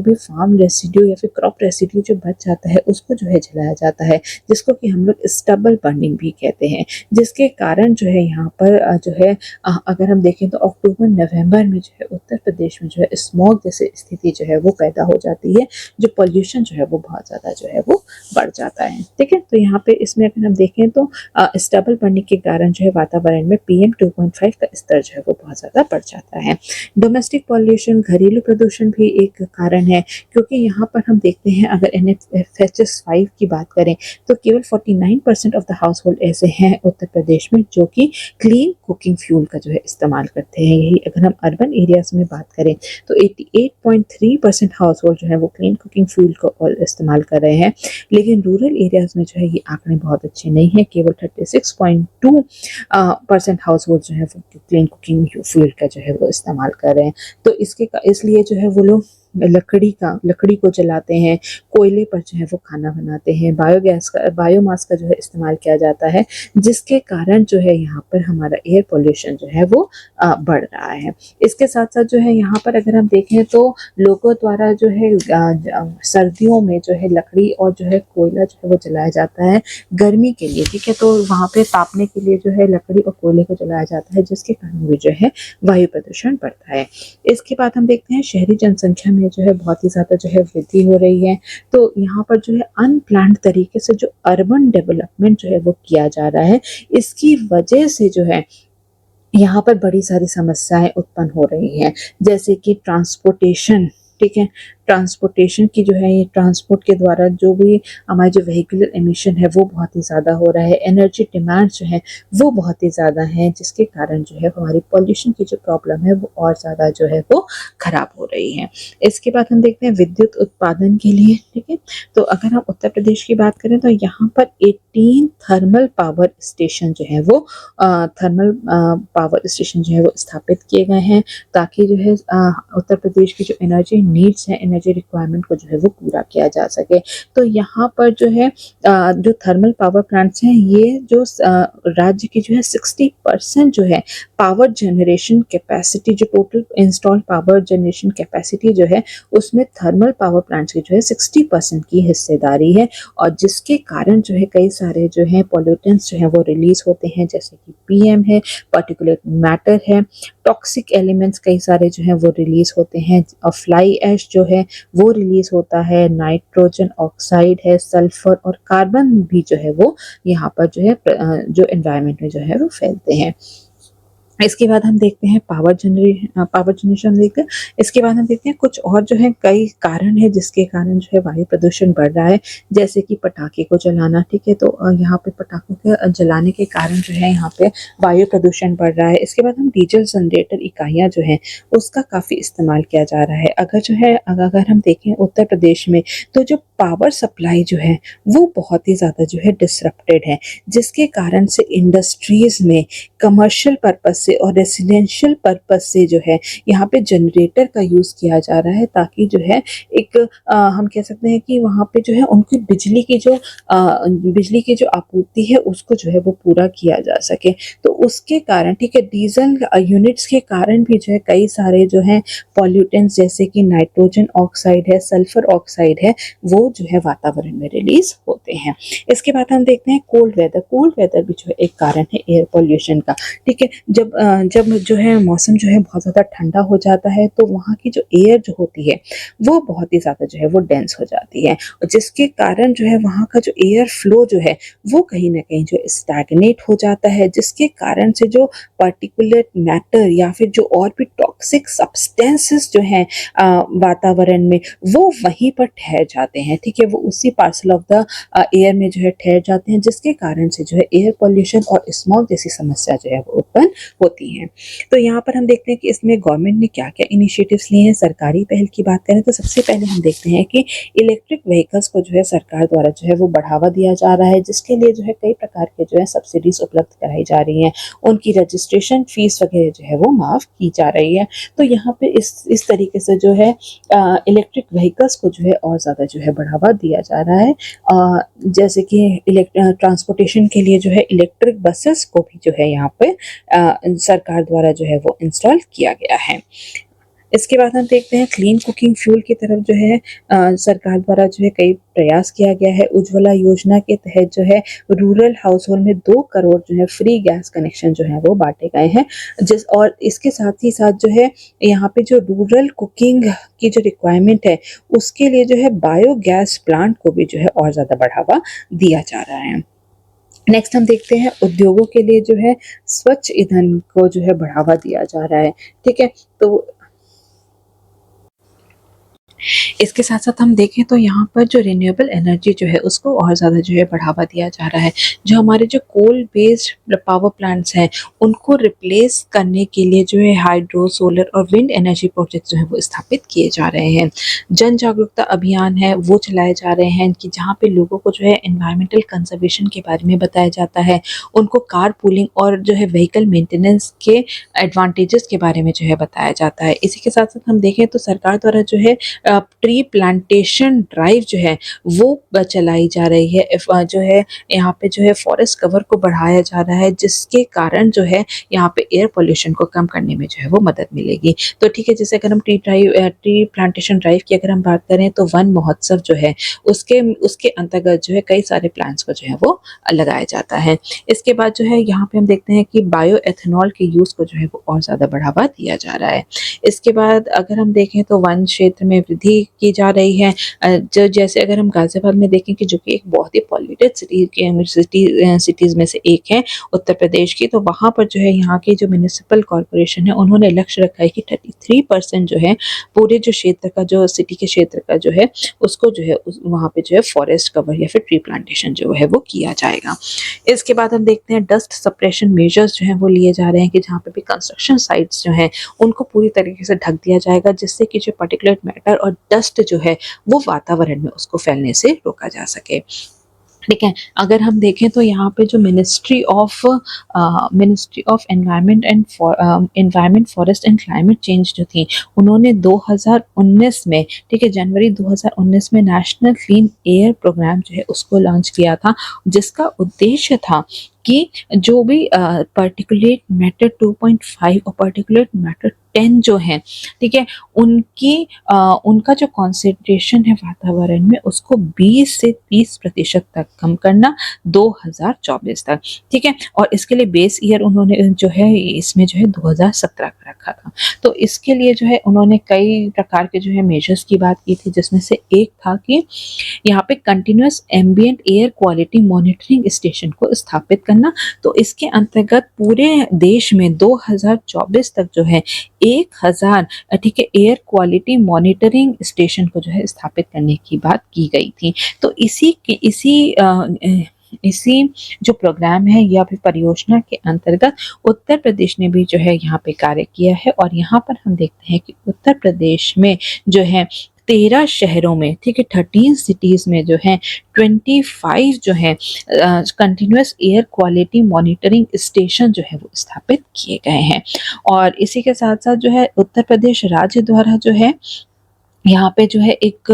भी फार्म रेसिड्यू या फिर क्रॉप रेसिड्यू जो बच जाता है उसको जो है जलाया जाता है, जिसको कि हम लोग स्टबल बर्निंग भी कहते हैं। जिसके कारण जो है यहाँ पर जो है अगर हम देखें तो अक्टूबर नवंबर में जो है उत्तर प्रदेश में जो है स्मॉग जैसी स्थिति जो है वो पैदा हो जाती है, जो पोल्यूशन जो है वो बहुत ज़्यादा जो है वो बढ़ जाता है। ठीक है, तो यहाँ पे इसमें अगर हम देखें तो स्टबल बर्निंग के कारण जो है वातावरण में PM2.5 का स्तर जो है वो बहुत ज़्यादा बढ़ जाता है। डोमेस्टिक पॉल्यूशन, घरेलू प्रदूषण भी एक कारण है, क्योंकि यहाँ पर हम देखते हैं अगर NFHS 5 की बात करें तो केवल 49% ऑफ द हाउस होल्ड ऐसे हैं उत्तर प्रदेश में जो कि क्लीन कुकिंग फ्यूल का जो है इस्तेमाल करते हैं। यही अगर हम अर्बन एरियाज में बात करें तो 88.3% हाउस होल्ड जो है वो क्लीन कुकिंग फ्यूल को इस्तेमाल कर रहे हैं, लेकिन रूरल एरियाज में जो है ये आंकड़े बहुत अच्छे नहीं है, केवल 36.2% हाउस होल्ड जो है वो क्लीन कुकिंग फ्यूल का जो है वो इस्तेमाल कर रहे हैं। तो इसलिए जो है वो लोग लकड़ी को जलाते हैं, कोयले पर जो है वो खाना बनाते हैं, बायोमास का जो है इस्तेमाल किया जाता है, जिसके कारण जो है यहाँ पर हमारा एयर पोल्यूशन जो है वो बढ़ रहा है। इसके साथ साथ जो है यहाँ पर अगर हम देखें तो लोगों द्वारा जो है सर्दियों में जो है लकड़ी और जो है कोयला जो है वो जलाया जाता है गर्मी के लिए, ठीक है, तो वहाँ पे तापने के लिए जो है लकड़ी और कोयले को जलाया जाता है, जिसके कारण भी जो है वायु प्रदूषण बढ़ता है। इसके बाद हम देखते हैं शहरी जनसंख्या में जो है बहुत ही ज़्यादा जो है वृद्धि हो रही है। तो यहाँ पर जो है अनप्लान्ड तरीके से जो अर्बन डेवलपमेंट जो है वो किया जा रहा है, इसकी वजह से जो है यहाँ पर बड़ी सारी समस्याएं उत्पन्न हो रही हैं, जैसे कि ट्रांसपोर्टेशन, ठीक है, ट्रांसपोर्टेशन की जो है ये ट्रांसपोर्ट के द्वारा जो भी हमारे जो व्हीकुलर एमिशन है वो बहुत ही ज़्यादा हो रहा है, एनर्जी डिमांड जो है वो बहुत ही ज़्यादा है, जिसके कारण जो है हमारी पॉल्यूशन की जो प्रॉब्लम है वो और ज़्यादा जो है वो खराब हो रही है। इसके बाद हम देखते हैं विद्युत उत्पादन के लिए, ठीक है, तो अगर हम उत्तर प्रदेश की बात करें तो यहाँ पर 18 थर्मल पावर स्टेशन जो है वो थर्मल पावर स्टेशन जो है वो स्थापित किए गए हैं, ताकि जो है उत्तर प्रदेश की जो एनर्जी नीड्स हैं, एनर्जी रिक्वायरमेंट को जो है वो पूरा किया जा सके। तो यहाँ पर जो है जो थर्मल पावर प्लांट्स हैं ये जो राज्य की जो है 60% जो है पावर जनरेशन कैपेसिटी, जो total installed power generation capacity जो है उसमें थर्मल पावर प्लांट्स की जो है 60% की हिस्सेदारी है, और जिसके कारण जो है कई सारे जो है पॉल्यूटेंट्स जो है वो रिलीज होते हैं, जैसे कि PM है, पार्टिकुलेट मैटर है, टॉक्सिक एलिमेंट्स कई सारे जो है वो रिलीज होते हैं, और फ्लाई ऐश जो है वो रिलीज होता है, नाइट्रोजन ऑक्साइड है, सल्फर और कार्बन भी जो है वो यहाँ पर जो है जो एनवायरनमेंट में जो है वो फैलते हैं। इसके बाद हम देखते हैं पावर जनरेशन देखते हैं। इसके बाद हम देखते हैं कुछ और जो है कई कारण है जिसके कारण जो है वायु प्रदूषण बढ़ रहा है, जैसे कि पटाखे को जलाना, ठीक है, तो यहाँ पे पटाखों के जलाने के कारण जो है यहाँ पे वायु प्रदूषण बढ़ रहा है। इसके बाद हम डीजल जनरेटर इकाइयाँ जो हैं उसका काफ़ी इस्तेमाल किया जा रहा है। अगर हम देखें उत्तर प्रदेश में तो जो पावर सप्लाई जो है वो बहुत ही ज़्यादा जो है डिसरप्टेड है, जिसके कारण से इंडस्ट्रीज में कमर्शियल पर्पस से और रेसिडेंशियल पर्पस से जो है यहाँ पे जनरेटर का यूज़ किया जा रहा है, ताकि जो है एक हम कह सकते हैं कि वहाँ पे जो है उनकी बिजली की जो आपूर्ति है उसको जो है वो पूरा किया जा सके। तो उसके कारण, ठीक है, डीजल यूनिट्स के कारण भी जो है कई सारे जो है पॉल्यूटेंट्स जैसे कि नाइट्रोजन ऑक्साइड है, सल्फर ऑक्साइड है, वो जो है वातावरण में रिलीज होते हैं। इसके बाद हम देखते हैं कोल्ड वेदर। कोल्ड वेदर भी जो है एक कारण है एयर पोल्यूशन का। ठीक है, जब जो है मौसम जो है बहुत ज़्यादा ठंडा हो जाता है तो वहाँ की जो एयर जो होती है वो बहुत ही ज़्यादा जो है वो डेंस हो जाती है, और जिसके कारण जो है वहाँ का जो एयर फ्लो जो है वो कहीं ना कहीं जो स्टैग्नेट हो जाता है, जिसके कारण से जो पार्टिकुलेट मैटर या फिर जो और भी टॉक्सिक सब्सटेंसेस जो हैं वातावरण में, वो वहीं पर ठहर जाते हैं। ठीक है, वो उसी पार्सल ऑफ द एयर में जो है ठहर जाते हैं, जिसके कारण से जो है एयर पोल्यूशन और स्मॉग जैसी समस्या जो है वो उत्पन्न होती हैं। तो यहाँ पर हम देखते हैं कि इसमें गवर्नमेंट ने क्या-क्या इनिशिएटिव्स लिए हैं। सरकारी पहल की बात करें तो सबसे पहले हम देखते हैं कि इलेक्ट्रिक व्हीकल्स को जो है सरकार द्वारा जो है वो बढ़ावा दिया जा रहा है, जिसके लिए जो है कई प्रकार के जो है सब्सिडीज उपलब्ध कराई जा रही हैं। उनकी रजिस्ट्रेशन फीस वगैरह जो है वो माफ की जा रही है। तो यहाँ पे इस तरीके से जो है इलेक्ट्रिक व्हीकल्स को जो है और ज़्यादा जो है बढ़ावा दिया जा रहा है। जैसे कि ट्रांसपोर्टेशन के लिए जो है इलेक्ट्रिक बसेस को भी जो है यहाँ पे सरकार द्वारा जो है वो इंस्टॉल किया गया है। इसके बाद हम देखते हैं क्लीन कुकिंग फ्यूल की तरफ जो है सरकार द्वारा जो है कई प्रयास किया गया है। उज्ज्वला योजना के तहत जो है रूरल हाउस होल्ड में 2 करोड़ जो है फ्री गैस कनेक्शन जो है वो बांटे गए हैं। और इसके साथ ही साथ जो है यहाँ पे जो रूरल कुकिंग की जो रिक्वायरमेंट है उसके लिए जो है बायोगैस प्लांट को भी जो है और ज़्यादा बढ़ावा दिया जा रहा है। नेक्स्ट हम देखते हैं उद्योगों के लिए जो है स्वच्छ ईंधन को जो है बढ़ावा दिया जा रहा है। ठीक है, तो इसके साथ-साथ हम देखें तो यहाँ पर जो रिन्यूएबल एनर्जी जो है उसको और ज़्यादा जो है बढ़ावा दिया जा रहा है। जो हमारे जो कोल बेस्ड पावर प्लांट्स हैं उनको रिप्लेस करने के लिए जो है हाइड्रो, सोलर और विंड एनर्जी प्रोजेक्ट जो है वो स्थापित किए जा रहे हैं। जन जागरूकता अभियान है वो चलाए जा रहे हैं कि जहाँ पे लोगों को जो है एनवायरमेंटल कंजर्वेशन के बारे में बताया जाता है, उनको कार पूलिंग और जो है व्हीकल मेंटेनेंस के एडवांटेजेस के बारे में जो है बताया जाता है। इसी के साथ-साथ हम देखें तो सरकार द्वारा जो है ट्री प्लांटेशन ड्राइव जो है वो चलाई जा रही है। जो है यहाँ पे जो है फॉरेस्ट कवर को बढ़ाया जा रहा है, जिसके कारण जो है यहाँ पे एयर पोल्यूशन को कम करने में जो है वो मदद मिलेगी। तो ठीक है, जैसे अगर हम ट्री प्लांटेशन ड्राइव की अगर हम बात करें तो वन महोत्सव जो है उसके अंतर्गत जो है कई सारे प्लांट्स को जो है वो लगाया जाता है। इसके बाद जो है यहाँ पे हम देखते हैं कि बायो एथेनॉल के यूज़ को जो है वो और ज़्यादा बढ़ावा दिया जा रहा है। इसके बाद अगर हम देखें तो वन क्षेत्र में वृद्धि की जा रही है। जो जैसे अगर हम गाजियाबाद में देखें कि जो कि एक बहुत ही पॉल्यूटेड सिटीज़ में से एक है उत्तर प्रदेश की, तो वहाँ पर जो है यहाँ की जो म्युनिसिपल कॉर्पोरेशन है उन्होंने लक्ष्य रखा है कि 33% जो है पूरे जो क्षेत्र का जो सिटी के क्षेत्र का जो है उसको जो है वहाँ पे जो है फॉरेस्ट कवर या फिर ट्री प्लांटेशन जो है वो किया जाएगा। इसके बाद हम देखते हैं डस्ट सप्रेशन मेजर्स जो हैं वो लिए जा रहे हैं कि जहाँ पे भी कंस्ट्रक्शन साइट्स जो हैं उनको पूरी तरीके से ढक दिया जाएगा, जिससे कि जो पार्टिकुलेट मैटर और डस्ट जो है वो वातावरण में उसको फैलने से रोका जा सके। ठीक है, अगर हम देखें तो यहाँ पे जो ministry of environment forest and climate change जो थी, उन्होंने 2019 में, ठीक है, जनवरी 2019 में नेशनल क्लीन एयर प्रोग्राम जो है उसको लॉन्च किया था, जिसका उद्देश्य था कि जो भी पार्टिकुलेट मैटर 2.5 और पार्टिकुलेट मैटर 10 जो है, ठीक है, उनका जो कॉन्सेंट्रेशन है वातावरण में उसको 20 से 30% तक कम करना 2024 तक। ठीक है, और इसके लिए बेस ईयर उन्होंने जो है इसमें जो है 2017 का रखा था। तो इसके लिए जो है उन्होंने कई प्रकार के जो है मेजर्स की बात की थी, जिसमें से एक था कि यहाँ पे continuous ambient air quality monitoring station को स्थापित करना। तो इसके अंतर्गत पूरे देश में 2024 तक जो है 1000, ठीक है, एयर क्वालिटी मॉनिटरिंग स्टेशन को जो है स्थापित करने की बात की गई थी। तो इसी जो प्रोग्राम है या फिर परियोजना के अंतर्गत उत्तर प्रदेश ने भी जो है यहाँ पे कार्य किया है, और यहाँ पर हम देखते हैं कि उत्तर प्रदेश में जो है 13 शहरों में, ठीक है, 13 सिटीज़ में जो है 25 जो है continuous air quality monitoring station जो है वो स्थापित किए गए हैं। और इसी के साथ साथ जो है उत्तर प्रदेश राज्य द्वारा जो है यहाँ पे जो है एक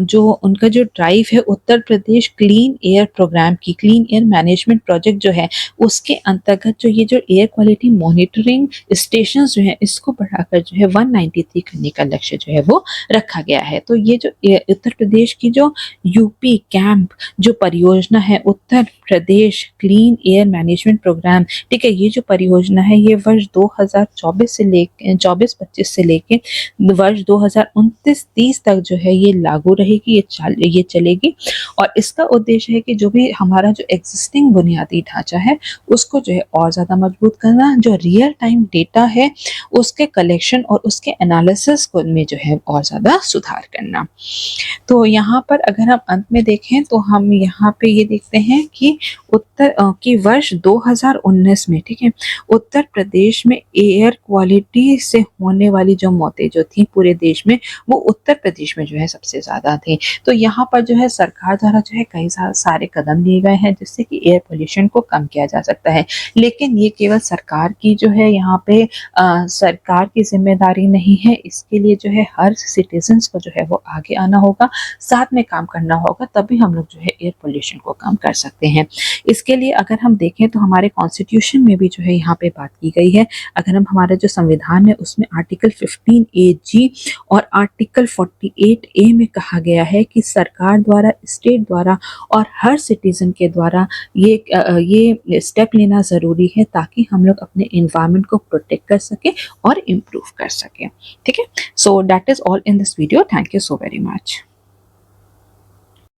जो उनका जो ड्राइव है Uttar Pradesh clean air programme की, क्लीन एयर मैनेजमेंट प्रोजेक्ट जो है उसके अंतर्गत जो ये जो एयर क्वालिटी मॉनिटरिंग स्टेशंस जो है इसको बढ़ाकर जो है 193 करने का लक्ष्य जो है वो रखा गया है। तो ये जो उत्तर प्रदेश की जो यूपी कैंप जो परियोजना है, Uttar Pradesh clean air management programme, ठीक है, ये जो परियोजना है ये वर्ष 2024 से लेके 24-25 से लेके वर्ष 2029-30 तक जो है ये लागू रहेगी, ये चलेगी। और इसका उद्देश्य है कि जो भी हमारा जो एग्जिस्टिंग बुनियादी ढांचा है उसको जो है और ज़्यादा मजबूत करना, जो रियल टाइम डेटा है उसके कलेक्शन और उसके एनालिसिस को में जो है और ज़्यादा सुधार करना। तो यहाँ पर अगर हम अंत में देखें तो हम यहाँ पे ये देखते हैं कि कि वर्ष 2019 में, ठीक है, उत्तर प्रदेश में एयर क्वालिटी से होने वाली जो मौतें जो थी पूरे देश में वो उत्तर प्रदेश में जो है सबसे ज़्यादा थी। तो यहाँ पर जो है सरकार द्वारा जो है कई सारे कदम लिए गए हैं जिससे कि एयर पोल्यूशन को कम किया जा सकता है। लेकिन ये केवल सरकार की जो है यहाँ पे सरकार की जिम्मेदारी नहीं है, इसके लिए जो है हर सिटीजन्स को जो है वो आगे आना होगा, साथ में काम करना होगा, तभी हम लोग जो है एयर पोल्यूशन को कम कर सकते हैं। इसके लिए अगर हम देखें तो हमारे कॉन्स्टिट्यूशन में भी जो है यहाँ पे बात की गई है। अगर हम हमारा जो संविधान है उसमें आर्टिकल 15A(g) और आर्टिकल 48A में कहा गया है कि सरकार द्वारा, स्टेट द्वारा और हर सिटीजन के द्वारा ये स्टेप लेना ज़रूरी है ताकि हम लोग अपने इन्वायरमेंट को प्रोटेक्ट कर सकें और इम्प्रूव कर सकें। ठीक है, so that is all in this video. Thank you so very much.